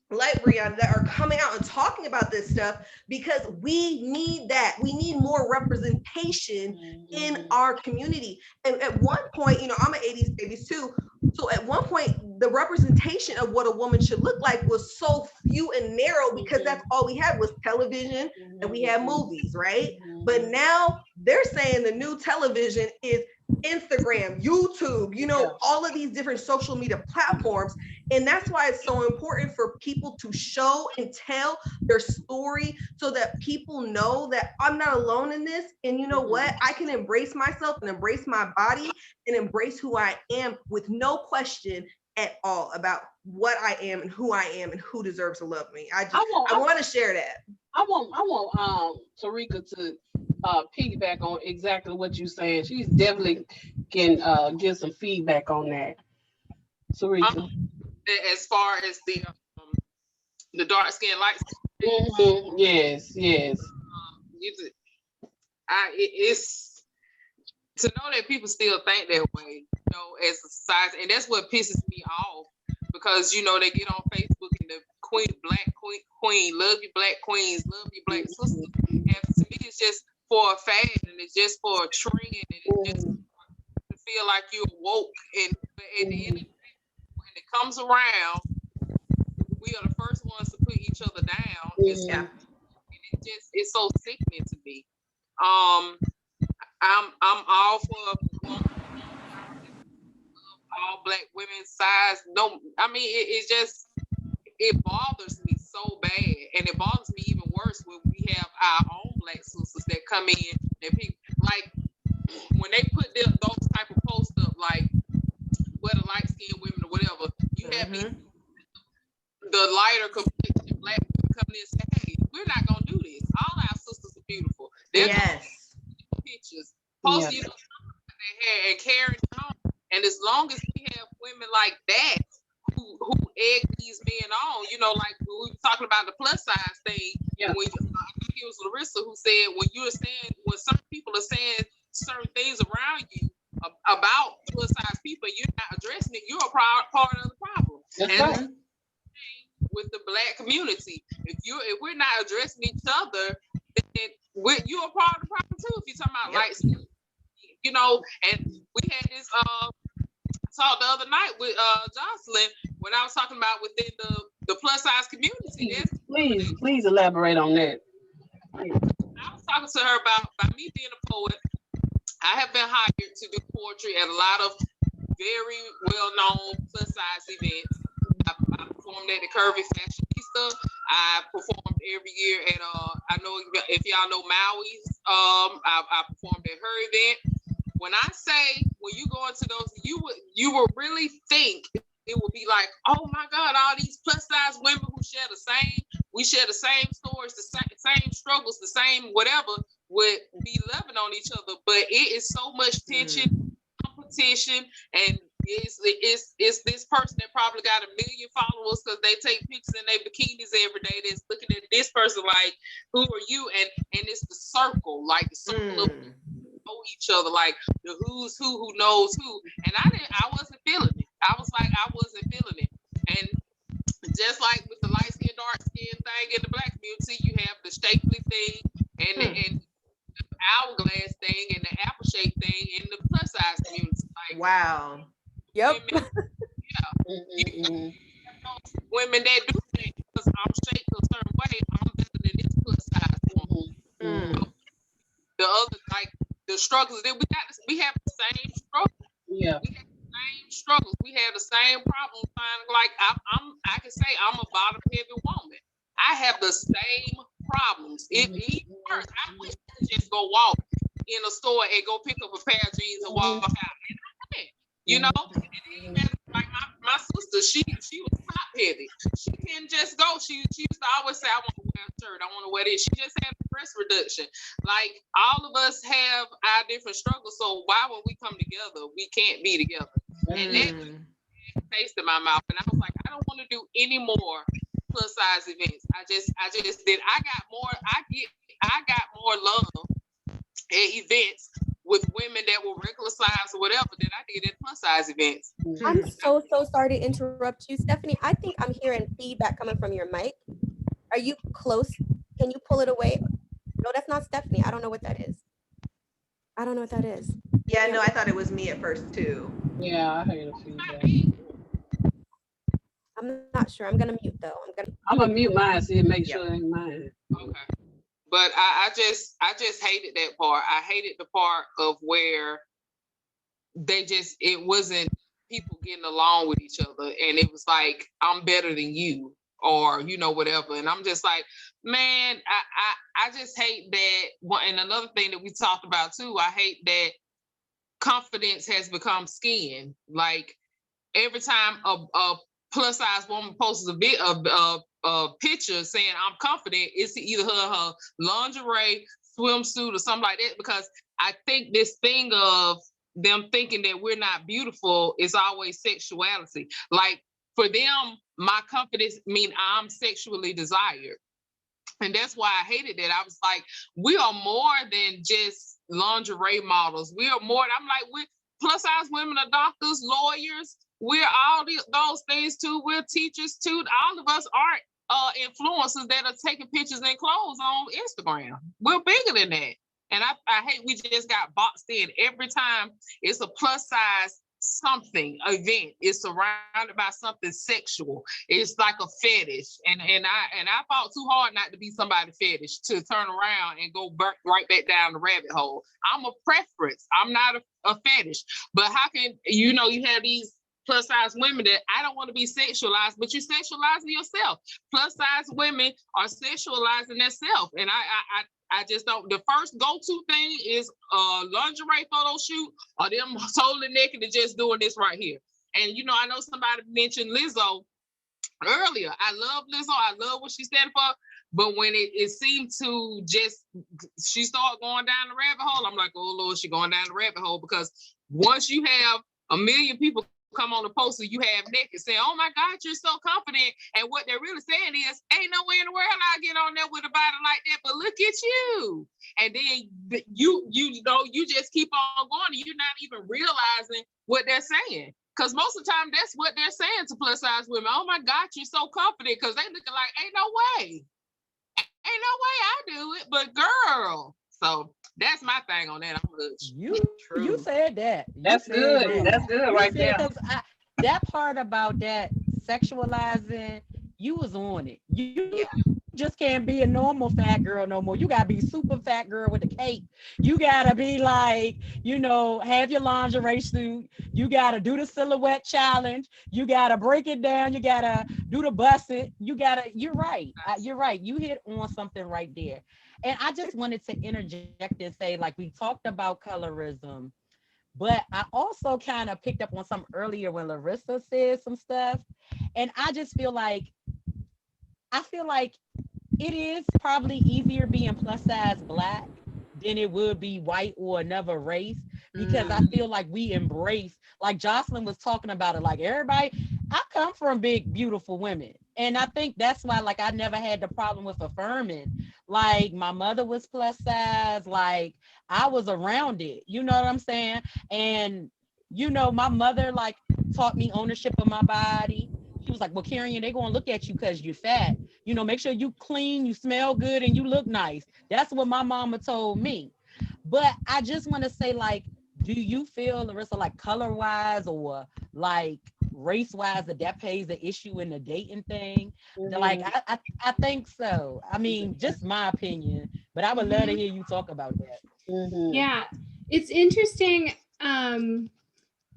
like Brianna that are coming out and talking about this stuff because we need that. We need more representation in our community. And at one point, you know, I'm an 80s baby too. So at one point, the representation of what a woman should look like was so few and narrow because that's all we had was television and we had movies, right? But now they're saying the new television is Instagram, YouTube, you know, all of these different social media platforms. And that's why it's so important for people to show and tell their story so that people know that I'm not alone in this. And you know what? I can embrace myself and embrace my body and embrace who I am with no question at all about what I am and who I am and who deserves to love me. I want to share that. I want Tarika to piggyback on exactly what you're saying. She's definitely can give some feedback on that. Tarika. As far as the dark skin, light skin. Yes. It's to know that people still think that way, you know, as a society, and that's what pisses me off, because you know they get on Facebook and the black queen, love you black queens, love you black sisters, and to me it's just for a fad and it's just for a trend and it's just to feel like you're woke, and at the end of the day, when it comes around, we are the first ones to put each other down. And it's so sickening to me. I'm all for all black women's size. No, I mean it bothers me so bad, and it bothers me even worse when we have our own black sisters that come in and people like when they put those type of posts up, like whether light skinned women or whatever. You have the lighter complexion black women come in and say, "Hey, we're not gonna do this. All our sisters are beautiful." Yes. Pictures, posting you know, their hair and carrying on. And as long as we have women like that who egg these men on, you know, like we were talking about the plus size thing. Yeah. When I think it was Larissa who said when certain people are saying certain things around you about plus size people, you're not addressing it. You're a part of the problem. That's right. With the black community, if we're not addressing each other, then you're a part of the problem too. If you're talking about light skin, you know, and we had this talk the other night with Jocelyn when I was talking about within the plus size community. Please elaborate on that. I was talking to her about by me being a poet. I have been hired to do poetry at a lot of very well-known plus size events. I performed at the Curvy Fashionista. I performed every year at I know if y'all know Maui's. I performed at her event. When I say when you go into those, you would really think it would be like, oh my God, all these plus size women who share the same stories, the same struggles, the same whatever, would be loving on each other. But it is so much tension, competition, and it's this person that probably got 1 million followers because they take pictures in their bikinis every day that's looking at this person like, who are you? And it's the circle, like the circle of know each other, like the who's who knows who. And I wasn't feeling it. I was like, I wasn't feeling it. And just like with the light skin, dark skin thing in the black community, you have the shapely thing and the hourglass thing and the apple shaped thing in the plus size community. Like, wow. Yep. Women that do that because I'm shaped a certain way, I'm better than this plus size woman. The other, like the struggles that we have the same struggles. Yeah. We have the same struggles. We have the same problems. Like I can say I'm a bottom heavy woman. I have the same problems. It even worse. I wish I could just go walk in a store and go pick up a pair of jeans and walk out. You know, and then, like my sister, she was top heavy. She couldn't just go. She used to always say, I want to wear a shirt, I want to wear this. She just had a breast reduction. Like all of us have our different struggles. So why when we come together, we can't be together? And that taste in my mouth. And I was like, I don't want to do any more plus size events. I just did. I got more love at events with women that were regular size or whatever than I did at plus size events. I'm so sorry to interrupt you, Stephanie. I think I'm hearing feedback coming from your mic. Are you close? Can you pull it away? No, that's not Stephanie. I don't know what that is. Yeah, no, I thought it was me at first too. Yeah, I heard a feedback. I'm not sure. I'm gonna mute though. I'm gonna mute mine so you make sure it ain't mine. Okay. But I just hated that part. I hated the part of where it wasn't people getting along with each other, and it was like, I'm better than you, or whatever. And I'm just like, man, I just hate that. And another thing that we talked about too, I hate that confidence has become skin. Like every time a plus size woman posts a picture saying I'm confident, it's either her lingerie, swimsuit, or something like that. Because I think this thing of them thinking that we're not beautiful is always sexuality. Like for them, my confidence mean I'm sexually desired. And that's why I hated that. I was like, we are more than just lingerie models. We are more. I'm like, we plus size women are doctors, lawyers. We're all those things too. We're teachers too. All of us are influencers that are taking pictures in clothes on Instagram. We're bigger than that. And I hate we just got boxed in. Every time it's a plus size something event, it's surrounded by something sexual. It's like a fetish. And I fought too hard not to be somebody's fetish, to turn around and go right back down the rabbit hole. I'm a preference. I'm not a fetish. But how can you have these plus size women that I don't want to be sexualized, but you're sexualizing yourself. Plus size women are sexualizing themselves. And I just don't. The first go-to thing is a lingerie photo shoot, or them totally naked and just doing this right here. And I know somebody mentioned Lizzo earlier. I love Lizzo. I love what she stands for. But when it seemed to she started going down the rabbit hole, I'm like, oh Lord, she going down the rabbit hole. Because once you have 1 million people come on the poster, you have naked saying, oh my God, you're so confident. And what they're really saying is, ain't no way in the world I'll get on there with a body like that, but look at you. And then you just keep on going, and you're not even realizing what they're saying. Because most of the time, that's what they're saying to plus size women. Oh my God, you're so confident, because they looking like, ain't no way. Ain't no way I do it, but girl. So that's my thing on that. You said that. That's good. That's good right there. That part about that sexualizing, you was on it. You just can't be a normal fat girl no more. You gotta be super fat girl with a cape. You gotta be like, have your lingerie suit. You gotta do the silhouette challenge. You gotta break it down. You gotta do the bust it. You're right. You're right. You hit on something right there. And I just wanted to interject and say, like, we talked about colorism, but I also kind of picked up on some earlier when Larissa said some stuff. And I just feel like it is probably easier being plus size Black than it would be white or another race, because I feel like we embrace, like Jocelyn was talking about it, like everybody, I come from big, beautiful women. And I think that's why, like, I never had the problem with affirming. Like, my mother was plus size, like, I was around it, you know what I'm saying? And, my mother, like, taught me ownership of my body. She was like, well, Karen, they're going to look at you because you're fat. Make sure you clean, you smell good, and you look nice. That's what my mama told me. But I just want to say, like, do you feel, Larissa, like color-wise or like race-wise, that plays an issue in the dating thing? Like, I think so. I mean, just my opinion, but I would love to hear you talk about that. Yeah, it's interesting. I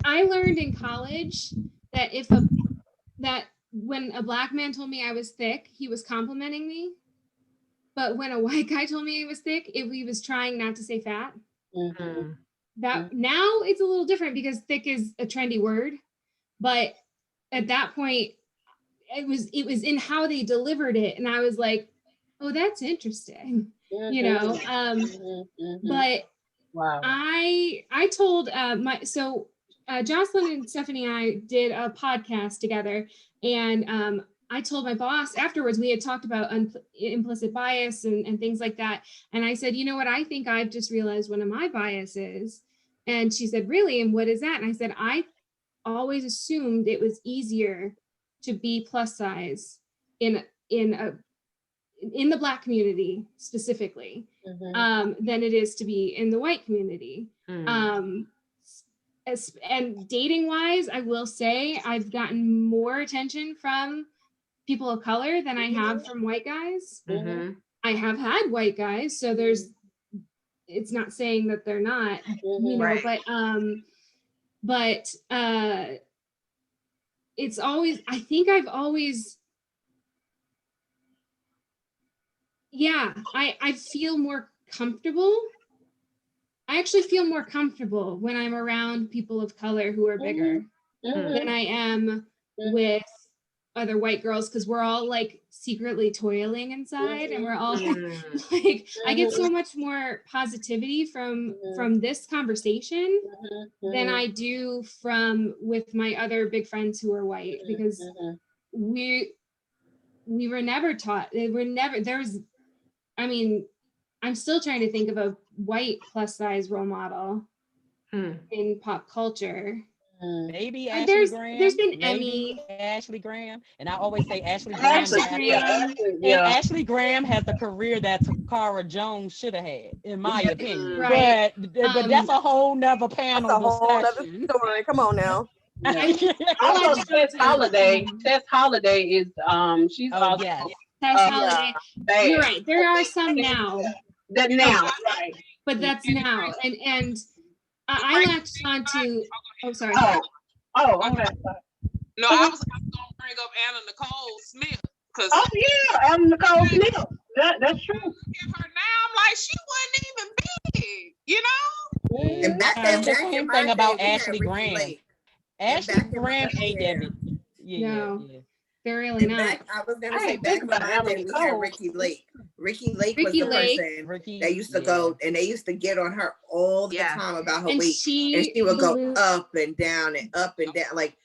learned in college that when a Black man told me I was thick, he was complimenting me. But when a white guy told me he was thick, he was trying not to say fat. Now it's a little different because thick is a trendy word. But at that point, it was in how they delivered it. And I was like, oh, that's interesting. But wow. I told Jocelyn and Stephanie and I did a podcast together, and I told my boss afterwards, we had talked about implicit bias and things like that. And I said, you know what, I think I've just realized one of my biases. And she said, really? And what is that? And I said, I always assumed it was easier to be plus size in the Black community specifically than it is to be in the white community. And dating wise, I will say I've gotten more attention from people of color than I have from white guys. I have had white guys, so it's not saying that they're not, right. but it's always, I think I've always, I feel more comfortable. I actually feel more comfortable when I'm around people of color who are bigger than I am with other white girls, because we're all like secretly toiling inside, and we're all like, I get so much more positivity from this conversation than I do from with my other big friends who are white, because we were never taught, I mean, I'm still trying to think of a white plus size role model in pop culture. Maybe And Ashley Graham. there's been maybe Emmy. Ashley Graham. And I always say Ashley Graham. And Ashley Graham has the career that Takara Jones should have had, in my opinion. Right. But that's a whole nother panel That's a whole discussion. nother story. Come on now. Also, Tess Holiday. Tess Holiday is she's also yes. Tess Holiday. You're right. There are some now. That now, right? But that's now, and I latched on to. Oh, sorry. Okay. No, I was gonna bring up Anna Nicole Smith, because Anna Nicole Smith. That's true. Give her now, I'm like, she wasn't even big, you know. And back the back same in my thing day, about we had Ashley Ricky Graham. Lake. Ashley back in Graham my ain't day- that big. No, they're really not. I was gonna I say didn't back think in about my Anna day, we had Nicole. Ricky Lake. Ricky Lake was Ricky the Lake. person that used to go, and they used to get on her all the time about her And weight, she and she would go blew- up and down and up and down. Like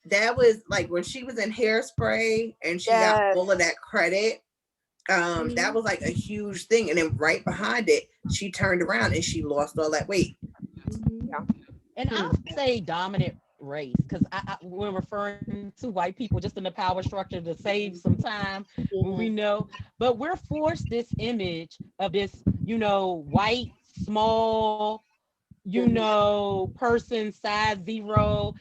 that was like when she was in Hairspray, and she got all of that credit. That was like a huge thing, and then right behind it, she turned around and she lost all that weight. And I'll say dominant race, because I when referring to white people just in the power structure to save some time, we know, but we're forced this image of this, white, small, person, size 0,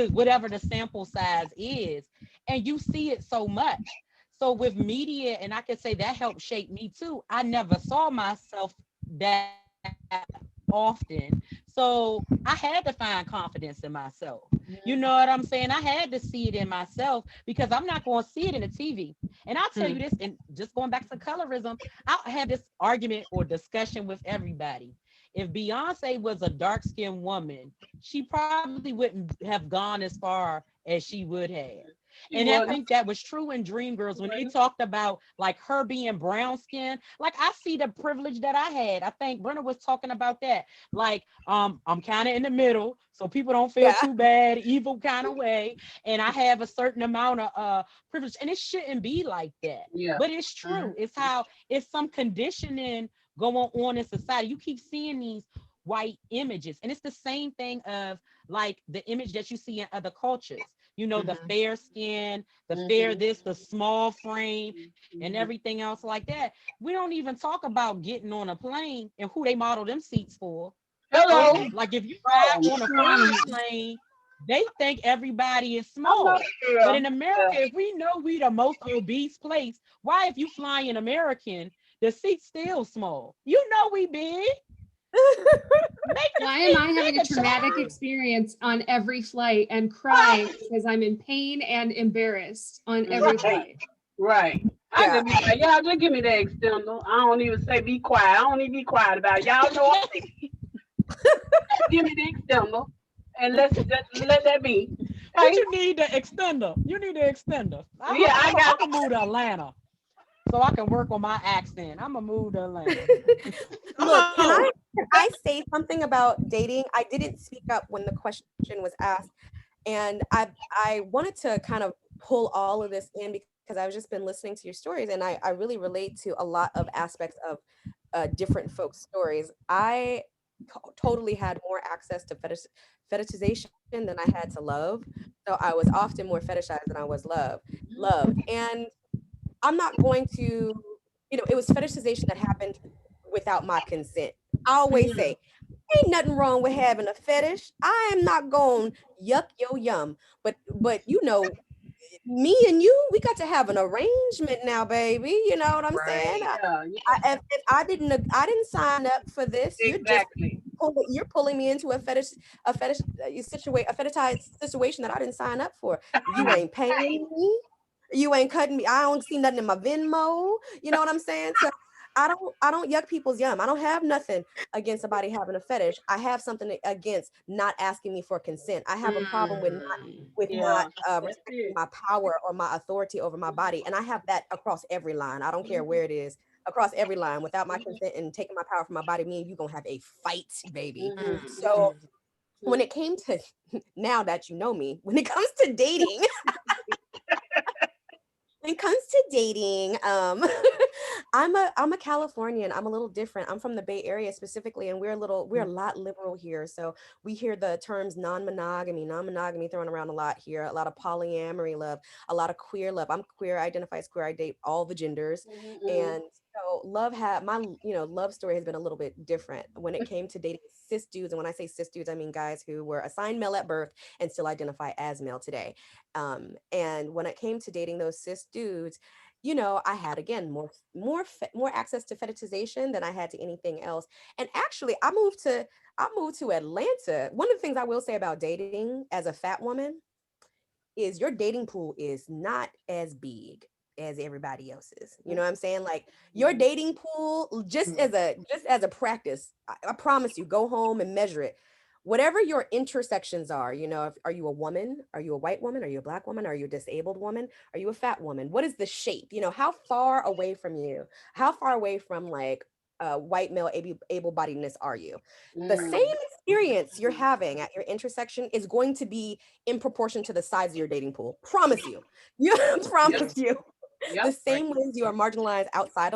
whatever the sample size is, and you see it so much. So with media, and I can say that helped shape me too, I never saw myself that often. So I had to find confidence in myself. You know what I'm saying? I had to see it in myself, because I'm not going to see it in the TV. And I'll tell you this, and just going back to colorism, I had this argument or discussion with everybody. If Beyonce was a dark-skinned woman, she probably wouldn't have gone as far as she would have. And I think that was true in Dreamgirls when they talked about like her being brown skinned. Like I see the privilege that I had. I think Brenna was talking about that. Like I'm kind of in the middle, so people don't feel too bad, evil kind of way. And I have a certain amount of privilege, and it shouldn't be like that. But it's true. It's how it's some conditioning going on in society. You keep seeing these white images, and it's the same thing of like the image that you see in other cultures. The fair skin, the fair this, the small frame, and everything else like that. We don't even talk about getting on a plane and who they model them seats for. Hello. Like if you ride on a foreign plane, they think everybody is small. But in America, if we know we the most obese place, why if you fly in American, the seat's still small? We big. Why am I having a traumatic experience on every flight and crying because I'm in pain and embarrassed on every flight? Right. I just be like, y'all just give me that extender. I don't even say be quiet. I don't even be quiet about it. Y'all know what I mean. Give me the extender and let that be. But you need the extender. You need the extender. I got to move to Atlanta so I can work on my accent. I'm gonna move to Atlanta. Look, can I say something about dating? I didn't speak up when the question was asked, and I wanted to kind of pull all of this in because I've just been listening to your stories, and I really relate to a lot of aspects of different folks' stories. I totally had more access to fetishization than I had to love, so I was often more fetishized than I was loved, and I'm not going to, it was fetishization that happened without my consent. I always say, ain't nothing wrong with having a fetish. I am not going yuck yo yum. But me and you, we got to have an arrangement now, baby. You know what I'm saying? If I didn't sign up for this, you're just you're pulling me into a fetishized situation that I didn't sign up for. You ain't paying me. You ain't cutting me. I don't see nothing in my Venmo. You know what I'm saying? So I don't yuck people's yum. I don't have nothing against somebody having a fetish. I have something against not asking me for consent. I have a problem with not respecting my power or my authority over my body. And I have that across every line. I don't care where it is, across every line. Without my consent and taking my power from my body, me and you gonna have a fight, baby. So when it came to now that you know me, when it comes to dating, when it comes to dating, I'm a Californian. I'm a little different. I'm from the Bay Area specifically, and we're a lot liberal here. So we hear the terms non-monogamy thrown around a lot here. A lot of polyamory love, a lot of queer love. I'm queer, identify as queer. I date all the genders, and so love story has been a little bit different when it came to dating cis dudes. And when I say cis dudes, I mean guys who were assigned male at birth and still identify as male today. And when it came to dating those cis dudes, I had again more access to fetishization than I had to anything else. And actually, I moved to Atlanta. One of the things I will say about dating as a fat woman is your dating pool is not as big as everybody else's. You know what I'm saying? Like your dating pool, just as a practice, I promise you, go home and measure it. Whatever your intersections are, are you a woman? Are you a white woman? Are you a black woman? Are you a disabled woman? Are you a fat woman? What is the shape? How far away from you? How far away from like white male able-bodiedness are you? The same experience you're having at your intersection is going to be in proportion to the size of your dating pool. Promise you. Promise you. The same ways you are marginalized outside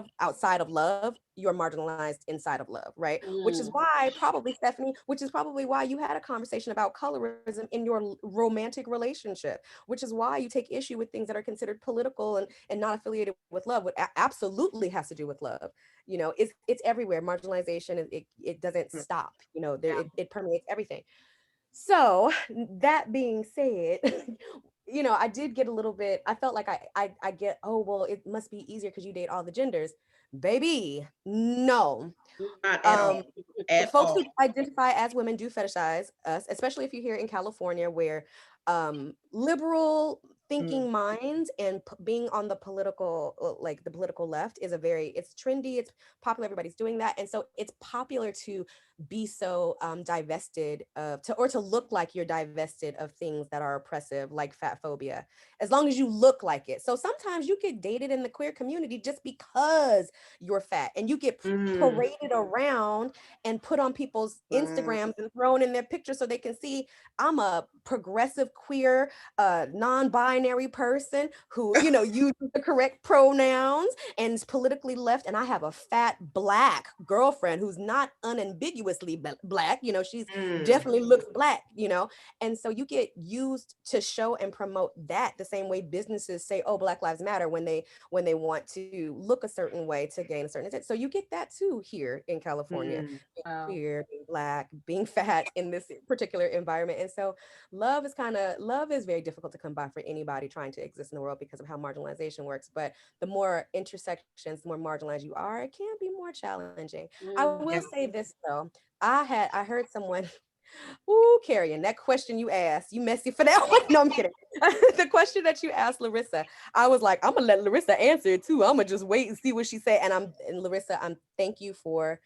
of love, you are marginalized inside of love, right? Which is why probably Stephanie, which is probably why you had a conversation about colorism in your romantic relationship, which is why you take issue with things that are considered political and not affiliated with love, what absolutely has to do with love. It's everywhere. Marginalization, it doesn't stop. It permeates everything. So that being said, I did get a little bit, I felt like I get, oh, well, it must be easier because you date all the genders. Baby, no. Not at all. At Folks all. who identify as women do fetishize us, especially if you're here in California, where liberal thinking minds and being on the political, like the political left, it's trendy, it's popular, everybody's doing that, and so it's popular to be so divested of to look like you're divested of things that are oppressive, like fat phobia, as long as you look like it. So sometimes you get dated in the queer community just because you're fat, and you get paraded around and put on people's Instagrams and thrown in their pictures so they can see I'm a progressive queer non-binary person who uses the correct pronouns and is politically left, and I have a fat black girlfriend who's not unambiguously black. She's definitely looks black. And so you get used to show and promote that the same way businesses say, oh, Black Lives Matter, when they want to look a certain way to gain a certain intent. So you get that too here in California, being queer, being black, being fat in this particular environment. And so love is very difficult to come by for anybody trying to exist in the world because of how marginalization works. But the more intersections, the more marginalized you are, it can be more challenging. I will say this though. I heard someone, ooh, Carrie, that question you asked, you messy for that one. No, I'm kidding. The question that you asked Larissa, I was like, I'm gonna let Larissa answer it too. I'm gonna just wait and see what she said. And Larissa, thank you for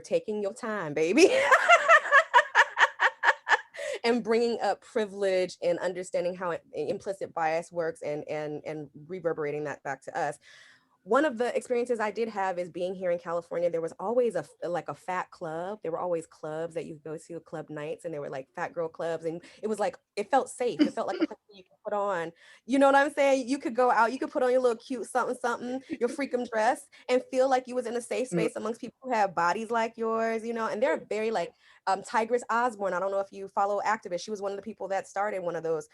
taking your time, baby. And bringing up privilege and understanding how implicit bias works and reverberating that back to us. One of the experiences I did have is being here in California. There was always a fat club. There were always clubs that you could go to, club nights, and there were like fat girl clubs, and it was like, it felt safe. It felt like a place you could put on, you know what I'm saying? You could go out, you could put on your little cute something, your freakum dress, and feel like you was in a safe space amongst people who have bodies like yours, and they're very like, Tigress Osborne, I don't know if you follow activists. She was one of the people that started one of those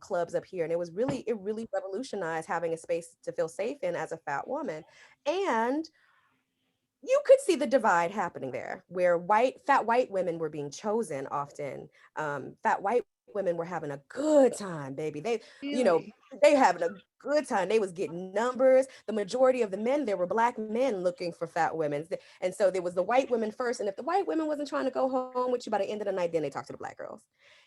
clubs up here. And it really revolutionized having a space to feel safe in as a fat woman. And you could see the divide happening there, where fat white women were being chosen often. Fat white women were having a good time, baby. They having a good time. They was getting numbers. The majority of the men, there were Black men looking for fat women. And so there was the white women first. And if the white women wasn't trying to go home with you by the end of the night, then they talked to the Black girls.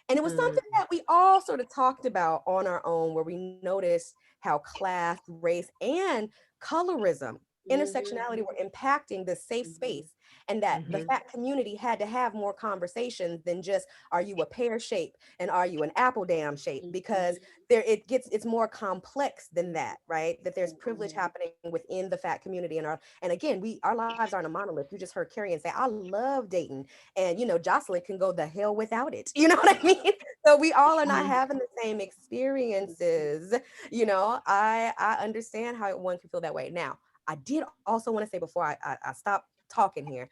And it was something that we all sort of talked about on our own, where we noticed how class, race, and colorism, intersectionality were impacting the safe space, and that the fat community had to have more conversations than just, are you a pear shape and are you an apple dam shape? Because it's more complex than that, right? That there's privilege happening within the fat community, and again, our lives aren't a monolith. You just heard Carrie say, I love dating, and Jocelyn can go the hell without it. You know what I mean? So we all are not having the same experiences. I understand how one can feel that way. Now, I did also want to say, before I stop talking here,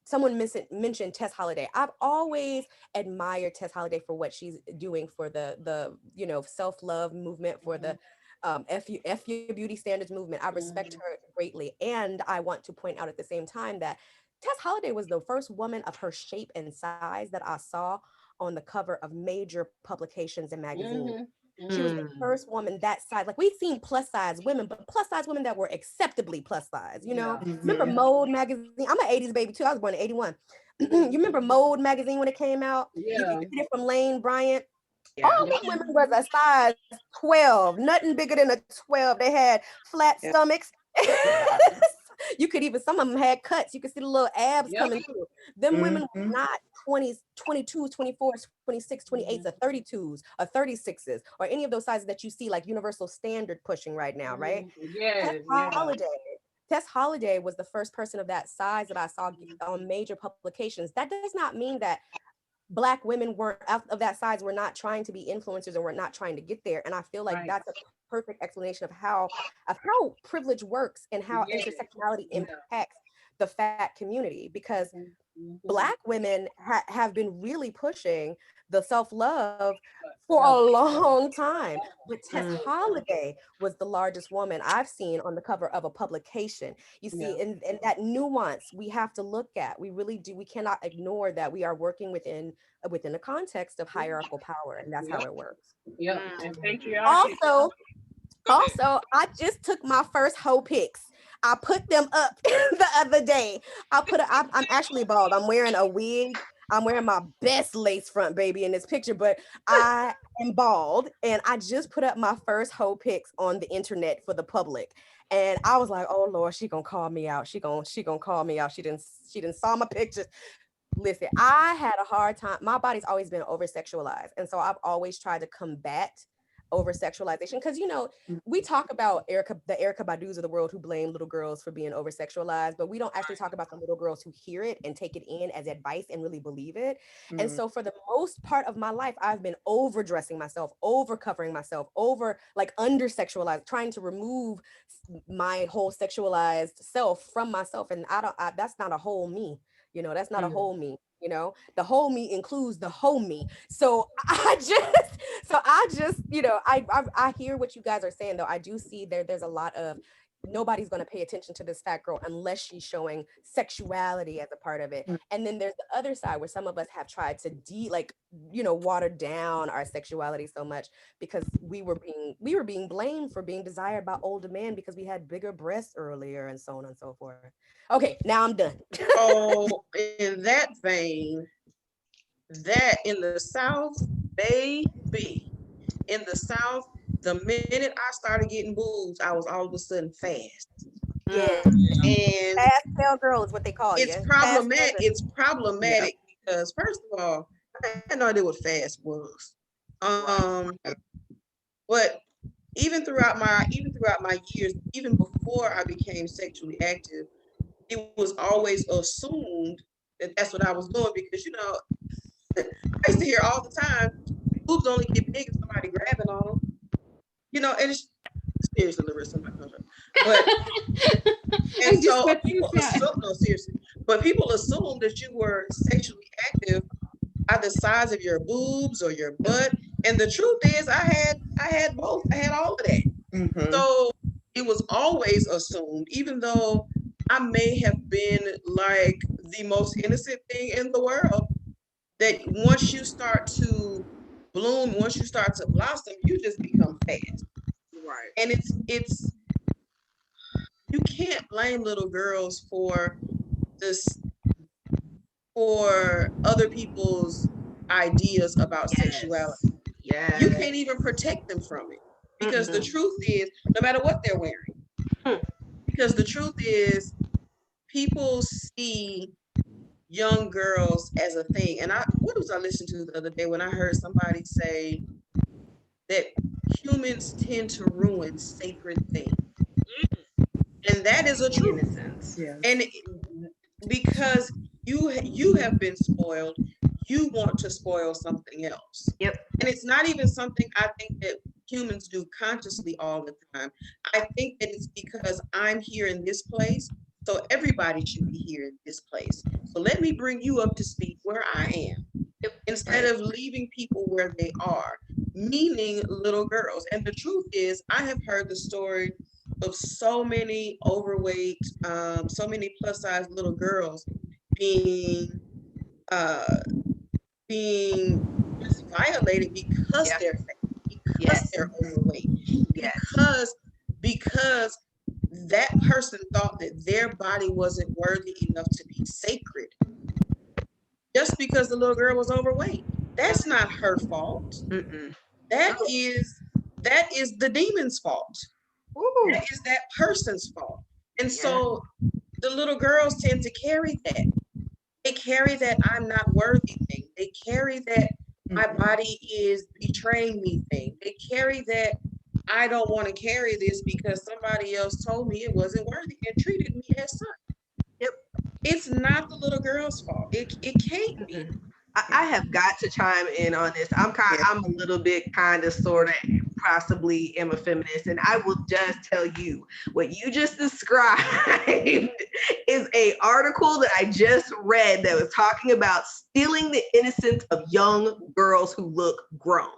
someone mentioned Tess Holliday. I've always admired Tess Holliday for what she's doing for the self-love movement, for the F your beauty standards movement. I respect her greatly. And I want to point out at the same time that Tess Holliday was the first woman of her shape and size that I saw on the cover of major publications and magazines. She was the first woman that size. Like, we've seen plus size women, but plus size women that were acceptably plus size, Remember Mode magazine? I'm an 80s baby too. I was born in 81. You remember Mode magazine when it came out? You could get it from Lane Bryant. All the women was a size 12, nothing bigger than a 12. They had flat stomachs. You could even, some of them had cuts. You could see the little abs coming through. Them women were not 20s, 22s, 24s, 26, 28s, or 32s, or 36s, or any of those sizes that you see like Universal Standard pushing right now, right? Tess Holliday was the first person of that size that I saw on major publications. That does not mean that Black women weren't of that size, were not trying to be influencers, and were not trying to get there. And I feel like that's a perfect explanation of how privilege works and how intersectionality impacts the fat community, because Black women have been really pushing the self-love for a long time. But Tess Holliday was the largest woman I've seen on the cover of a publication. You see, and that nuance we have to look at. We really do. We cannot ignore that we are working within a context of hierarchical power, and that's how it works. Also, I just took my first hoe pics. I put them up the other day. I'm actually bald. I'm wearing a wig. I'm wearing my best lace front, baby, in this picture, but I am bald, and I just put up my first hoe pics on the internet for the public. And I was like, oh Lord, she gonna call me out. She gonna call me out. She didn't saw my pictures. Listen, I had a hard time. My body's always been over sexualized, and so I've always tried to combat over sexualization, because we talk about the Erykah Badu's of the world who blame little girls for being over sexualized, but we don't actually talk about the little girls who hear it and take it in as advice and really believe it. And so for the most part of my life, I've been overdressing myself, over covering myself, over like under sexualized, trying to remove my whole sexualized self from myself. And that's not a whole me. That's not a whole me. The whole me includes the whole me. So I just, I hear what you guys are saying, though. I do see there's a lot of, nobody's going to pay attention to this fat girl unless she's showing sexuality as a part of it. And then there's the other side where some of us have tried to water down our sexuality so much because we were being blamed for being desired by older men because we had bigger breasts earlier, and so on and so forth. Okay, now I'm done. Oh, in that vein, that in the South, baby, in the South, the minute I started getting boobs, I was all of a sudden fast. Yeah, and fast tail girl is what they call it's you. problematic. It's problematic because, first of all, I had no idea what fast was. But even throughout my years, even before I became sexually active, it was always assumed that that's what I was doing, because I used to hear all the time, boobs only get big if somebody grabbing on them. And it's seriously, Larissa, but and so people assume, no, seriously, but people assume that you were sexually active by the size of your boobs or your butt, and the truth is, I had both. I had all of that. So it was always assumed, even though I may have been like the most innocent thing in the world, that once you start to bloom, once you start to blossom, you just become fast. Right. And it's you can't blame little girls for this, for other people's ideas about sexuality. Yes. You can't even protect them from it, because the truth is, no matter what they're wearing, because the truth is, people see young girls as a thing. And what was I listening to the other day when I heard somebody say that humans tend to ruin sacred things? And that is a truth. Innocence. Yes. And because you have been spoiled, you want to spoil something else. Yep. And it's not even something I think that humans do consciously all the time. I think that it's because I'm here in this place, so everybody should be here in this place. So let me bring you up to speed where I am, instead of leaving people where they are, meaning little girls. And the truth is, I have heard the story of so many overweight, so many plus size little girls being just violated because they're fat, because they're overweight, because that person thought that their body wasn't worthy enough to be sacred just because the little girl was overweight. That's not her fault. That is the demon's fault. That is that person's fault. And so the little girls tend to carry that. They carry that I'm not worthy thing. They carry that my body is betraying me thing. They carry that I don't want to carry this because somebody else told me it wasn't worthy and treated me as such. Yep. It's not the little girl's fault. It can't be. I have got to chime in on this. I'm a little bit kind of sort of possibly am a feminist, and I will just tell you what you just described is a article that I just read that was talking about stealing the innocence of young girls who look grown.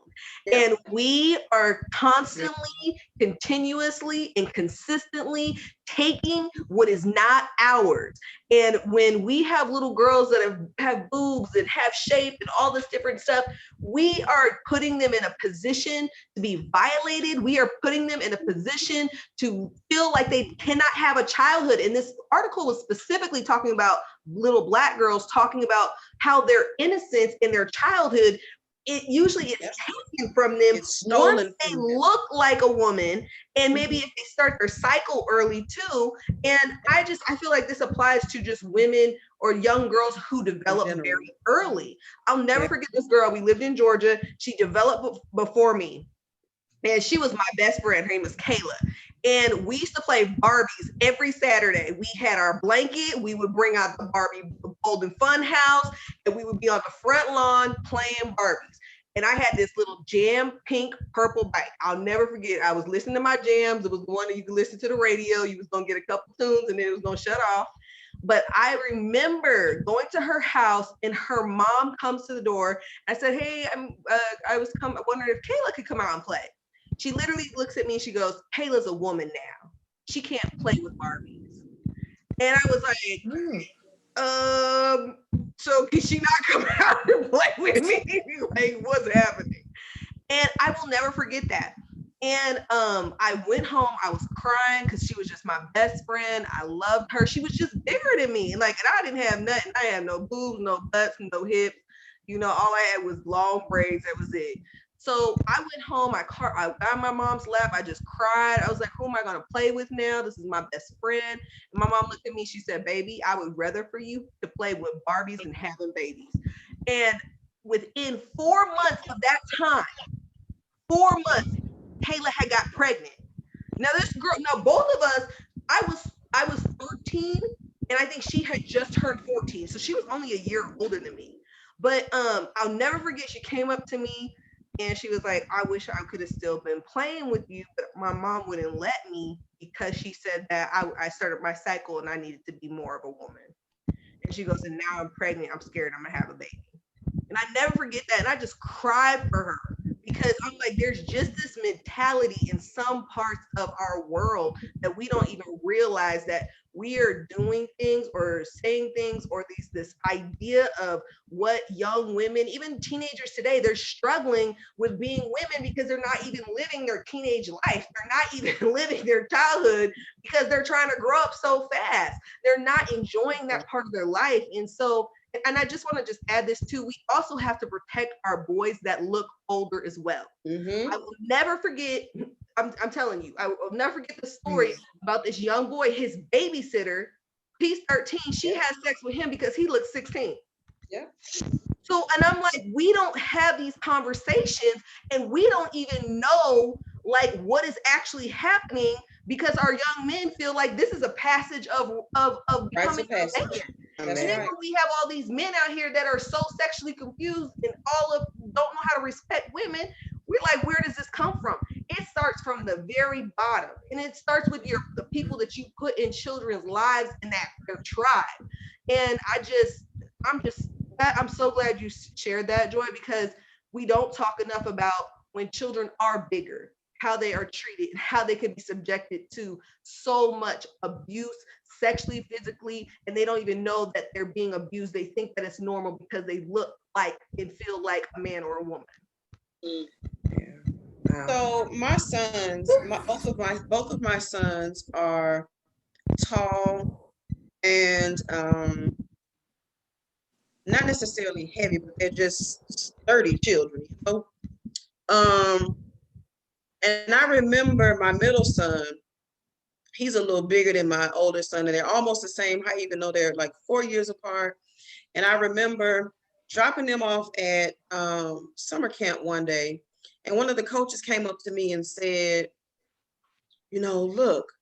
And we are constantly, continuously, and consistently taking what is not ours. And when we have little girls that have boobs and have shape and all this different stuff, we are putting them in a position to be violated. We are putting them in a position to feel like they cannot have a childhood. And this article was specifically talking about little Black girls, talking about how their innocence in their childhood, it usually is taken from them once they look like a woman, and maybe if they start their cycle early too. And I feel like this applies to just women or young girls who develop very early. I'll never forget this girl. We lived in Georgia. She developed before me, and she was my best friend. Her name was Kayla. And we used to play Barbies every Saturday. We had our blanket. We would bring out the Barbie Golden Fun House, and we would be on the front lawn playing Barbies. And I had this little jam pink purple bike. I'll never forget. I was listening to my jams. It was the one that you could listen to the radio. You was gonna get a couple tunes, and then it was gonna shut off. But I remember going to her house, and her mom comes to the door. I said, "Hey, I wondering if Kayla could come out and play." She literally looks at me and she goes, "Kayla's a woman now. She can't play with Barbies." And I was like, so can she not come out and play with me? Like, what's happening? And I will never forget that. And I went home, I was crying because she was just my best friend. I loved her. She was just bigger than me. And I didn't have nothing. I had no boobs, no butts, no hips. You know, all I had was long braids. That was it. So I went home, I got on my mom's lap, I just cried. I was like, who am I gonna play with now? This is my best friend. And my mom looked at me, she said, "Baby, I would rather for you to play with Barbies and having babies." And within 4 months of that time, 4 months, Kayla had got pregnant. Now both of us, I was 13, and I think she had just turned 14. So she was only a year older than me. But I'll never forget, she came up to me and she was like, "I wish I could have still been playing with you, but my mom wouldn't let me because she said that I started my cycle and I needed to be more of a woman." And she goes, "And now I'm pregnant. I'm scared I'm gonna have a baby." And I never forget that. And I just cried for her because I'm like, there's just this mentality in some parts of our world that we don't even realize that we are doing things or saying things, or this idea of what young women, even teenagers today, they're struggling with being women because they're not even living their teenage life. They're not even living their childhood because they're trying to grow up so fast. They're not enjoying that part of their life. And so, and I just want to just add this too, we also have to protect our boys that look older as well. I will never forget, I'm telling you, I will never forget the story about this young boy, his babysitter. He's 13. She has sex with him because he looks 16. Yeah. So, and I'm like, we don't have these conversations, and we don't even know like what is actually happening, because our young men feel like this is a passage of becoming a man. And then when we have all these men out here that are so sexually confused and don't know how to respect women, we're like, where does this come from? It starts from the very bottom, and it starts with the people that you put in children's lives and that their tribe. And I'm so glad you shared that, Joy, because we don't talk enough about when children are bigger, how they are treated, how they can be subjected to so much abuse, sexually, physically, and they don't even know that they're being abused. They think that it's normal because they look like and feel like a man or a woman. So my sons, both of my sons are tall and not necessarily heavy, but they're just sturdy children, you know. And I remember my middle son, he's a little bigger than my older son, and they're almost the same height, even though they're like 4 years apart. And I remember dropping them off at summer camp one day, and one of the coaches came up to me and said, you know, look,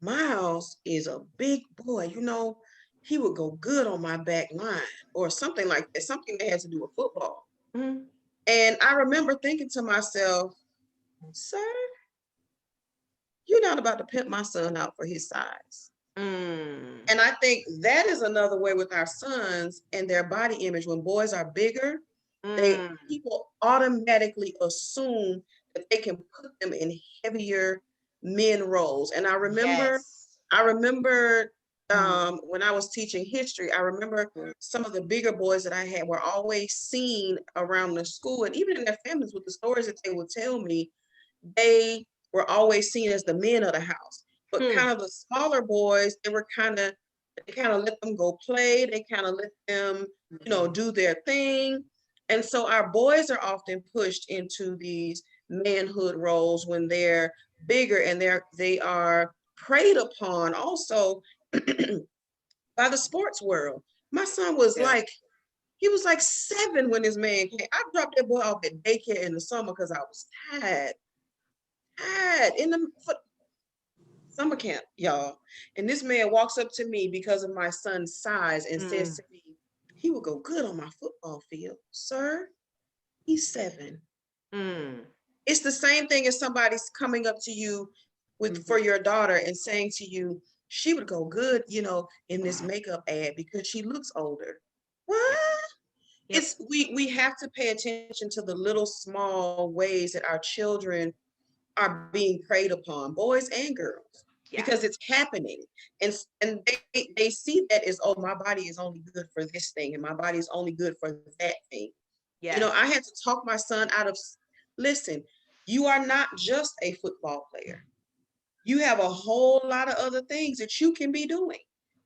Miles is a big boy, you know, he would go good on my back line, or something like that, something that has to do with football. Mm-hmm. And I remember thinking to myself, sir, you're not about to pimp my son out for his size. And I think that is another way with our sons and their body image. When boys are bigger, people automatically assume that they can put them in heavier men roles. And I remember when I was teaching history, I remember some of the bigger boys that I had were always seen around the school, and even in their families, with the stories that they would tell me, they were always seen as the men of the house. But kind of the smaller boys, they kind of let them go play. They kind of let them, you know, do their thing. And so our boys are often pushed into these manhood roles when they're bigger, and they are preyed upon also by the sports world. My son was he was like 7 when this man came. I dropped that boy off at daycare in the summer because I was tired in the summer camp, y'all. And this man walks up to me because of my son's size and says to me, he would go good on my football field. Sir, he's 7. It's the same thing as somebody's coming up to you for your daughter and saying to you, she would go good, you know, in this makeup ad because she looks older. What? Yep. We have to pay attention to the little small ways that our children are being preyed upon, boys and girls, because it's happening. And they see that as, oh, my body is only good for this thing, and my body is only good for that thing. You know, I had to talk my son out of, listen, you are not just a football player. You have a whole lot of other things that you can be doing.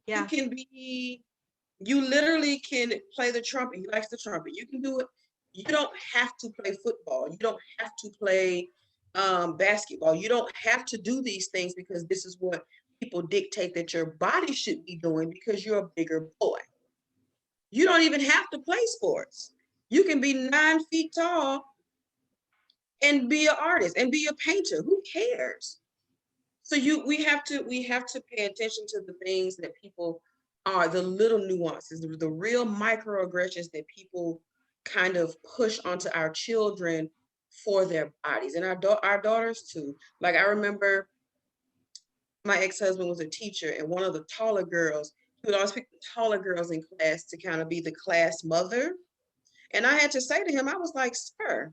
You literally can play the trumpet. He likes the trumpet. You can do it. You don't have to play football. You don't have to play basketball. You don't have to do these things because this is what people dictate that your body should be doing because you're a bigger boy. You don't even have to play sports. You can be 9 feet tall and be an artist and be a painter. Who cares? So we have to pay attention to the things that people are, the little nuances, the real microaggressions that people kind of push onto our children for their bodies, and our daughters too. Like, I remember my ex-husband was a teacher, and one of the taller girls, he would always pick the taller girls in class to kind of be the class mother. And I had to say to him, I was like, sir,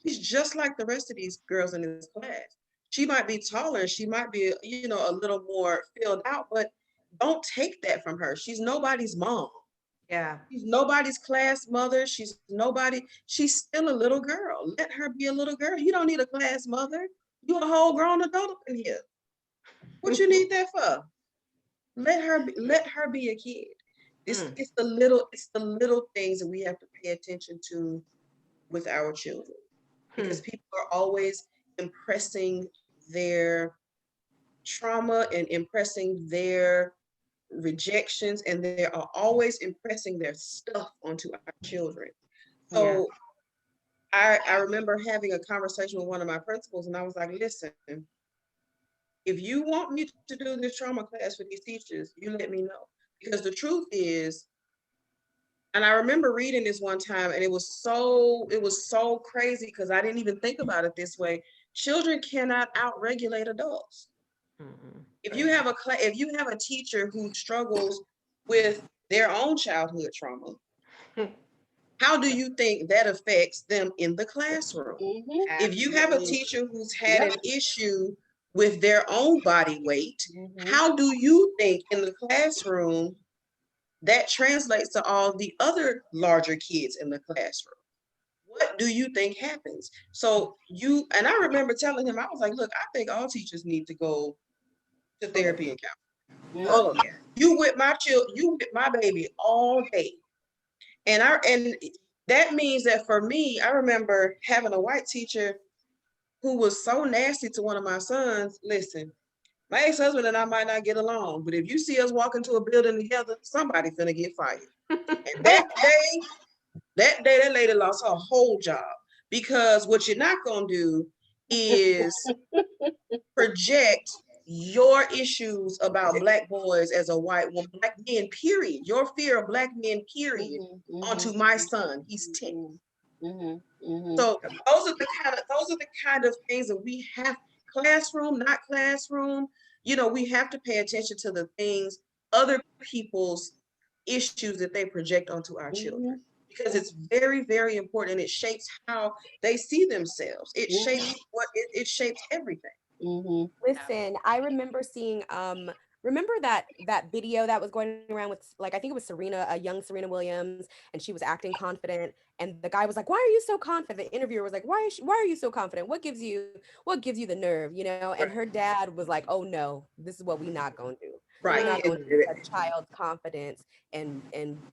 she's just like the rest of these girls in this class. She might be taller, she might be, you know, a little more filled out, but don't take that from her. She's nobody's mom. Yeah. She's nobody's class mother. She's still a little girl. Let her be a little girl. You don't need a class mother. You a whole grown adult up in here. What you need that for? Let her be a kid. It's the little things that we have to pay attention to with our children, because people are always impressing their trauma and impressing their rejections, and they are always impressing their stuff onto our children. So I remember having a conversation with one of my principals, and I was like, listen, if you want me to do this trauma class for these teachers, you let me know. Because the truth is, and I remember reading this one time, and it was so crazy because I didn't even think about it this way. Children cannot outregulate adults. If you have a teacher who struggles with their own childhood trauma, how do you think that affects them in the classroom? If you have a teacher who's had an issue with their own body weight, how do you think in the classroom that translates to all the other larger kids in the classroom? What do you think happens? And I remember telling him, I was like, look, I think all teachers need to go to therapy and counseling. All of them. You with my baby all day. And that means that for me, I remember having a white teacher who was so nasty to one of my sons. Listen, my ex-husband and I might not get along, but if you see us walk into a building together, somebody's gonna get fired. And that day, that lady lost her whole job, because what you're not gonna do is project your issues about Black boys as a white woman, Black men, period. Your fear of Black men, period, onto my son. He's 10. So those are the kind of things that we have. Classroom, not classroom. You know, we have to pay attention to the things, other people's issues that they project onto our children, because it's very, very important, and it shapes how they see themselves. It shapes it shapes everything. Listen, I remember seeing remember that video that was going around with, like, I think it was a young Serena Williams, and she was acting confident, and the guy was like, why are you so confident? The interviewer was like, why are you so confident? What gives you the nerve, you know? And her dad was like, oh no, this is what we're not going to do. Right. We're not going to do a child's confidence and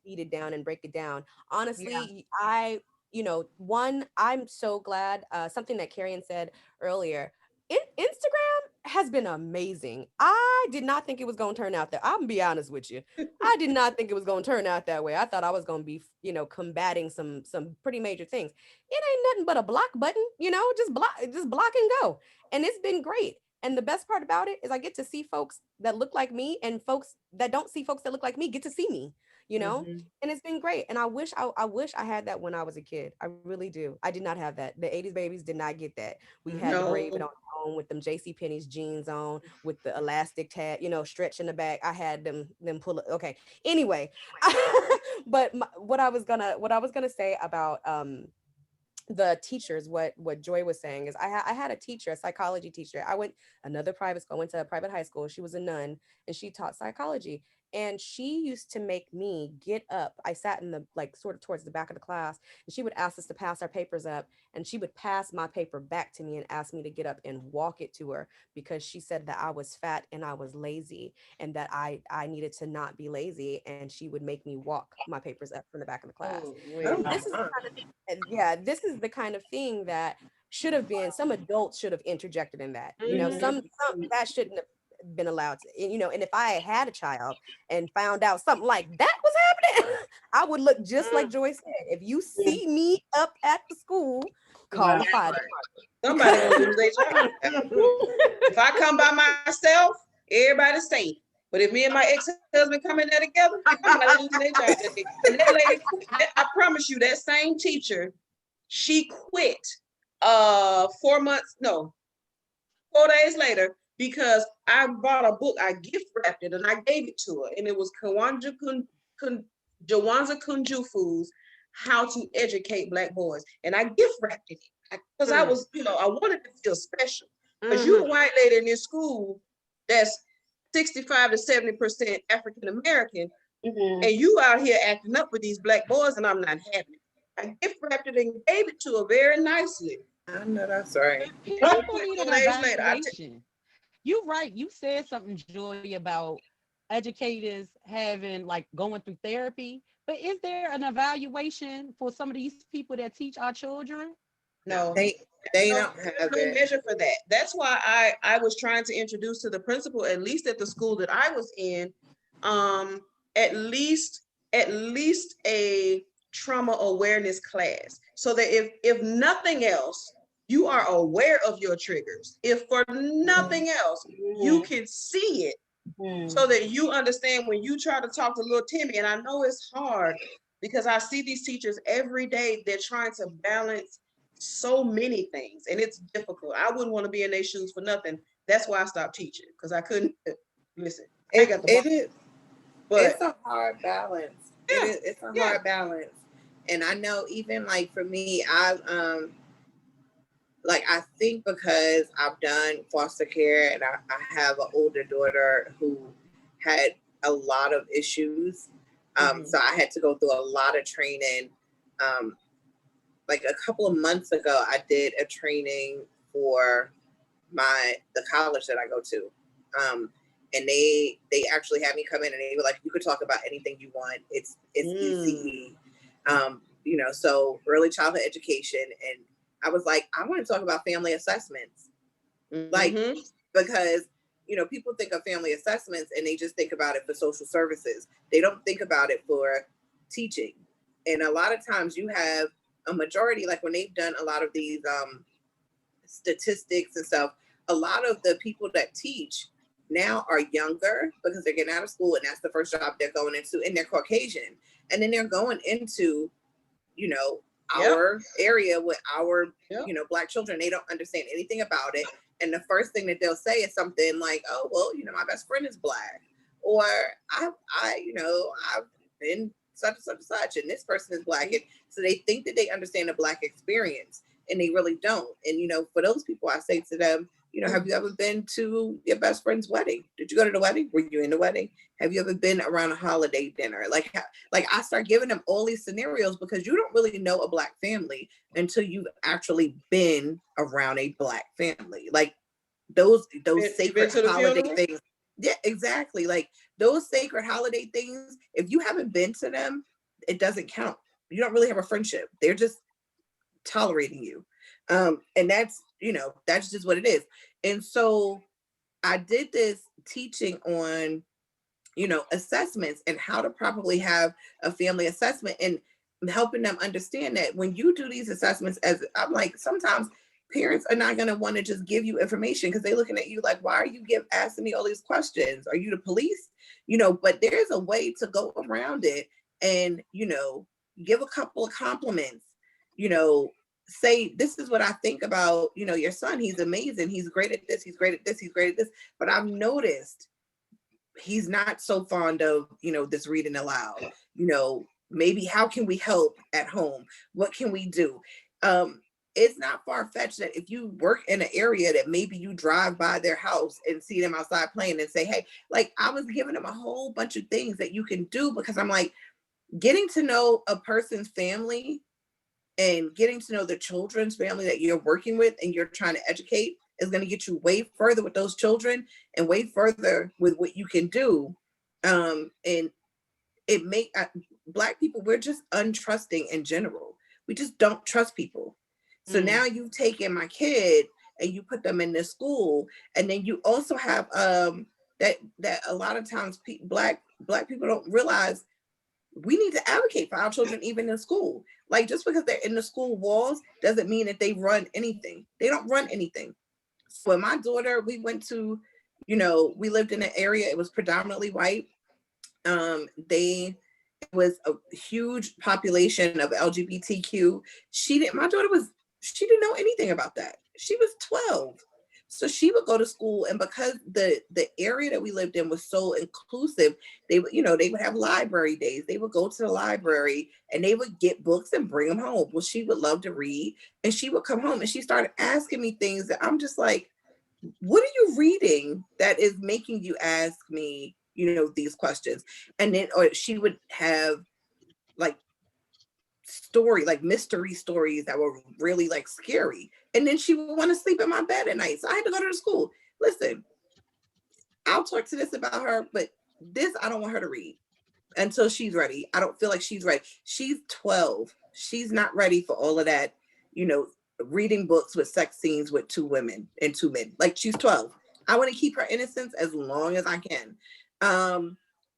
beat it down and break it down. Honestly, I'm so glad, something that Carrie said earlier, Instagram has been amazing. I did not think it was going to turn out that. I'm gonna be honest with you. I did not think it was going to turn out that way. I thought I was going to be, combating some pretty major things. It ain't nothing but a block button, just block and go. And it's been great. And the best part about it is I get to see folks that look like me, and folks that don't see folks that look like me get to see me, and it's been great. And I wish I had that when I was a kid. I really do. I did not have that. The 80s babies did not get that. We had to brave it on our own with them JC Penney's jeans on, with the elastic tag, stretch in the back. I had them pull it. Okay. Anyway, but what I was gonna say about the teachers, what Joy was saying is I had a teacher, a psychology teacher. I went to a private high school. She was a nun, and she taught psychology. And she used to make me get up. I sat in the, sort of towards the back of the class, and she would ask us to pass our papers up, and she would pass my paper back to me and ask me to get up and walk it to her, because she said that I was fat and I was lazy, and that I needed to not be lazy. And she would make me walk my papers up from the back of the class. This is the kind of thing that should have been, some adults should have interjected in that. Some that shouldn't have been allowed to, and if I had a child and found out something like that was happening, I would look just like Joy said. If you see me up at the school, call the fire department. Somebody gonna lose their job. If I come by myself, everybody safe. But if me and my ex-husband come in there together, somebody losing their job. And that lady, I promise you, that same teacher, she quit 4 days later, because I bought a book, I gift wrapped it, and I gave it to her. And it was Jawanza Kunjufu's How to Educate Black Boys. And I gift wrapped it. because I was, I wanted to feel special. Because you a white lady in this school that's 65 to 70% African American, and you out here acting up with these black boys, and I'm not happy. I gift wrapped it and gave it to her very nicely. I know that's right. People need an evaluation. You're right. You said something, Joy, about educators having like going through therapy. But is there an evaluation for some of these people that teach our children? No, they don't have no measure for that. That's why I was trying to introduce to the principal, at least at the school that I was in, at least a trauma awareness class, so that if nothing else, you are aware of your triggers. If for nothing else, you can see it, so that you understand when you try to talk to little Timmy. And I know it's hard because I see these teachers every day. They're trying to balance so many things, and it's difficult. I wouldn't want to be in their shoes for nothing. That's why I stopped teaching, because I couldn't listen. It's a hard balance. It's a hard balance. And I know even like for me, I think because I've done foster care and I have an older daughter who had a lot of issues. So I had to go through a lot of training. Like a couple of months ago, I did a training for the college that I go to. And they actually had me come in and they were like, you could talk about anything you want. It's ECE. So early childhood education. And I was like, I want to talk about family assessments. Like, because, people think of family assessments and they just think about it for social services. They don't think about it for teaching. And a lot of times you have a majority, like when they've done a lot of these statistics and stuff, a lot of the people that teach now are younger because they're getting out of school and that's the first job they're going into, and they're Caucasian. And then they're going into, our area with our, Black children. They don't understand anything about it. And the first thing that they'll say is something like, oh, well, my best friend is Black. Or I've been such and such and such, and this person is Black. And so they think that they understand the Black experience, and they really don't. And, for those people, I say to them, have you ever been to your best friend's wedding? Did you go to the wedding? Were you in the wedding? Have you ever been around a holiday dinner? Like I start giving them all these scenarios because you don't really know a Black family until you've actually been around a Black family. Like those sacred holiday things. Yeah, exactly. Like those sacred holiday things, if you haven't been to them, it doesn't count. You don't really have a friendship. They're just tolerating you. And that's just what it is. And so I did this teaching on, assessments and how to properly have a family assessment, and helping them understand that when you do these assessments, as I'm like, sometimes parents are not going to want to just give you information because they're looking at you like, why are you asking me all these questions? Are you the police? But there's a way to go around it and, give a couple of compliments, say, this is what I think about, your son. He's amazing. He's great at this. He's great at this. He's great at this. But I've noticed he's not so fond of, this reading aloud. Maybe how can we help at home? What can we do? It's not far-fetched that if you work in an area that maybe you drive by their house and see them outside playing and say, hey, like I was giving them a whole bunch of things that you can do, because I'm like, getting to know a person's family and getting to know the children's family that you're working with and you're trying to educate is going to get you way further with those children and way further with what you can do. And it Black people, we're just untrusting in general. We just don't trust people. So now you've taken my kid and you put them in this school, and then you also have that a lot of times Black people don't realize we need to advocate for our children even in school. Like just because they're in the school walls doesn't mean that they run anything. They don't run anything. So when my daughter, we went to, we lived in an area, it was predominantly white. It was a huge population of LGBTQ. She didn't know anything about that. She was 12. So she would go to school, and because the area that we lived in was so inclusive, they would, they would have library days. They would go to the library and they would get books and bring them home. Well, she would love to read, and she would come home and she started asking me things that I'm just like, what are you reading that is making you ask me, these questions? And then, or she would have like mystery stories that were really like scary. And then she would want to sleep in my bed at night. So I had to go to the school. Listen, I'll talk to this about her, but this I don't want her to read until she's ready. I don't feel like she's ready. She's 12. She's not ready for all of that, reading books with sex scenes with 2 women and 2 men. Like, she's 12. I want to keep her innocence as long as I can.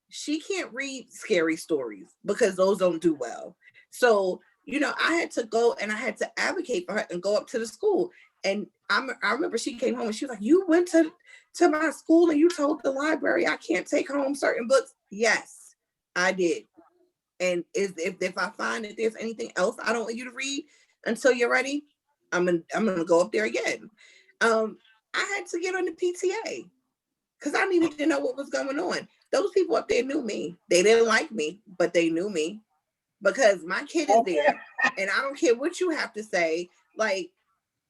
She can't read scary stories because those don't do well. So, I had to go and I had to advocate for her and go up to the school. And I remember she came home and she was like, you went to my school and you told the library I can't take home certain books. Yes, I did. And if I find that there's anything else I don't want you to read until you're ready, I'm gonna go up there again. I had to get on the PTA because I needed to know what was going on. Those people up there knew me. They didn't like me, but they knew me because my kid is there, and I don't care what you have to say. Like,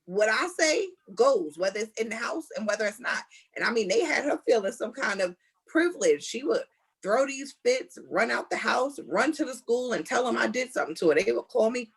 what I say goes, whether it's in the house and whether it's not. And I mean, they had her feeling some kind of privilege. She would throw these fits, run out the house, run to the school and tell them I did something to her. They would call me,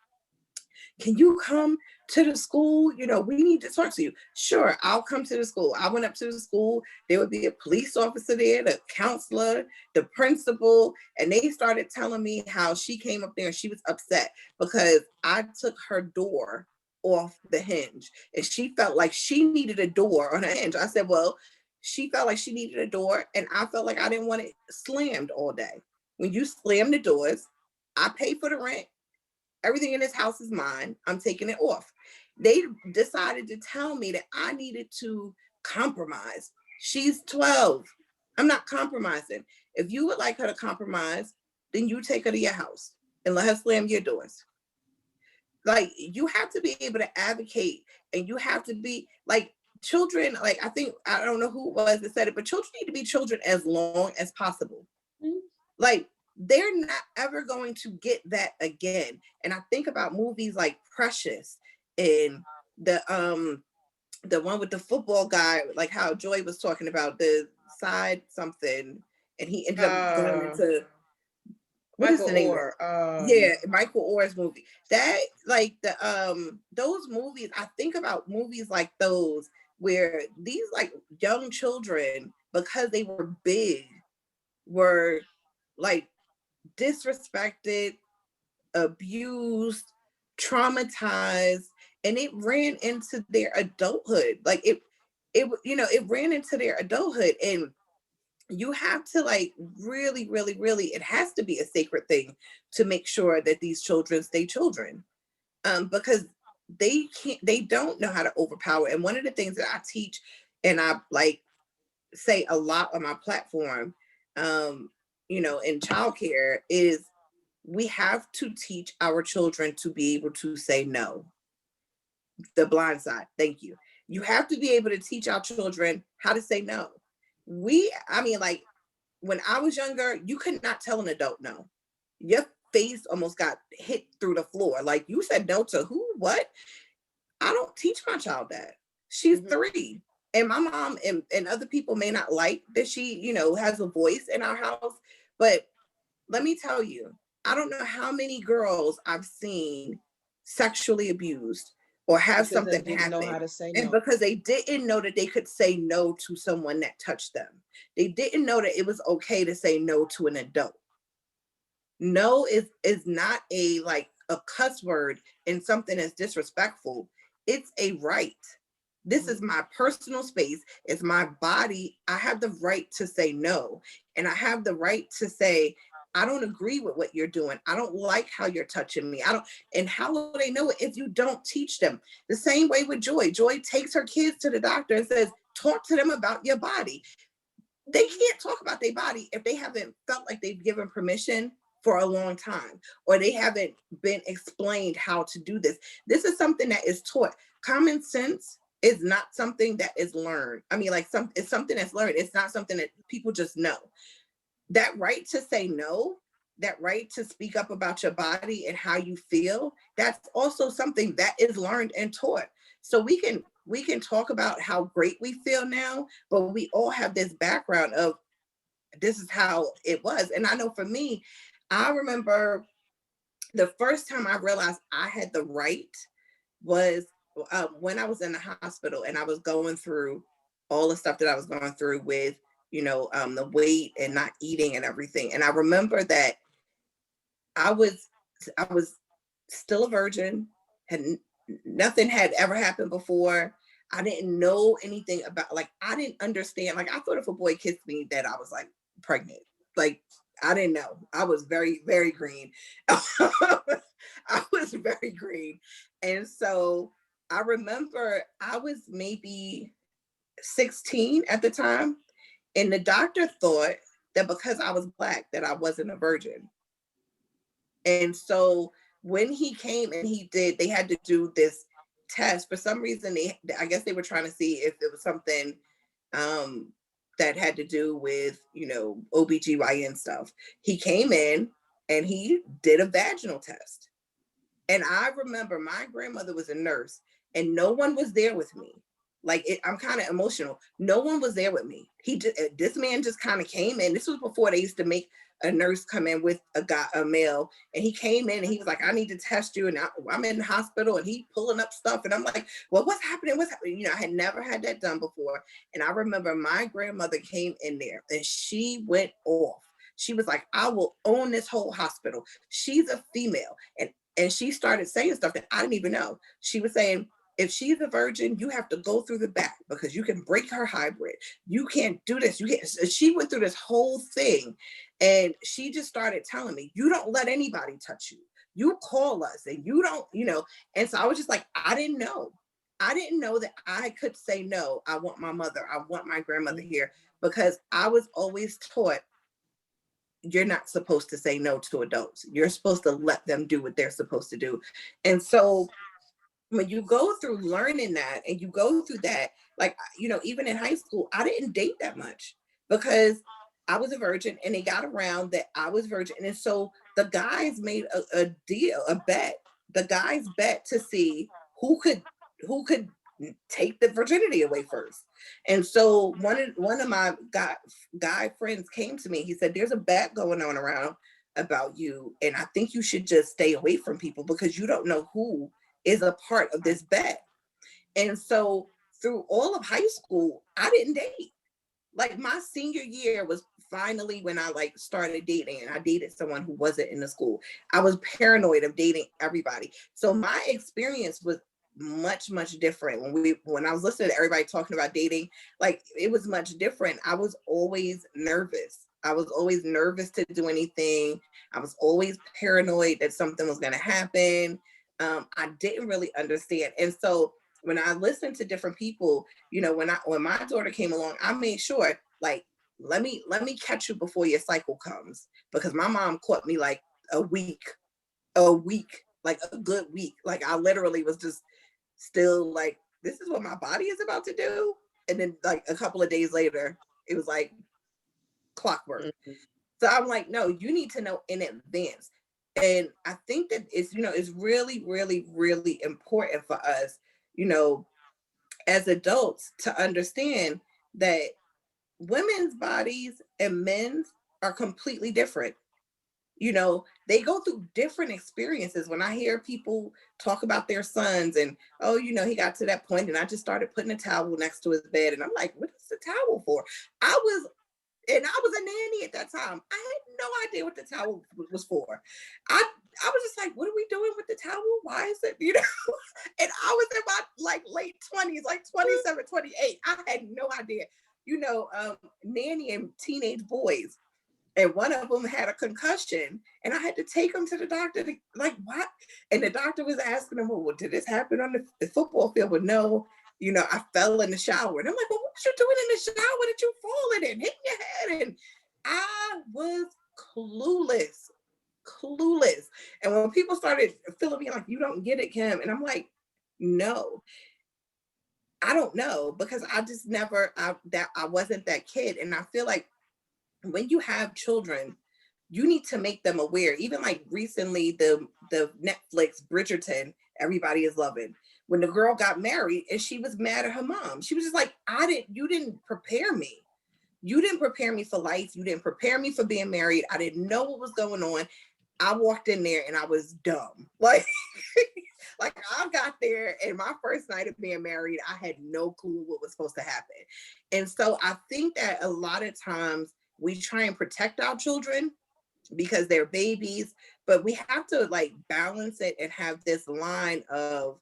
can you come to the school? We need to talk to you. Sure, I'll come to the school. I went up to the school. There would be a police officer there, the counselor, the principal, and they started telling me how she came up there and she was upset because I took her door off the hinge and she felt like she needed a door on her hinge. I said, well, she felt like she needed a door and I felt like I didn't want it slammed all day. When you slam the doors, I pay for the rent. Everything in this house is mine. I'm taking it off. They decided to tell me that I needed to compromise. She's 12. I'm not compromising. If you would like her to compromise, then you take her to your house and let her slam your doors. Like, you have to be able to advocate, and you have to be like, children, like, I don't know who it was that said it, but children need to be children as long as possible. Mm-hmm. Like, they're not ever going to get that again. And I think about movies like Precious and the one with the football guy, like how Joy was talking about, the side something, and he ended up going into what is the name? Yeah, Michael Orr's movie. That, like, those movies, I think about movies like those where these like young children, because they were big, were like disrespected, abused, traumatized, and it ran into their adulthood. Like it ran into their adulthood, and you have to like really, really, really, it has to be a sacred thing to make sure that these children stay children, because they don't know how to overpower. And one of the things that I teach and I like say a lot on my platform, in childcare, is we have to teach our children to be able to say no. The blind side. Thank you. You have to be able to teach our children how to say no. Like, when I was younger, you could not tell an adult no. Your face almost got hit through the floor. Like, you said no to who? What? I don't teach my child that. She's 3. And my mom and other people may not like that she, has a voice in our house. But let me tell you, I don't know how many girls I've seen sexually abused or have because something happen. Know how to say no. And because they didn't know that they could say no to someone that touched them. They didn't know that it was okay to say no to an adult. No is not a cuss word and something that's disrespectful. It's a right. This is my personal space. It's my body. I have the right to say no. And I have the right to say, I don't agree with what you're doing. I don't like how you're touching me. And how will they know it if you don't teach them? The same way with Joy. Joy takes her kids to the doctor and says, talk to them about your body. They can't talk about their body if they haven't felt like they've given permission for a long time, or they haven't been explained how to do this. This is something that is taught. Common sense is not something that is learned. I mean, like it's something that's learned. It's not something that people just know. That right to say no, that right to speak up about your body and how you feel, that's also something that is learned and taught. So we can talk about how great we feel now, but we all have this background of this is how it was. And I know for me, I remember the first time I realized I had the right was when I was in the hospital and I was going through all the stuff that I was going through with, the weight and not eating and everything. And I remember that I was still a virgin, nothing had ever happened before. I didn't know anything about, like, I didn't understand. Like, I thought if a boy kissed me that I was like pregnant. Like, I didn't know. I was very, very green. I was very green. And so I remember I was maybe 16 at the time. And the doctor thought that because I was Black, that I wasn't a virgin. And so when he came and they had to do this test. For some reason, I guess they were trying to see if it was something that had to do with, OBGYN stuff. He came in and he did a vaginal test. And I remember my grandmother was a nurse and no one was there with me. Like, I'm kind of emotional. No one was there with me. This man just kind of came in. This was before they used to make a nurse come in with a male, and he came in and he was like, I need to test you. And I'm in the hospital and he pulling up stuff. And I'm like, well, what's happening? What's happening? I had never had that done before. And I remember my grandmother came in there and she went off. She was like, I will own this whole hospital. She's a female. And she started saying stuff that I didn't even know. She was saying, if she's a virgin, you have to go through the back because you can break her hybrid. You can't do this. She went through this whole thing. And she just started telling me, you don't let anybody touch you. You call us and you don't, And so I was just like, I didn't know. I didn't know that I could say, no, I want my mother. I want my grandmother here, because I was always taught you're not supposed to say no to adults. You're supposed to let them do what they're supposed to do. And so when you go through learning that and you go through that, like, even in high school, I didn't date that much because I was a virgin and they got around that I was virgin. And so the guys made a deal, a bet. The guys bet to see who could take the virginity away first. And so one of my guy friends came to me. He said, there's a bet going on around about you. And I think you should just stay away from people because you don't know who is a part of this bet. And so through all of high school, I didn't date. Like, my senior year was finally when I started dating, and I dated someone who wasn't in the school. I was paranoid of dating everybody. So my experience was much, much different. When I was listening to everybody talking about dating, like, it was much different. I was always nervous. I was always nervous to do anything. I was always paranoid that something was going to happen. I didn't really understand. And so when I listened to different people, when my daughter came along, I made sure, like, let me catch you before your cycle comes, because my mom caught me like a week, like a good week. Like, I literally was just still like, this is what my body is about to do. And then like a couple of days later, it was like clockwork. Mm-hmm. So I'm like, no, you need to know in advance. And I think that it's really, really, really important for us, as adults, to understand that women's bodies and men's are completely different. They go through different experiences. When I hear people talk about their sons and, oh, he got to that point and I just started putting a towel next to his bed. And I'm like, what is the towel for? I was a nanny at that time. I had no idea what the towel was for. I was just like, what are we doing with the towel? Why is it, And I was in my late 20s, like 27, 28. I had no idea, nannying teenage boys. And one of them had a concussion and I had to take him to the doctor to, like, what? And the doctor was asking him, well, did this happen on the football field? But no, I fell in the shower. And I'm like, well, what was you doing in the shower that you falling and hitting your head? And I was clueless. And when people started feeling me like, you don't get it, Kim. And I'm like, no. I don't know, because I just never, I wasn't that kid. And I feel like when you have children, you need to make them aware. Even like recently, the Netflix Bridgerton, everybody is loving. When the girl got married and she was mad at her mom, she was just like, you didn't prepare me. You didn't prepare me for life. You didn't prepare me for being married. I didn't know what was going on. I walked in there and I was dumb. Like, like I got there and my first night of being married, I had no clue what was supposed to happen. And so I think that a lot of times we try and protect our children because they're babies, but we have to like balance it and have this line of,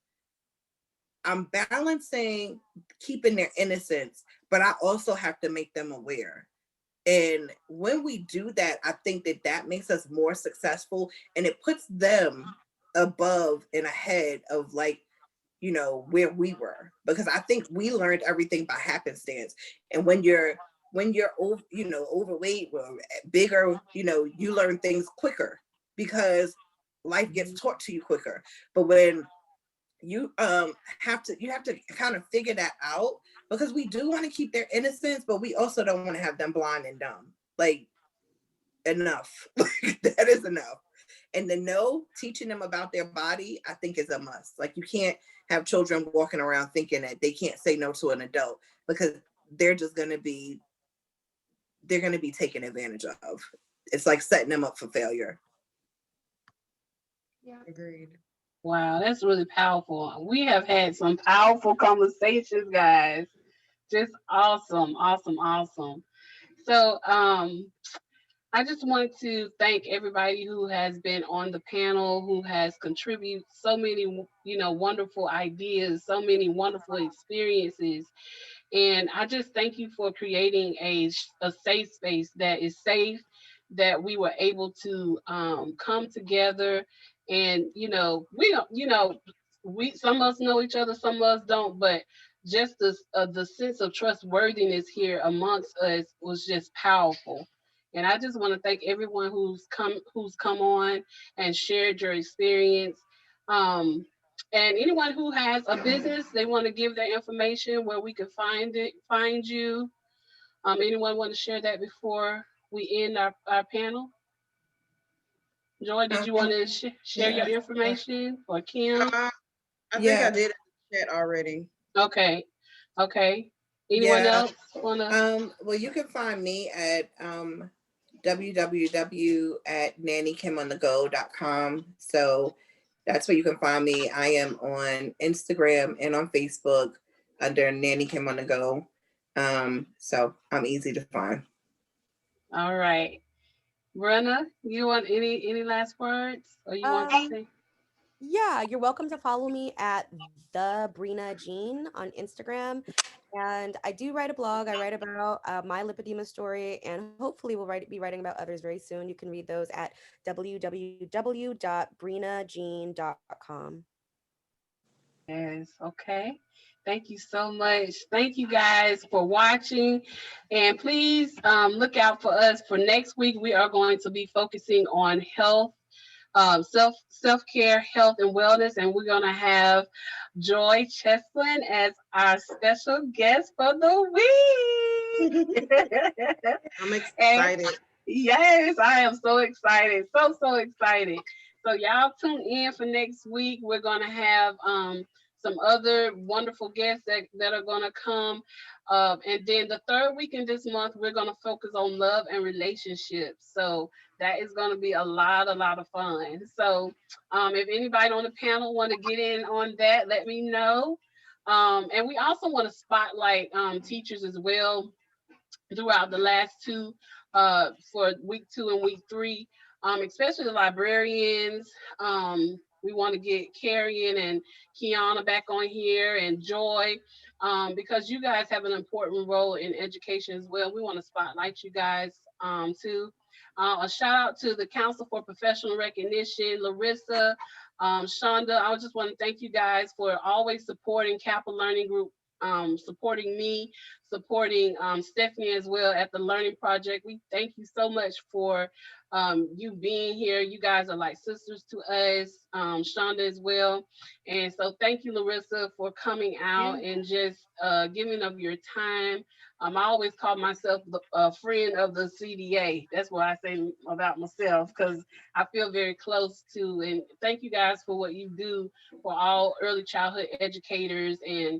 I'm balancing keeping their innocence, but I also have to make them aware. And when we do that, I think that that makes us more successful, and it puts them above and ahead of like, you know, where we were, because I think we learned everything by happenstance. And when you're you know, overweight or bigger, you know, you learn things quicker because life gets taught to you quicker. But when you have to kind of figure that out, because we do want to keep their innocence, but we also don't want to have them blind and dumb. Like, enough. That is enough. And the teaching them about their body, I think, is a must. Like, you can't have children walking around thinking that they can't say no to an adult, because they're just going to be taken advantage of. It's like setting them up for failure. Yeah. Agreed. Wow, that's really powerful. We have had some powerful conversations, guys. Just awesome, awesome, awesome. So, I just want to thank everybody who has been on the panel, who has contributed so many, you know, wonderful ideas, so many wonderful experiences. And I just thank you for creating a safe space that is safe, that we were able to come together. And, you know, we don't, you know, some of us know each other, some of us don't, but just the sense of trustworthiness here amongst us was just powerful. And I just want to thank everyone who's come on and shared your experience. Um, and anyone who has a business, they want to give their information where we can find you. Anyone want to share that before we end our panel? Joy, did you want to share your information, or Kim? I think I did in the chat already. Okay. Okay. Anyone else wanna? Well, you can find me at www.nannykimonthego.com. So that's where you can find me. I am on Instagram and on Facebook under Nanny Kim on the Go. So I'm easy to find. All right. Brenna, you want any last words, or you want to say? Yeah, you're welcome to follow me at the Brina Jean on Instagram. And I do write a blog. I write about my lipedema story, and hopefully we'll be writing about others very soon. You can read those at www.brinajean.com. Yes, okay. Thank you so much. Thank you guys for watching. And please look out for us for next week. We are going to be focusing on health, self-care, health, and wellness. And we're going to have Joy Cheslin as our special guest for the week. I'm excited. And yes, I am so excited. So excited. So y'all tune in for next week. We're going to have some other wonderful guests that are going to come. And then the third week in this month, we're going to focus on love and relationships. So that is going to be a lot of fun. So if anybody on the panel want to get in on that, let me know. And we also want to spotlight teachers as well throughout the last two, for week 2 and week 3, especially the librarians. We want to get Carrie and Kiana back on here, and Joy, because you guys have an important role in education as well. We want to spotlight you guys too. A shout out to the Council for Professional Recognition, Larissa, Shonda. I just want to thank you guys for always supporting Kappa Learning Group, supporting me, supporting Stephanie as well at the Learning Project. We thank you so much for you being here. You guys are like sisters to us, Shonda as well. And so thank you, Larissa, for coming out and just giving of your time. I always call myself a friend of the CDA. That's what I say about myself, because I feel very close to. And thank you guys for what you do for all early childhood educators and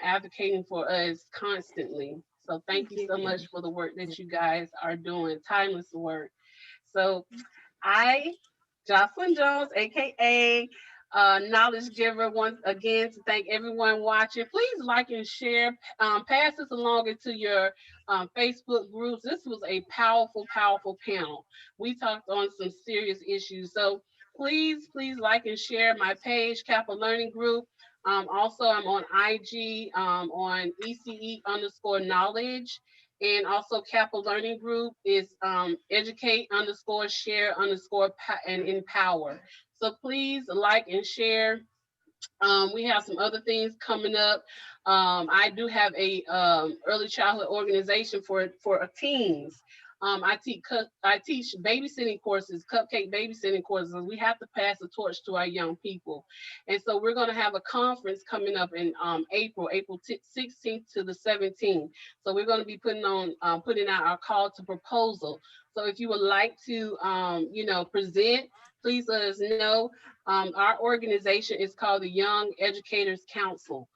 advocating for us constantly. So thank you so much for the work that you guys are doing, timeless work. So I, Jocelyn Jones, aka Knowledge Giver, once again to thank everyone watching. Please like and share. Pass this along into your Facebook groups. This was a powerful, powerful panel. We talked on some serious issues. So please like and share my page, Kappa Learning Group. Also, I'm on IG on ECE_knowledge. And also Kappa Learning Group is educate underscore share underscore and empower. So please like and share. We have some other things coming up. I do have a early childhood organization for teens. I teach babysitting courses, cupcake babysitting courses. We have to pass the torch to our young people, and so we're going to have a conference coming up in April 16th to the 17th. So we're going to be putting out our call to proposal. So if you would like to, present, please let us know. Our organization is called the Young Educators Council.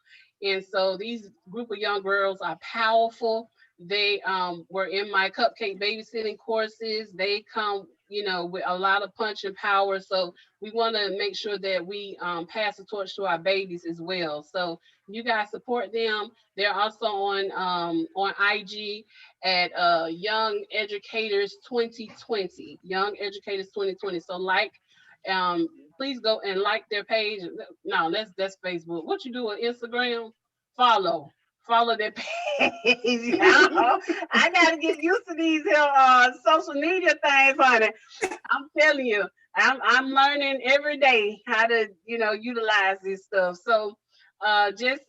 And so these group of young girls are powerful. They were in my cupcake babysitting courses. They come, with a lot of punch and power. So we want to make sure that we pass the torch to our babies as well. So you guys support them. They're also on IG at Young Educators 2020. Young Educators 2020. So please go and like their page. No, that's Facebook. What you do on Instagram? Follow their page. I gotta get used to these social media things, honey. I'm telling you, I'm learning every day how to utilize this stuff. So just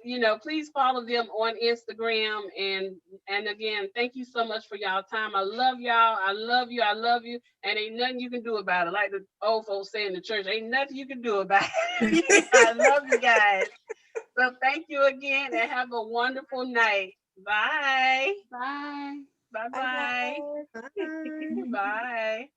please follow them on Instagram, and again, thank you so much for y'all time. I love y'all. I love you. I love you. And ain't nothing you can do about it. Like the old folks say in the church, ain't nothing you can do about it. I love you guys. So thank you again, and have a wonderful night. Bye. Bye. Bye-bye. Bye. Bye.